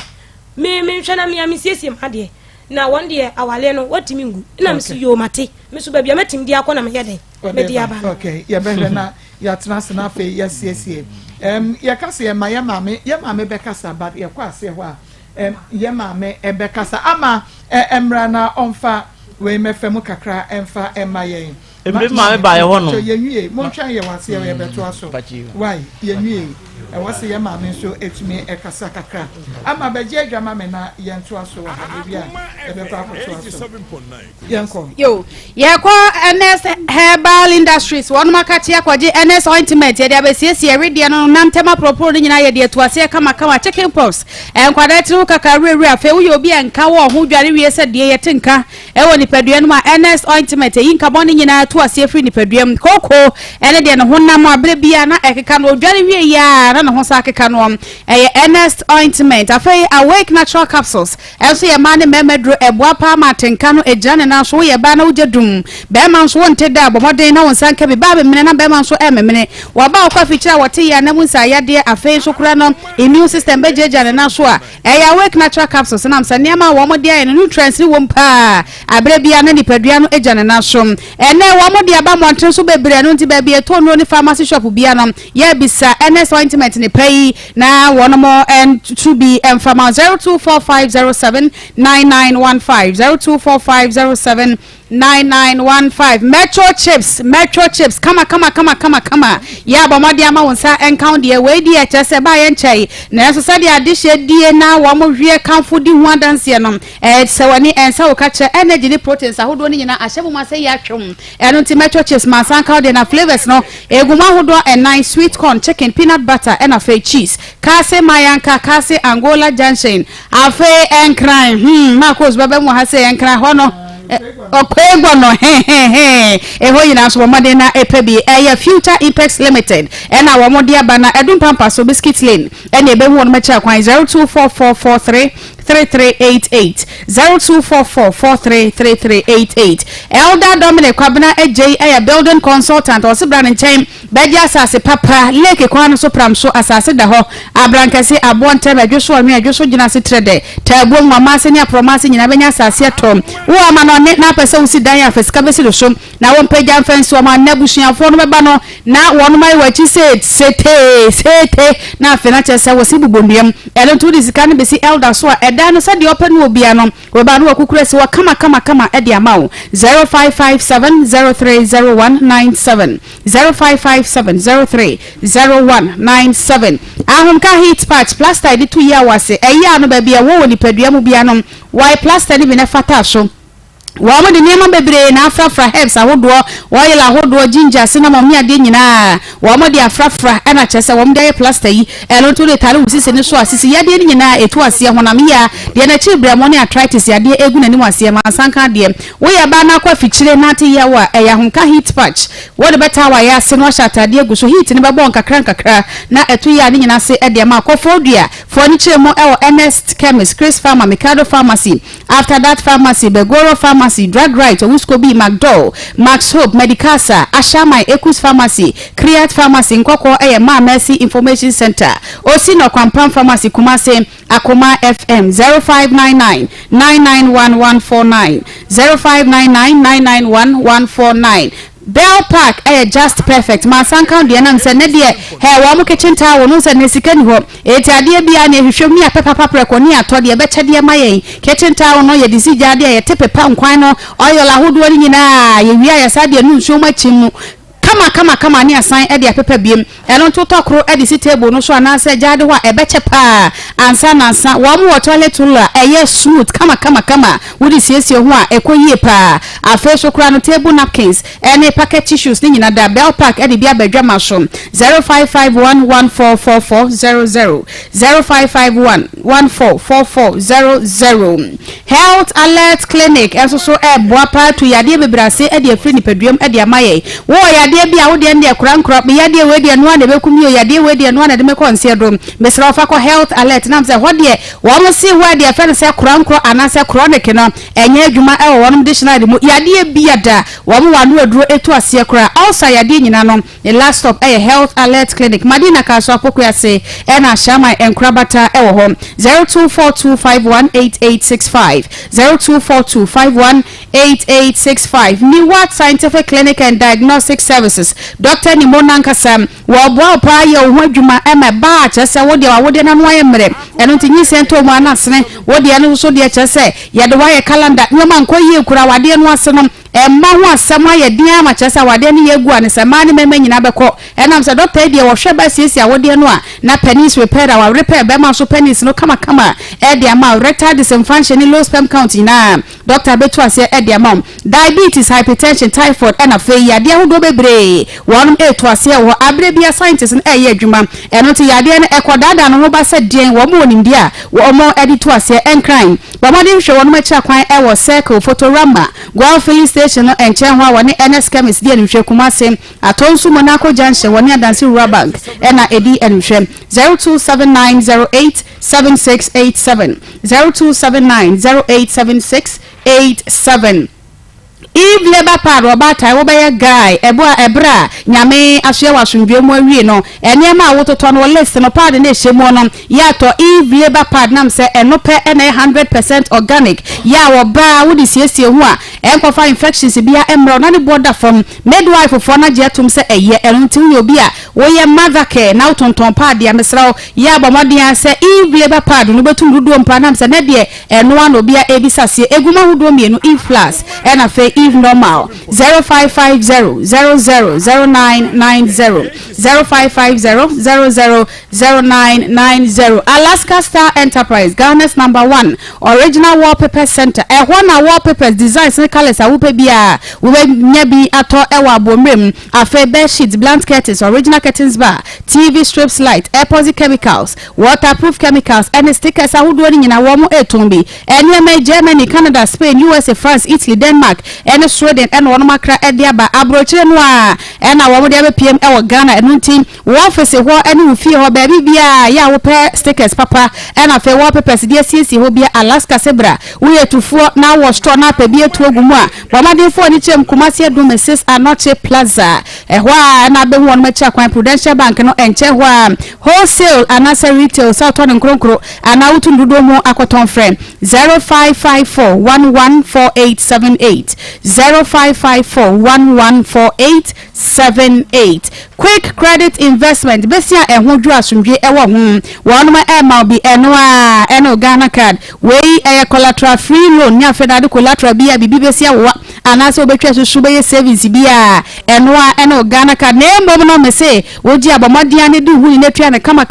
me hwe na me ya me siesie ma de na one day awale no watimi ngu na me so yo mate me so ba bia matim di akọ na me yede me di aba okay ya be na ya trans na fe ya siesie ya kase ya mame be kasa but ya kwa ase ho a ya mame e be kasa ama emra na onfa we mefemu kakra emfa emaye ebi mame ba ye ho no ye nwie mo twa ye wase ye be to aso why ye nwie e wase ya mame so etumi e kasa kakra ama be je adwama me na ye nto aso wa bia e be kwa to aso yanko yo ye kwa NS Herbal Industries won makati akwaje NS ointment ye dia be siesie redia no namtema propose nyina ye dia to ase kama chicken pox enkwada tiru kakare afa wo ye obi enka wo ho dware wie se de ye tinka e wo nipadua no ma NS ointment yi nka bone nyina to ase free nipadua koko ene de no honam abre bia na ekeka no dware wie ya na ho sa akeka no NS ointment afa awake natural capsules enso ye mane memedro eboa pa ma tinka no ejane na so ye ba na ujedum be man so wonte da bomoden na wonsan ka bi ba be mene na be man so ememene wa ba kwa fichira wote ya na munsa yade afa so kura no immune system be jejane na so a awake natural capsules na amsa niam wo mo dia no nutrients ni won pa abre bia na nipadua no ejane na so ene wo mo dia ba monten so bebre no nti ba bia to no ni pharmacy shop bia no ye bisa NS ointment ni pay na one more and to be pharma 024507 9915 024507 9915 Metro chips kama ya ba madi ama wonsa encount de we di chese ba ye nchai na so sa de adihye die na wo mo hwie kanfo di hu adanse no se wani ensa wo ka che energy ni proteins ahodo ni nyina ahye buma se ya twom eno ti Metro chips ma san ka de na flavors no eguma ahodo and nice sweet corn chicken peanut butter and afa cheese kase mayanka kase Angola junction afa enkran Marcos baba mu ha se enkran ho no okwego no eho yina so bomade na epebi Future Ipex Limited na wo mode aba na edum pampa so biscuit lane ene ebe hu no mecha kwan 024443 3388 0244433388 Elder Dominic Kwabena AJ a building consultant or Sibran and Chain Bedia Sase Papa Lake Kwan so pram so asase da ho abrankase abon tem adwoso ame adwoso gina se trede tabo mama se nya promise nyina benya asase atom wo ama no ne na pese wo si dan afesika besi do so na wo mpagya mfanso ma na busuafo no beba no na wono mai wachi sete na afena chese wo si bubonduam elo to disika ne besi elder so eda no se de open wo bia no we ba no akukure se wo kama e de ama wo 0557030197 0557030197 ahomka heat patch plaster de 2 year wase eya no ba bia wo ni padua mu bia no why plaster ni bi na fata so wa mo de niam bebre na afrafra herbs ahodo oil ahodo ginger cinnamon mi ade nyina wa mo de afrafra na chese wo mo de plaster yi elo to le tare usisi ne so asisi ya de nyina etu ase honam ya de na chibre mo ne arthritis ya de egu na ni wase ma sanka de wo ya ba na kwa fichire na te ya wa ya honka heat patch wo de beta wa ya se no shata de egu so heat ne ba bon kakra na etu ya de nyina se de ma akofo dua furniture mo e Ernest Chemist Chris Farmer Mikado Pharmacy after that pharmacy Begoro Pharmacy Drug Right Owuskobi McDowell Max Hope Medicasa Ashamai Ekus Pharmacy Create Pharmacy Nkoko Ma Mercy Information Center Osino Kwampam Pharmacy Kumase Akoma FM 0599 991149 0599 991149 Bell Park just perfect ma sanka de na nse ne de he wo mo kitchen tower no nse ne sika ni ho eti ade bia na ehwehwem ni apepa preko ni ato de be chede ma yen kitchen tower no ye disi jade ye tepepa nkwan no oil ahodo ni nyina ye wia ya sade nu nso ma chimu kama ni asan e de apepa biem eno to tokro e de si table no so anase jade ho e beche pa ansa na ansa wo mo toilet roll e smooth kama wo de siesie ho a ekoyie pa afa so kra no table napkins any packet tissues ni nyina da Bell Park e de bia badwa ma so 0551144400 0551144400 Health Alert Clinic enso so e boa pa to yade bebrase e de afri ni paduam e de amaye wo yade bia wo de ndie kurankura be yade we de no na be kumi yade we de no na de me konse do mesra ofa ko Health Alert nam se hodie wo mo si wo de afa se kurankura anase chronic no enye adwuma e wo wonum dictionary mu yade bia da wo mo wanu aduro etu ase kura also yade nyina no the last stop e Health Alert Clinic Madina ka so apoku ase e na shama enkrabata e wo ho 0242518865 0242518865 ni what scientific clinic and diagnostic services Dr. Nimona Nkasam wo bo pa ye ho adwuma e me ba chese wo de na no ayemre eno ntinyi sento mu anasene wo de no so de chese ye de wa ye calendar nyoma nkoyi ekura wade no ase no emma ho asama ye dia ma chesa wade ne yegu ane sema ne mema nyina beko enam se doctor die wo hwe ba siesie wade no a na penis repair wa repair be ma so penis no kama e dia ma rectal dysfunction low sperm count na doctor betu ase e dia ma diabetes hypertension typhoid and afi ya dia ho do bebre wonum etu ase wo abrebia scientists na ye adwuma eno ti ya dia ne ekodada no ho ba se den wo mo onim dia wo mo editu ase enkran ba mo de hwe wonum acha kwan e wo circle photorama go filling station no enche ho woni NS Chemist die nhwe kumase atonsu Monaco junction woni adansi rural bank ena edi enhwe 0279087687 0279087687 If labor pad obata wo be guy ebra nyame ahye wasundwe mu awie no enema awototo no list no pad na ehye no ya to if labor pad nam se enope na 100% organic ya wo ba wo di siesie ho a enkofa infections bia emro na ne border from midwife for na jetum se eye enunti wo bi a wo ye mother care na utonton pad ya mesrawo ya bomodin se if labor pad no betum dudo mpa nam se na de eno no bia ebisasie eguma hudo mienu if plus ena fe if normal 0550000990 0550000990 Alaska Star Enterprise Ghana's #1 original wallpaper center ehona wallpapers designs and colors awupe bia we nya bi ato ewa bomrem afa bed sheets blanket curtains original curtains bar TV strips light epoxy chemicals waterproof chemicals and stickers awudo ni nyina wo mo etombi enya me Germany Canada Spain USA France Italy Denmark ene Sweden ene wono makra ede aba abrochire no a ena wo de PM e wo Ghana enu ntim wo office ho ene wo fie ho ba bibia ya wo pe stickers papa ena fe wo papers de siesie ho bia Alaska Sebra wo yetufuo na wo store na pa bia tu ogumu a bomadefo ni chem Kumasi Edu Mrs Anoche Plaza ho a na be ho no macha kwan Prudential Bank no enche ho a wholesale anasa retail South on Nkronkro ana wutu ndudo mu akoton friend 0554114878 0554114878 quick credit investment besia ehwo dwu asumdwe ewo ho wonoma ema bi eno Ghana card wey collateral free loan nya federal collateral bia bibi besia wo anase obetwa susu be service bia eno Ghana card na mbom no me say woji abomadian ne du hu ni netwa ne kama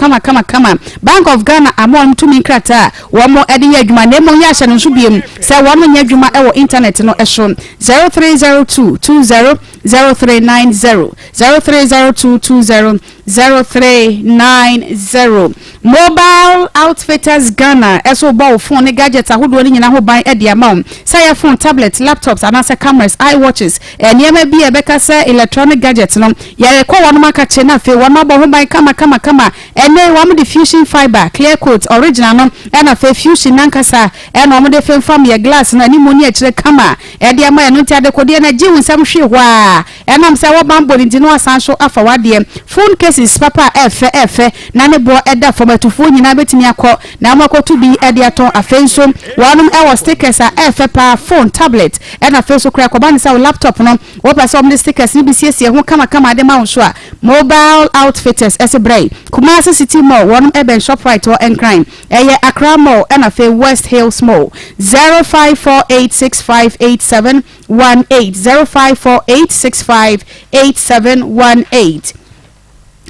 Bank of Ghana amon to min krata wo mo ede adwuma na mo nya hye no so biem say wo mo nya adwuma ewo internet no ehso 0302200390 0302200390 Mobile Outfitters Ghana eso bow phone gadgets ahodo ni nyina ho ban e de amount say your phone tablet laptops and answer cameras iWatches eniema bi e beka say electronic gadgets no ye ko wono maka che na fe wono bo ho ban kama ene wo mo diffusion fiber clear coat original no na fe fusion nankasa ene wo mo de fe fam ye glass na ni mo ni akire kama e de ama no ti adekode na ji wunsam hwe ho a enam say wo ban body no asan so afa wade phone cases papa efe na ne bo eda formatufo nyina betimi akọ na amakotu bi ede aton afenso wonum ewo stickers efe pa phone tablet na afenso kra ko ban say laptop no wo pa say om stickers ni bi siesie ho kama de ma wo so a Mobile Outfitters Esebray Kumasi City Mall wonum Eben Shoprite or Encrime eye Accra Mall na fe West Hills Mall 0548658718 0548658718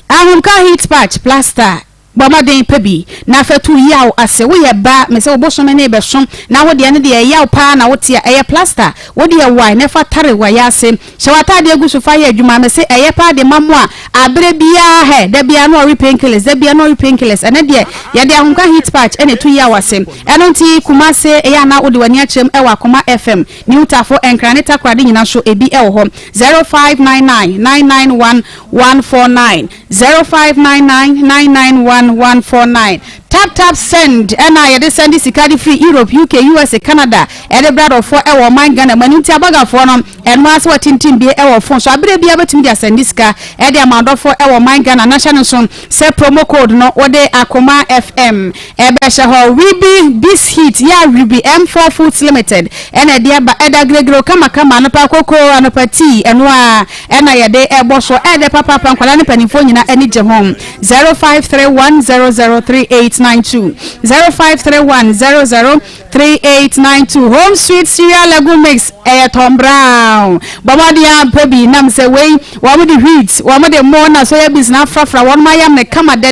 ahunka heat patch plaster Bamaden pebi na fetu yaw ase wo ye ba me se obosome na ebesom na wo de ne de yaw pa na wo te eye plaster wo de wai na fa tare wa ya ase shewata de gusu fa ya adwuma me se eye pa de mamu a abre bia he de bia no repainkillers de bia no repainkillers ene de ye de ahunka heat patch ene tu yaw ase eno nti Kumase eye na wo de wani achem e wa Akoma FM ni utafo enkraneta kwade nyina so ebi e wo ho 0599991149 0599991149 tap send ena ye de send sikadi free Europe UK USA Canada ede brother for e wo man Ghana mani ti abaga for no eno ase watintim bi e wo phone so abere bia betimi dia send sika ede amado for e wo man Ghana national so say promo code no wode Akoma FM ebe she ho Ribi this hit ya Ribi M4 Foods Limited ena dia ba eda gregro kama no pa koko anopa tea eno a ena ye de ebo so ede papa nkwala ne panifo nyina eni je home 0531003892 0531003892 Home Sweet Cereal Lagoon Mix Tom Brown Bamadia Baby nam say way wa the wheat wa the mona so ya business frafra one mayam ne kama de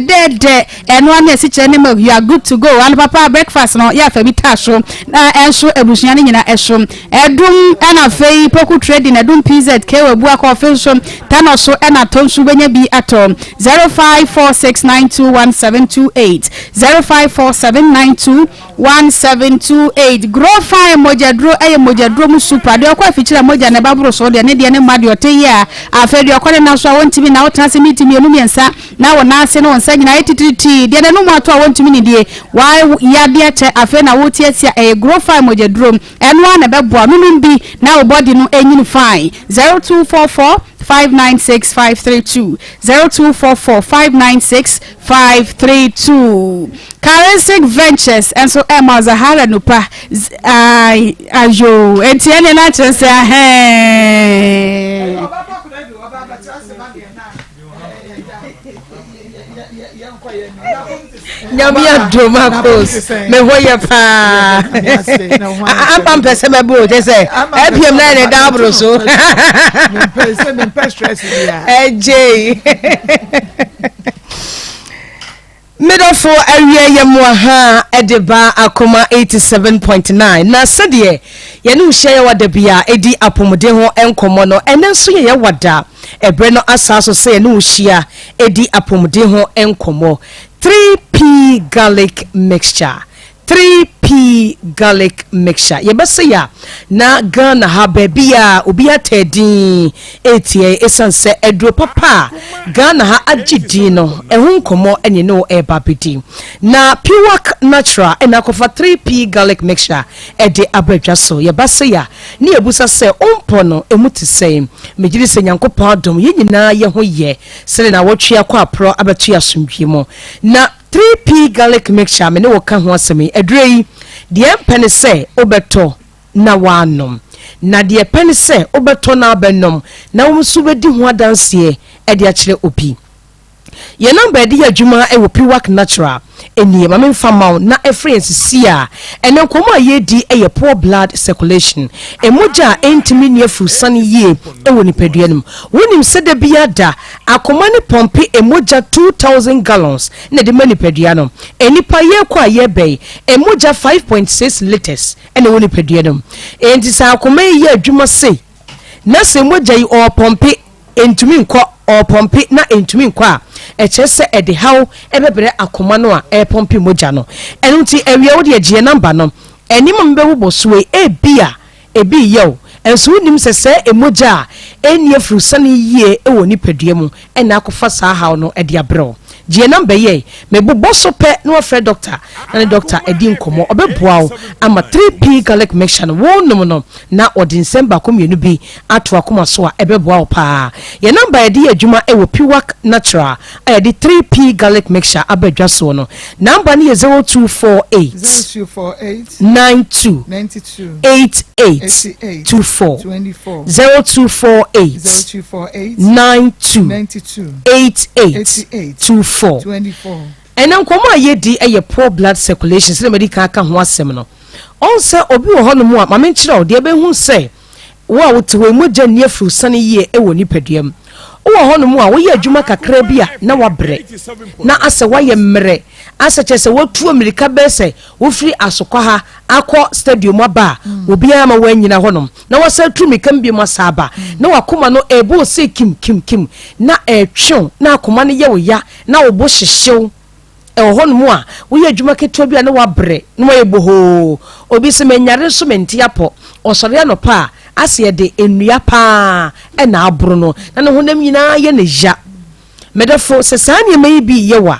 and one ne siche ne you are good to go and papa breakfast no ya fa bi tasho na enso ebusuan ne nyina esho edum na fei poku trading edum PZ kewe bua ko ofenso tano so na tonsu benya bi atom 0546921728 0547921728 grow fine mojadro mojadro mu super de kwa fichira moja ne baburo so de ne de ne made ote ya afedi okore na so wontimi na wotanse mitimi enu miensa na wona ase no wonsa nyina etititi de ne no mu ato wontimi ni de why ya de che afe na woti asia grow fine mojadro enu na beboa nunum bi na wo body no enyini fine 0244 596532 0244596532 Charistic Ventures and so Emma Zahara Nupa ayo entiene na chese ahe Nyamia Domakos me hoye pa am pese me bo je say epiem na ne dabro so me stress dia ej Midofo area yemwa ha edeba Akoma 87.9 na sede ye no hye wa da bia edi apomode ho enkomo no enenso ye wada ebre no asaso se no hia edi apomode ho enkomo 3P garlic mixture 3p garlic mixture yebese ya na Ghana ha baby a obi atedin etie esanse edro papa Ghana ha agidi no ehun komo ene no ebabidi na Pure Natural ena kofa 3p garlic mixture ede abadwa so yebese ya ni ebusa se ompo no emuti se mejiri se nyankopon adom yenyina ye ho ye sele na wotwe akwa pro abatu asomdwe mo na 3p garlic mixture me ne wo ka ho asemi edrei de empene se obeto na wanom na de empene se obeto na abenom na wo nso bedi ho adanse e de akire obi ye number de adwuma e wo Pure Natural eni ma me fama na efriends sia ene nkomo ayedi e poor blood circulation emoja entimi ne afusane ye e woni paduanum wonim sede bia da akoma ne pompe emoja 2000 gallons na de mani paduanum enipa ye kwa ye bei emoja 5.6 liters ene woni paduanum enti sa akoma ye adwuma sei na se emoja yi o pompe entumi nko o pompe na entumi nko a echese ede haw ebebre akoma no a e pompe moja no enunti ewia wo de agye number no enim mbewo bosuwe ebia ebi yew enso nim sese emoja eni afrusane yie e woni padua mu ena akofa sa haw no ede abro gye number ye me bobo so pe no afre doctor na doctor edi nkomo obeboa ama 3p garlic mixture no wonum no na odi Nsem ba komienu bi ato akoma so a ebeboa pa ye number edi adwuma e wo Pure Natural edi 3p garlic mixture abadwa so no number ni 0248 92 88 24 0248 92 88 24 and nkomo ayedi eye poor blood circulation se medical aka ho asem no onse obi wo hono mu a ma menkyere o de be hu se wo a wotewe moja ne afusane ye e woni paduam wo hono mu a wo ye adwuma kakra bia na wabre na ase waye mmere ase chese wotu amerika bese wo firi asokwa ha akọ stadium aba obi ama wanyina honom na wasa tu mikam bi masaba na wakoma no ebo se kim na etwe na akoma no ye wo ya na wo bo hyehyew e honom a wo ye adwuma keto bia na wabre na wo eboho obi se menyare so menti apo osore no pa ase de enua pa e na abro no na ne honam nyina ye ne ja medefo se sane mai bi ye wa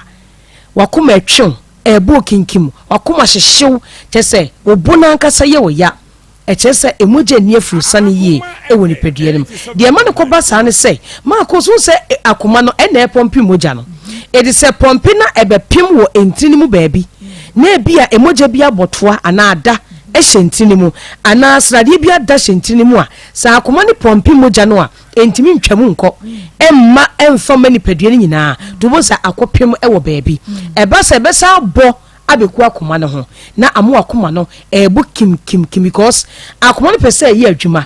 wakoma etwe ebo kinkim wakoma hyehyew kyese obona nkasa ye wo ya echese emoje ni afurusane ye e woni paduanem de ma ne koba sa ne se ma koso se akoma no ena pompi moja no e de se pompi na ebe pim wo entinimu baabi na ebia emoja bia botoa ana ada ehyentinimu ana srade bia da hyentinimu a sa akoma ne pompi moja no a entimi ntwamu nko emma emfa mani paduane nyina to bo sa akopem e wo baabi eba se be sa bo abeku akoma no ho na amu akoma no ebu kim because akoma no pese ye adwuma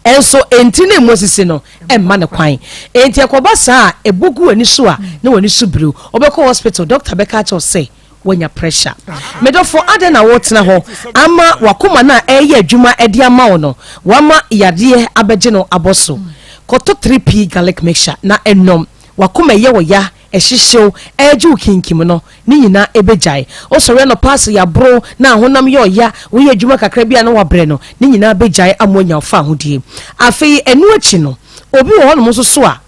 enso entine mosisi no emma ne kwan enti akoba sa ebugu ani so a na wani so bru obekọ hospital doctor beka cha say wanya pressure medofo adena wotena ho ama wakoma na eye adwuma ede ama wo no wama yade abeje no aboso koto 3p garlic mixture na enom wakoma ye wo ya ehihyew eju kinkim no ni nyina ebejai osore no pass ya bro na honam ye oya wo ye adwuma kakra bia na wabre no ni nyina bejai amonya fa hodie afei enu achi no obi wo hono so so a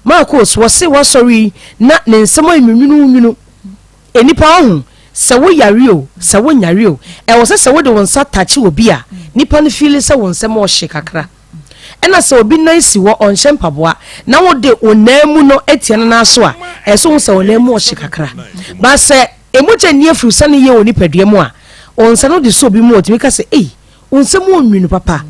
Marcos wose wasori na ne nsem enwunwunu enipa ho se wo yare o se wo nyare o e wo se wo de wonsa tachi obi a nipa no feel se wonsem o hye kakra ena se obi na isi wo onhye mpaboa na wo de onamu no etiene na so a eso se onamu o hye kakra ba se emoja ni afrusa ne ye oni paduamu a onsa no de so obi mu otimi ka se onsem onwunu papa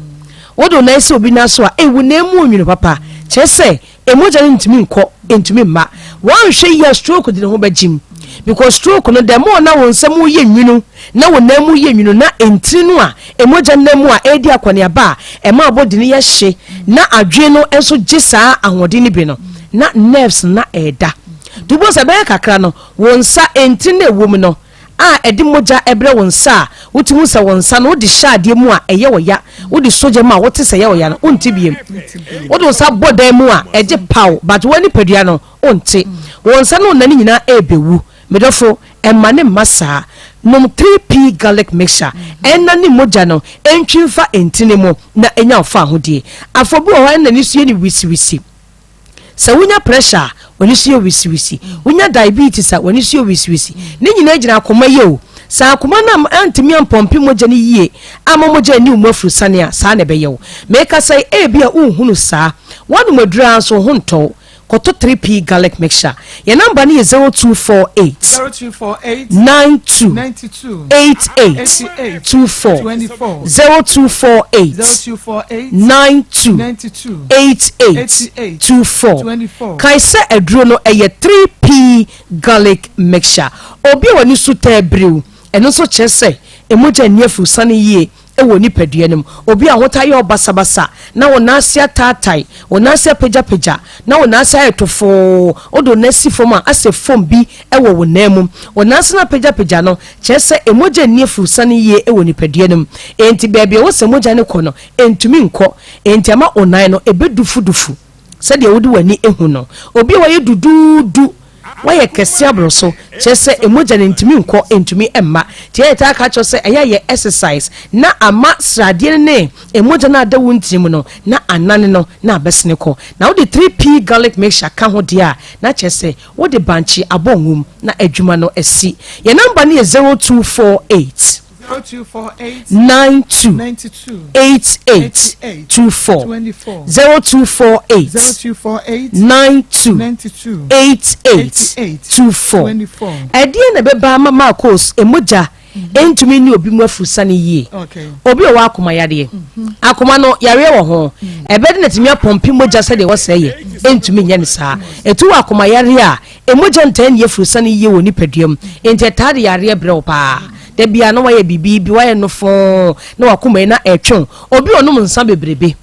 wo de na isi obi na so a wo namu onwunu papa chese emoja ni ntimi nko entimi ma wan hwe ya stroke de ho bagim because stroke no the more na wonsam wo ye nwunu na wonamu ye nwunu na entiri no a emoja namu a edi akwane aba e ma body ne ye hye na adwe no enso gisa ahode ni bi no na nerves na eda dubo se be kakra no wonsa entiri na ewom no a edi moja ebre wonsa wotimu se wonsa no di shade mu a eye wo ya wodi soje mu a wote se ye wo ya no onti biem wodi wonsa boda mu a eje paw but wani padua no onti wonsa no nani nyina ebewu medofo emane masa nom 3p garlic mixture enna ni moja no entwimfa entine mo na enya ofa ahodie afobi o wa na ni sue ni wisi sa wunya pressure woni sue wisi wunya diabetes woni sue wisi ni nyina gina akoma ye o sa akoma na antimi ampompi moja ni yie ama moja ni umafuru sane sa na beye o meka sai bia unhunu sa wanu madura so honto koto 3p garlic mixture your number ni 0248 92 88 24 0248 92 88 24 kai se aduro no eye 3p garlic mixture obi woni su tabrew eno so chese emoja niefu sane yie ewo ni peduanem obi a hotaye obasabasa na wonasia tatai wonasia peja na wonasia etofo odo nasi foma ase fom bi ewo wonam wonasia na peja no chese emoja niefu sane yie ewo ni peduanem enti baabi wo se emoja ne kono entumi nko enti ama onan no ebedufu se de wodi wani ehu no obi wa ye dududu waye kese abroso chese emoja ntimi nko entumi emma tie ta ka cho se ye exercise na ama srade ne emoja na da wuntim no na anane no na abesne ko na wo de 3p garlic mixture ka ho dia na chese wo de banchi abongum na adwuma no esi ye number ne 0248 92 88 24 0248 92 88 24 edie na beba mama course emoja entumi ni obi mu afusane yie obi o wa akoma yade akoma no yare wo ho ebede na timi apompi moja se de wo seye entumi nya ne saa etu akoma yare a emoja ntan ye afusane yie wo ni paduam enti tade yare bre wo pa de bia no waye bibi waye no fo na wakoma na etwon obi onum nsa bebrebe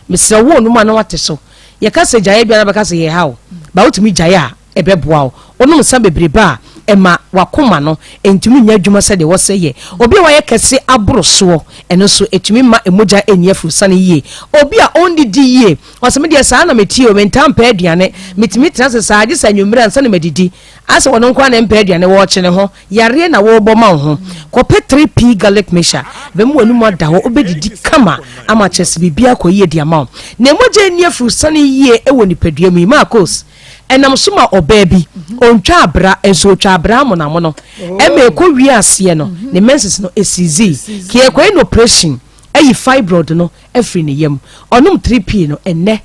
mesre wo onum ana wate so ye ka se jaye bia na beka se ye hawo ba wotumi jaye a ebeboa wo onum nsa bebrebe a ema wakoma no entumi nya adwuma se de wo se ye obi waye kese aboroso eno so etumi ma emoja enia furusane ye obi a ondi di ye oseme de saa na meti o mentam pa aduane metimi trase saa age sa nwumira nsa na medidi ase wono kwa na mpa aduane wo chene ho yare na wo boma ho kope 3p garlic mixture bemu wonu mo da ho obedidi kama ama chese bibia koye di ama na emoja enia furusane ye ewo nipadua mu ma course enam suma obabi ontwa abra enso twa abra mo na mo no eme ko wi ase no ne menses no esizi kie ko in operation ayi fibroid no afri ne yam onum 3p no enne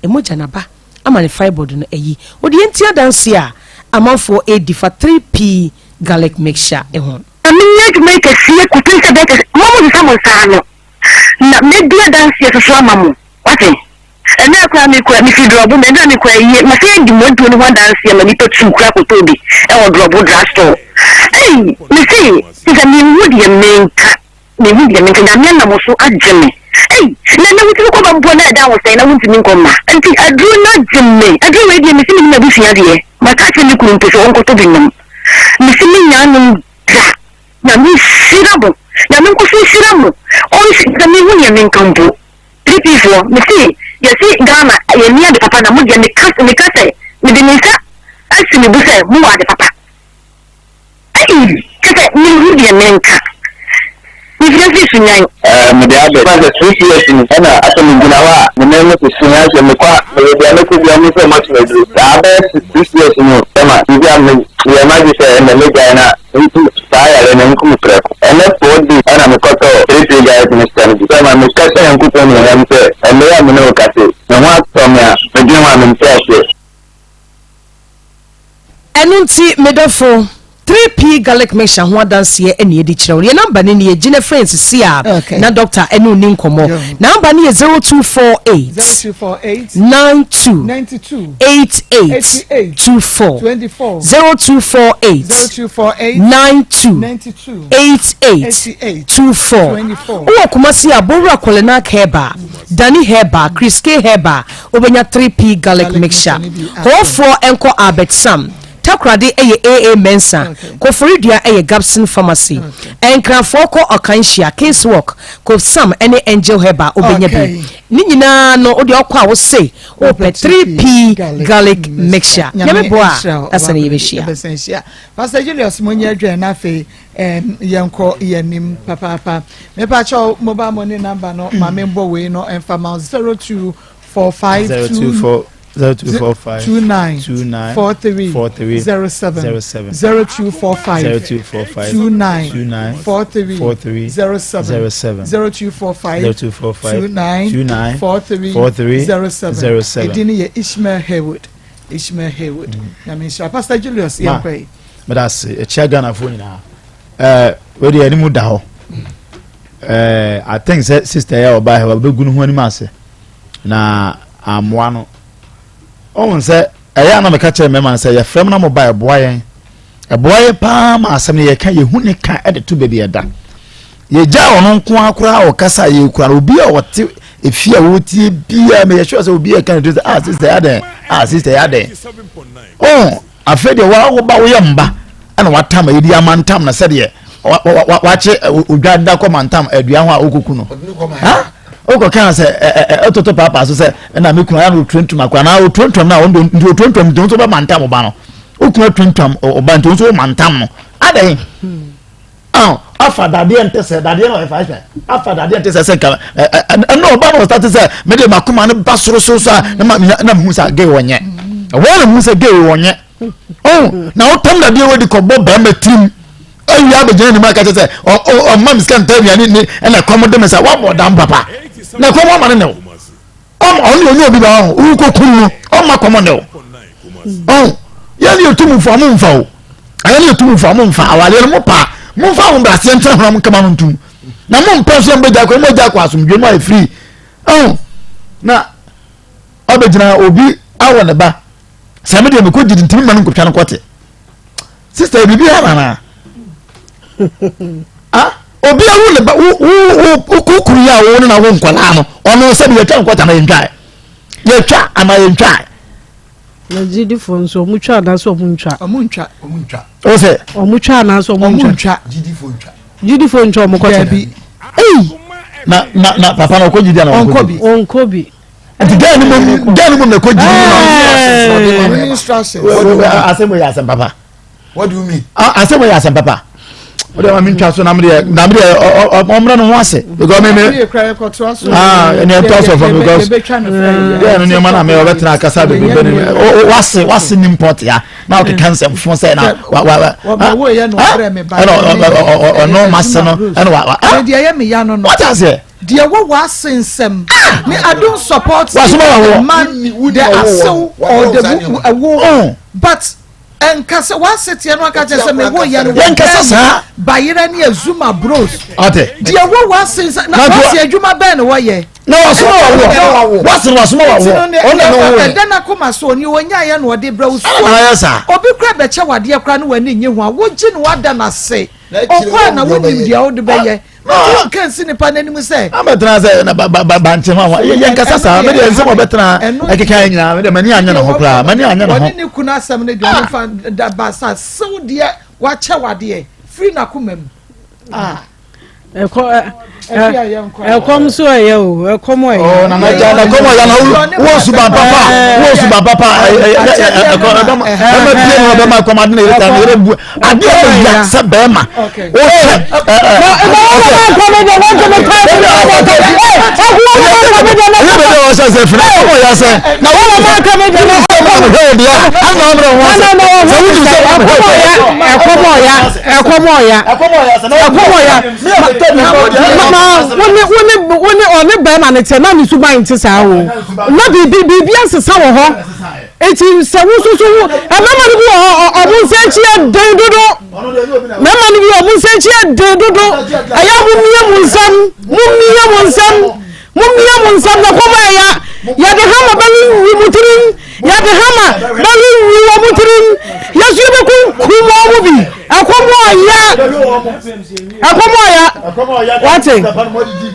emoja na ba ama ne fibroid no ayi odi enti adanse a amanfo edifa 3p garlic mixture ehon aminya make sie kutunta beke mo mo samo sano na media danse so amamu wate ene akwa mi kwa mi fidrobu me na mi kwa ye ma se di modu ni wan dance ya mani to kura ko tobi e wo drobu drasto mi se tika mi wudi ya menka na mi na mo so ajeme na wuti ko ba mbo na da wo sai na wuti min ko ma anti adu na jemme adu we di mi se mi na bi fia de ma ka se ni kurun to so onko tobi nam mi se mi nya no na mi sirabo na mi ko siramo o si ka mi wuni ya menkambo people me see you see Ghana ye near the papa na mo je me kase me de nisa asi me bu say mo wa de papa kase me hu de menka ni fi sunyan me de abe ba the 3 years ni na atami ginawa me me ko sunyan se me kwa me de me ko bia me so much me do abe 6 years ni ema bi am ya ma ji say me ga na ntu saya le nku mtreko ene podi ana mkoto 3 guys ni stand bi ma me kase yanku to ni na mpe ene ya me no kase na wa tomia me di wa me mpe enunti medofo 3p garlic mixture ho adanse ene edi kire ye number ni ye gina friends sia na doctor enu ni nkomo number ni 0248 92 88 24 0248 92 88 24 o kumasi abura kolena heba dani heba Chris K heba obenya 3p garlic mixture ho for enko Albert Sam Takrade AA Mensa, Koforidia Gabson Pharmacy, and Cranfoko or Kanshia, Casework, Sam any Angel Heba, Obenyabi. Nina no Odiokwa will say, 3P garlic mixture. Yameboa, as an Evishia. Pastor Julius Munya Drenafe, Yanko Yanim Papa, Mepacho mobile money number no, Mamembo way no, and from 0245 0245 29 43 07 0245 29 43 07 29 43 07 Edini Ishmael Haywood I mean Pastor Julius Yankwe but that's a chagana phone now where the animal da I think sister ya oba he be gunu ho ni mase na amwa no on say eya na me ka kire me man say ya frem na mo ba eboaye pa ma asem ne ye ka ye hu ne ka e de to baby eda ye ja ono nko akura o kasa ye kura obi a wote efia wotie bia me ye sure say obi e kan do sister ya den oh afede wa ba wo ye mba ana watam ye di amantam na sede ye wache odwada ko mantam adua ho a okuku no ha oko kan se ototo papa so se na me kuna ya no twentum akwa na o twentum na o ndo twentum do so ba mantam ba no o kuna twentum o ba nto so mantam no adai afa dade ente se dade no fa afa dade ente se ka no ba no start se me de makuma ne basoro so na hu sa ge wonye wona hu sa ge wonye na o tam dade we di ko bo ba matrim ayi abejene ni maka tete o mam scan tabia ni na komodo me sa wa bodam papa na komo ma ne o obi ba o ko kunu o ma komo ne o ya ni otumu fa mo mfa o aya ni otumu fa mo mfa awale mo pa mo fa ho bra se ntra ho mo kama no ntum na mo mpa so mbeja ko mo ja ko asomdwe no ai free na obejina obi awo ne ba se me de me ko jidi ntimi ma no ko twa no kote sister bibi ha na obi awu le ba ukukuru ya wo na wo nkwala no ono se bi yetwa nkwata na yentwa yetwa ama yentwa na jidi fon so mutwa na so muntwa o se o mutwa na so muntwa jidi fon ntwa mo kwata na papa na ko jidi na onkobi ati gani mo me ko jidi no administration asemo ya asem papa what do you mean asemo ya asem papa o de ma min twa so na mre omra no ho ase because me ene to so from because yeah no nyama na me obetra akasa be wase ni import ya na o ke cancer fon say na wo ye no ore me ba no masse no ene de ye me ya no what is it dear what was Nsem me I don't support the man the assault or the war but enkase wa setie no aka chese me wo ya no enkase sa bayira ne azuma bros ate dia wo wa sense na wa se adwuma ben wo ye na wasoma wa wasoma wa ona no de na koma so ni wonya ya no de bra uso obi kra be che wade kra no wani nye ho a wo gi no wada na se okwa na woni dia wo de be ye no kan si ni panani mu se abetra se na ba nche ho ye nkasa sa me de Nsem obetra akeka nyina me de mani anya na ho kra mani anya na ho woni ni kuna asem ne dia fa da ba sa so dia wa che wade free na kumam Kom so ye o kom o ye na na ja na kom ya na wo su ba papa ma bi no be ma kom adna ire ta ire bu ade o ya se be ma o woni oni be ma ne te na ni suba nti sa wo na bi asesa wo ho eti se wo so wo mama ni wo obun se chi den dodo mama ni wo obun se chi den dodo aya mu nsam na ko ma ya de hama bali mutirin ya de hama bali wo mutirin ya su be ku mo mu bi akomo ya wate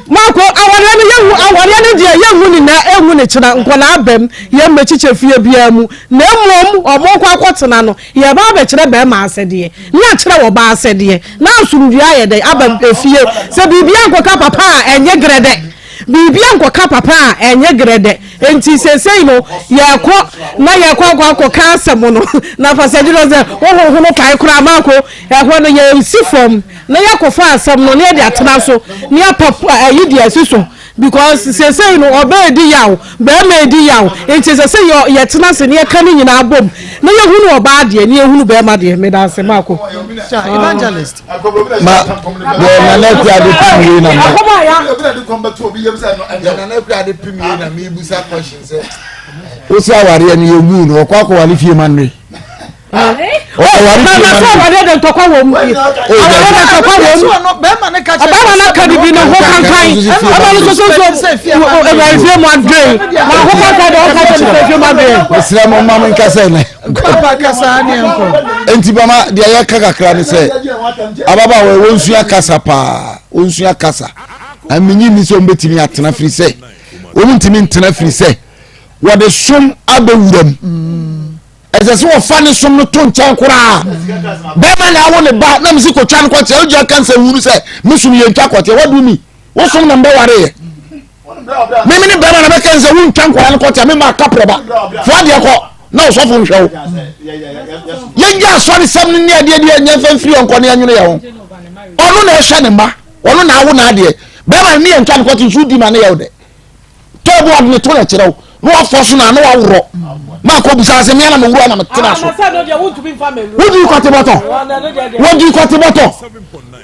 mako awale no de yehu ni na ehu ni kira nkola abem ye mechiche fie bia mu na emom omokwa akotena no ye ba be kire be ma asede na kire wo ba asede na asumdua ye de abem efie se bibia nkoka papa a enye grede bibia nkoka papa a enye grede enti sesei no yakọ na yakọ akọ cancer mo no na fasadiro ze wo no kai kura mako yakọ no ye sifom na yakọ fa asem no ne de atena so ne apapa ayidi asiso because sesei no obe di yawo be ma di yawo enti sesei ye tena se ne ka ni nyina abom na ye hunu oba de ne hunu be ma de me da se mako evangelist ma de na ku ade pimi na akoma ya obi na come back to obi yem say no na ku ade pimi na me busa question say o si aware ni yegu no kwa kwa wale fie manre o wale fie manre de to kwa wo mu aware de to kwa wo mu be ma ne ka che ba na ka di bi no ho kan aba no so e ba fie mo adre na ho kan de o ka che fie mo adre esira mo ma men ka say na papa kasa ni enko enti ba ma de ya ka kakra ni say ababa we wonsu akasa pa wonsu akasa aminyi ni so mbetimi atena firi say o muntimi ntena firi say wode som abewuram ezese wo fa ne som no to nkyɛn koraa bɛma na awo ne ba na misi ko twan ko tie o gya kansa wuru sɛ misum ye ntwa ko tie wadu mi wo som na mba ware ye mimi ne bɛma na bɛ kansa wu ntwan ko an ko tie me ma kapre ba fo de ko na o so fo nhwɛ wo ye gya so ne sam ne ade ade nya fanfiri onko ne anwene ye ho ɔno na ɛhwɛ ne mba ɔno na awo na ade bɛma ne ye ntwan ko tie su di ma ne ye wo de tobo adne to na kyerɛw no afoso na no awro ma ko busa se me na me wura na me tena so wodi kwate boto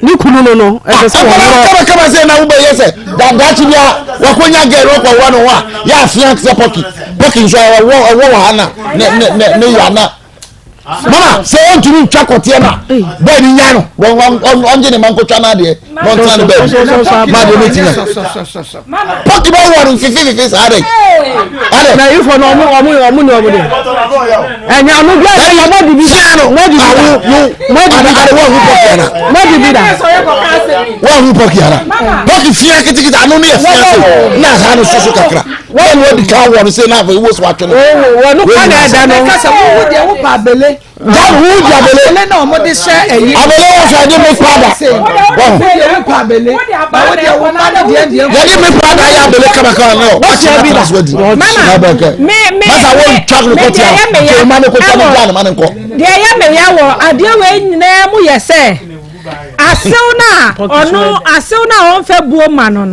ni kunu no e se wo kama se na wo be yese da chi bia wa konya gero kwa wa no wa ya afia se poki so wo wa na ne ya na mama se on tumi twa kote na ba ni nya no onje ne man ko twa na de non twa ne ba ma de metina poki ba wo rin fifi sare na ifo no omu de enya no bia ya mo di bi no mo di are wo hu poki na mo di bi da wo hu poki ara poki fia kitikita anu ne fia na ha no so kakra wo di ka wo se na wo so atwe no wo no kwa na da no ka se wo de wo pa bele dan hu jabele na mo de se eyi abele wo so de me pada wo pa bele ba wo de wo ma de de ya de me pada ya bele kama kama no what you be that me masa wo travel ko tia ke ma ne ko tia no ma ne ko de ya me ya wo ade we nyina mu ye se asew na on fe buo ma no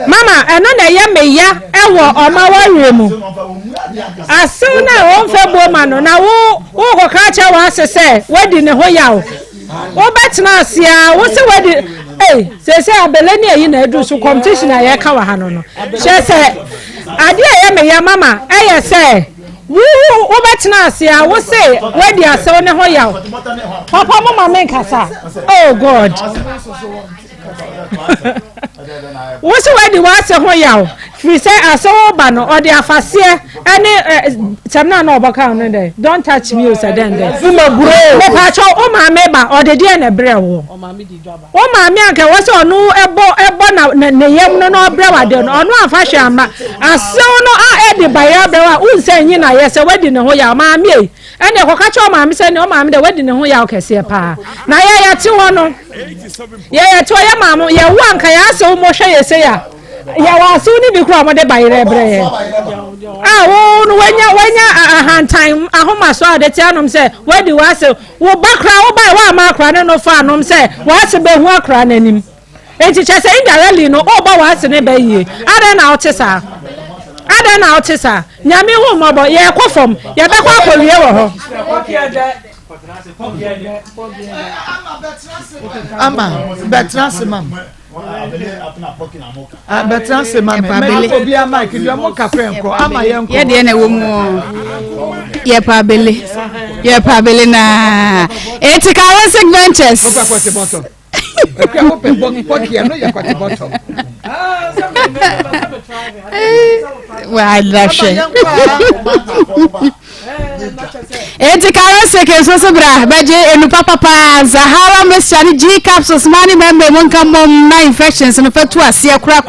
mama eno na ye me ya ewo oma wawe mu asew na on fe buo ma no na wo ko ka cha wa sese wadi ne ho yawo wo betena asia wo se wadi se abele ni eyi na edu so competition aye ka wa ha no she se ade ye me ya mama eye se wo betena asia wo se wadi asew ne ho yawo papa mama men kasa oh god wo se wadi wa se ho yawo fi se asew ba no ode afase ene tamna na obaka no dey don't touch me o se den dey fi ma buro me pa cho o ma me ba ode de na bre wo o ma me di dwaba o ma me anka wo se onu ebo na yem no no bre wa de no onu afa hwe ama asew no a ede ba ya bre wa unse nyi na ye se wadi ne ho ya ma me ene ko ka cho ma me se ne o ma me de wadi ne ho ya o kese pa na ya ti ho no ya to ya ma mo ya wa anka ya se o mo hwe ye se ya wa su ni bi kura mo de bayire bre wo no wanya ahantan ahoma so ade ti anom se wadi wa se wo bakra wo ba wa ma akra ne no fa anom se wa se be hu akra nanim enti che se indirectly no o ba wa se ne ba yie ada na otisa nyame hu mo bo ye kofom ye be kwa akọwie wo ho ama betrans mam betrans mam me ko bia mike dio mo ka kwenko ama ye nko ye de na wo mu ye pa bele na etika one ventures okay mo pe poki no ye kwati bottom wa lashe eti karese ke so bra beje enu papa Zahara Messiani G capsules mani membe monka mom na infections no fatu ase kura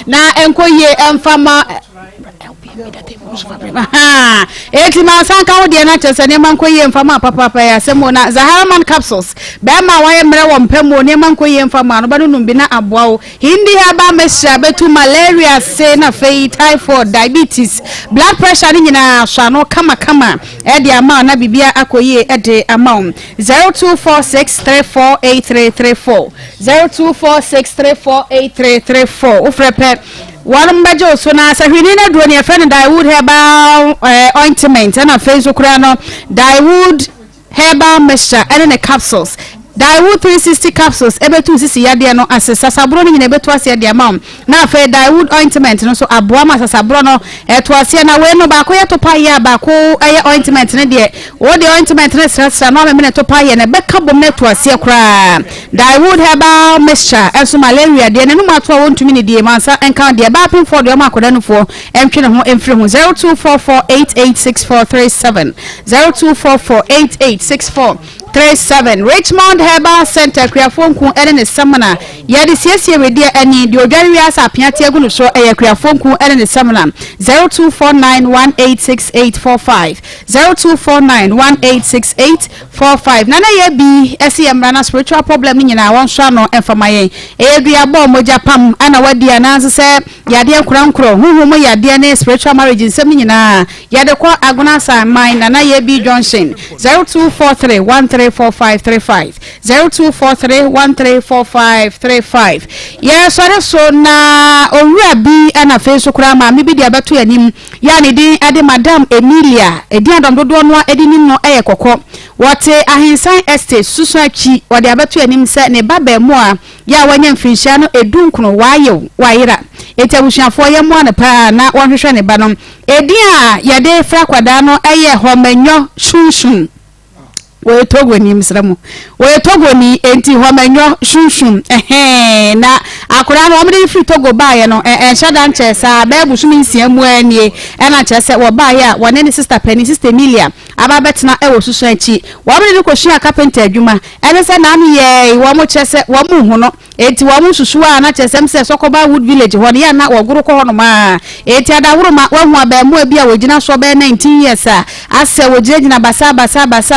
na enkoye emfama eti masanka wo de na chese ne man koye mfama papa ya semo na Zahara man capsules ba ma waye mre wo mpemo ne man koye mfama no banu numbi na aboawo hindi haba mesha betu malaria se na fei typhoid diabetes blood pressure ni nyina swano kama e de ama na bibia akoye e de ama 0246348334 0246348334 ofrepe one bajo so na sahwini na duoni efene Diewood herbal ointment na Facebook rano Diewood herbal mixture and the capsules Diewood 360 capsules ebetu sisi yade no asesa sabro ni nyina ebetu ase yade amam na afa Diewood ointment no so aboa ma sabro no eto ase na we no ba ko yetopa ya ba ko eye ointment ne de wo de ointment ne sra no me ne topa ye ne beka bom ne to ase kra Diewood herbal mixture enso malaria de ne no ma to wontumi ne de mansa enka de ba pin for de ma koda no fo entwe ne ho emfiri ho 0244886437 0244886437 Richmond Herbal Center Kriafonku ene ne samana ya de siesie wedi ani de odwari asa piate agu no so eye Kriafonku ene ne samana 0249186845 0249186845 nana ye bi ese yemra spiritual problem nyina won so no enfamaye edua bo moja pam ana wadi ananse se yade nkurankuro huhumu yade ne spiritual marriage nsem nyina yade kwa aguna sa mine nana ye bi Johnson 0243134535 0243134535 yes so na owura bi ana Facebook rama mi bi dia beto yanim ya ne din ade madam Emilia edi adom dodo no edi nim no eye kokko wote ahinsan estate susu achi wode abeto yanim se ne baba mu a ya wanya mfinhia no edunkuno wayira eti abusuafo ye mu ana pa na wonhwehwe ne ba no edi a yade fra kwada no eye homenyo shunshun we togo ni misramu we togo ni enti homenyo shunshun na akura no omde free togo baye no shada nche sa bebu sumi nsia mu anie na che se wo baye a wone ni sister Penny sister Emilia ababetna e wo susu anchi wo omde ko hia carpenter adwuma ene se na no ye wo mo che se wo mu hu no enti wo mu susu a na che se mse Sokoba Wood Village ho ya na wo guru ko ho no ma enti adawuru ma wo hu aba mu bia wo gina so be 19 years a ase wo gina basa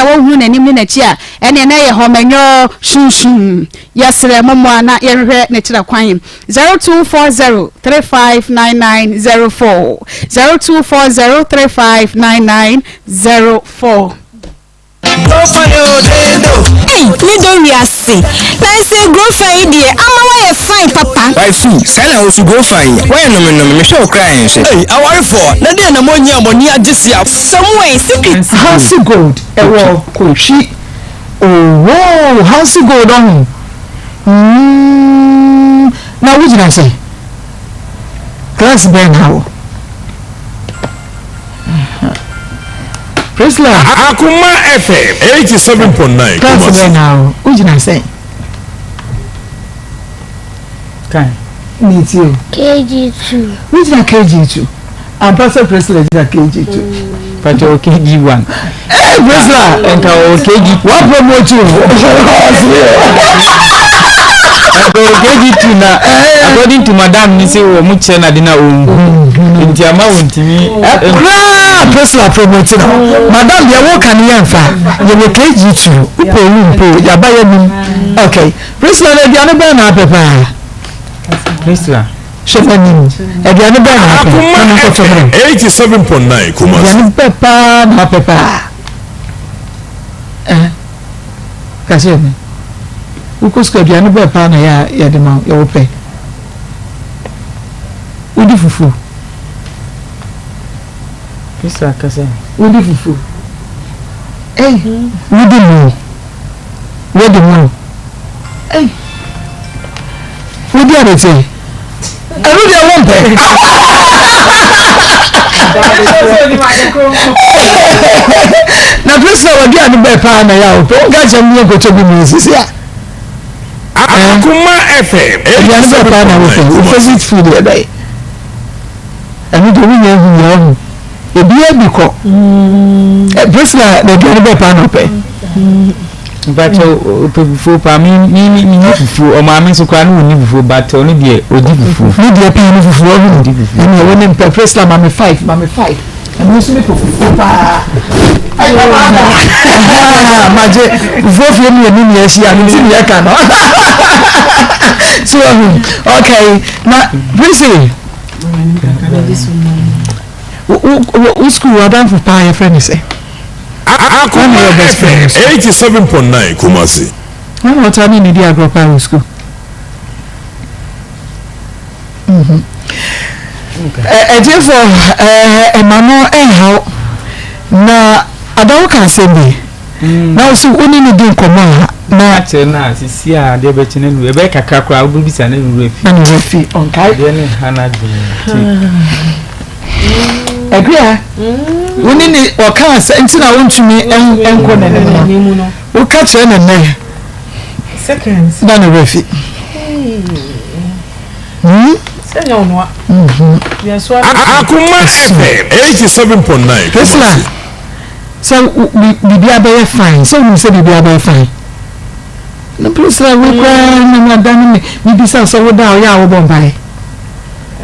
wo hu na ni na chia ene na ye homenyo shunshun yesre momo na yehwe ne kira kwan 0240359904 0240359904 Hey, me don't we see. Let's say go fine dear. I'm away fine papa. Why fool? Sala also go fine. Why no show crying. Hey, I worry for. Na dey na money just ya. Somewhere secret. House gold. Ewo koshi. Oh, house gold on. Now what did I say? Class Ben how? Presla Akoma FM 87.9. Class Ben how? What did I say? Okay. Me too. KG2. Which is KG2? I'm Pastor Presla is KG2. Pacho KG1. Hey, Presla! Enta KG. What promote you? KG2 na according to madam ni say wo mu che na dina nti ama wontimi Presla promote na madam ya wo kan ya mfa ye me KG2 upo ya ba ya nim. Okay. Presla na dia no ba na pepa. Presla Shefanim. Ediane ba na pepa. 87.9 Kumasi. Ediane pepa na pepa. Kasi me. Ukosko ediane pepa na ya de ma ya wope. Udi fufu. Presla kasi. Udi fufu. Udi mo. Udi mo. Udi arete. Elu dia wompe. Na Presla wadi anu bepa na ya wope. Oga jamu ko tobi musisi ya. Akoma FM 87.9. Opposite food ya dai. Anu do wiye hu ya hu. ebia bi kɔ Priscilla na aduane bɛ pa no pɛ but fufu pa mi fufu o ma mi so kwa no ni fufu but oni de odi fufu ni de pa no fufu o ni na wo ne mpa Priscilla ma me 5 and we see me fufu pa ai ma je fufu fi mi ni ya shi ani ti ya ka no so okay na Priscilla o school adan for pa your friend say Akoma FM 87.9 Kumasi. When what I need the agro primary school. Therefore, Emmanuel how na adawo kan say me. Now so oni ni din koma na na sisi a de be chine nu e be kakra kra obu bisa na nu refi. Na nu refi on kai. De ne hana din. Agria woni ni oka se ntina wontumi enko ne no wo ka kire ne ne seconds na no refi senya onwa yes wa Akoma FM 87.9 Priscilla so bibia be fine so we say bibia be fine no Priscilla we kwa na madan me bibisa so wo da o ya wo bombai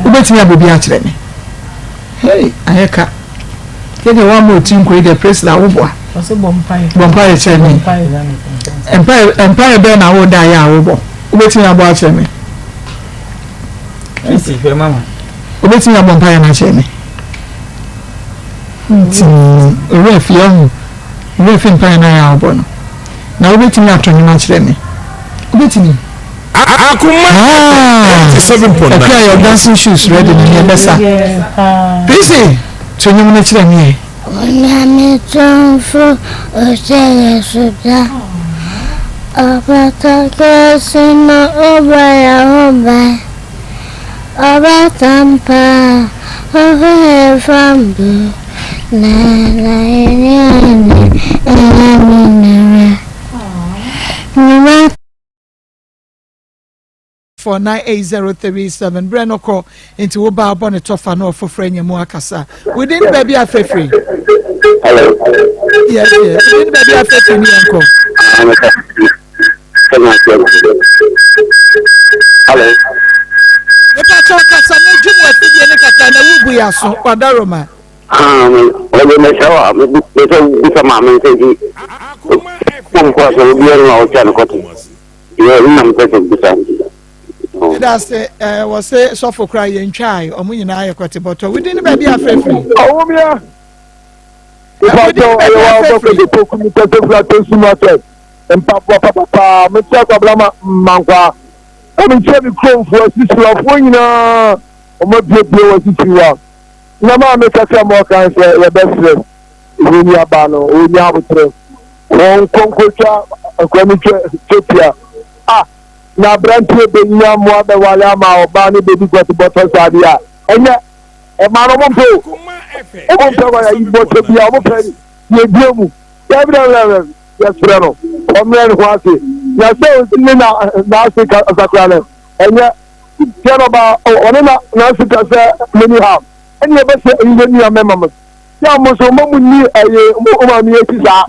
wo betimi abobia kire me hey ayeka kede wa mo tin ko ide Priscilla wo boa o se bompai kire me empire be na wo da ya wo bo wo betimi abo a kire me isi fe mama wo betimi abo empire na kire me refi yahu refi empire na ya wo bo no na wo betimi atoni na kire me wo betimi Akoma 87.9 okay your dancing shoes ready in Besa busy to you na kire me ona me tonfo o se suda abata kasina obaya abatampa o fambu na for 98037 Breno call into Uba Bonnet Tofa no for friend Muakasa. We didn't baby a free. Hello. Yes, we didn't baby a free uncle. Hello. The Pachokasa, no Jim was the Nakaka, we are so Padaroma. When you make sure, it's a mamma and say, some course will be around Channel. You are not taking the that's was say so for crying chai or mun na aye kwete but we didn't baby afrefri oh me if I go to the community flat to market and papa me check ablama mankwa e me check the chrome for sisi of nyina o ma bie wa sisi wa na ma me kaka mo kan say your best friend we ni aba no o ni abutre won konkocha akwani Ethiopia na branche be nya mo abe wale ama oba ni baby got bottle sadia enye e ma no mo po e mo pe wa yi bottle bia mo pe ye biemu every yes freno o me ni ho ase ya se ni na ase ka sakrale enye tiano ba oni na ase ka se many have enye be se nge ni amema mo ya mo so mo ni aye mo ma mi eti sa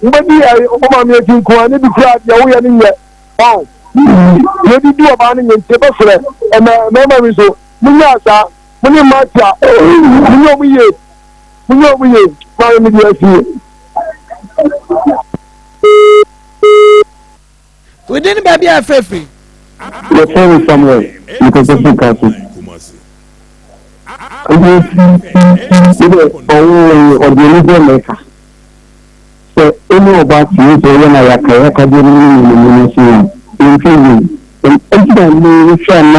mo di aye mo ma mi eti ko ani bi kra ya wo ya ni nye oh maybe do about it in table for it and memory so Munyasa Munimata Munyo we didn't baby a free. The phone is somewhere because of the castle. Or the leader maker. So, any about you, so when I can including and friend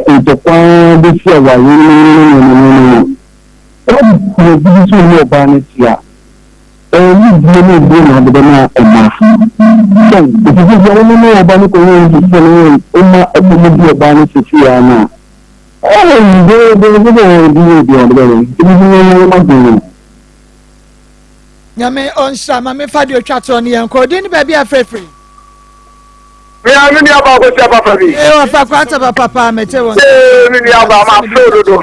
into one this year while you know Banitia. You really do not be enough. So, if you only know about it, you Bani Siciana. Oh, Yame on Sama, me Fadio chat on the uncle, didn't baby a free. Mini aba ko se papa bi. Wa fa kwanta papa mete won. Mini aba ma fro do.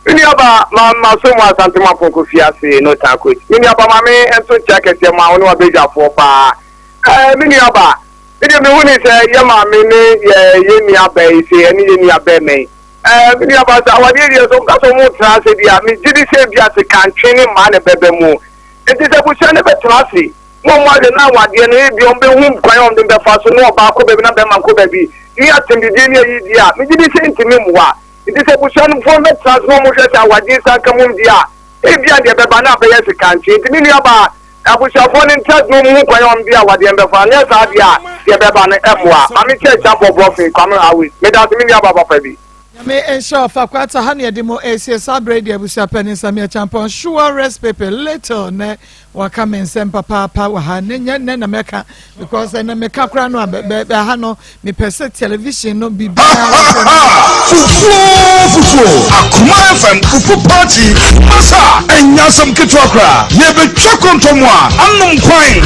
Mini aba ma so mo asante ma pon ko fiase no ta coach. Mini aba ma me enso jacket ma woni wa beja fo pa. Mini aba. Mini me woni se ye ma me ne ye ni aba ise eni ye ni aba me. Mini aba sa wa dey so ka so mo tra se bia me jidi se bia se kan twene ma ne bebe mu. Enti se bu se ne be tra se. Mo de na wade na ebi on be hu kwan on de be fa so no ba ko be na be man ko be bi ni atembi de ni yi dia me di se ntimi muwa ndi se bu shan fo me transform mo hweta wade san ka mum dia ebi ade be ba na be yes kanche ntimi ni aba abusafo ni ntadu mu kwan on dia wade be fa ne sa dia de be ba na emwa ma me che cha bobo fe kwame awi me da mi ni aba papa bi me ensure fa kwata ha ne de mo esi sabredi abusia penin samia champon sure rest paper little ne waka me nsem papa wa ha ne na meka because na meka kra no be ha no me pese television no bi fufu Akoma FM fufu party masa enya sam kitwa kra ye be twa kontomo a anum kwan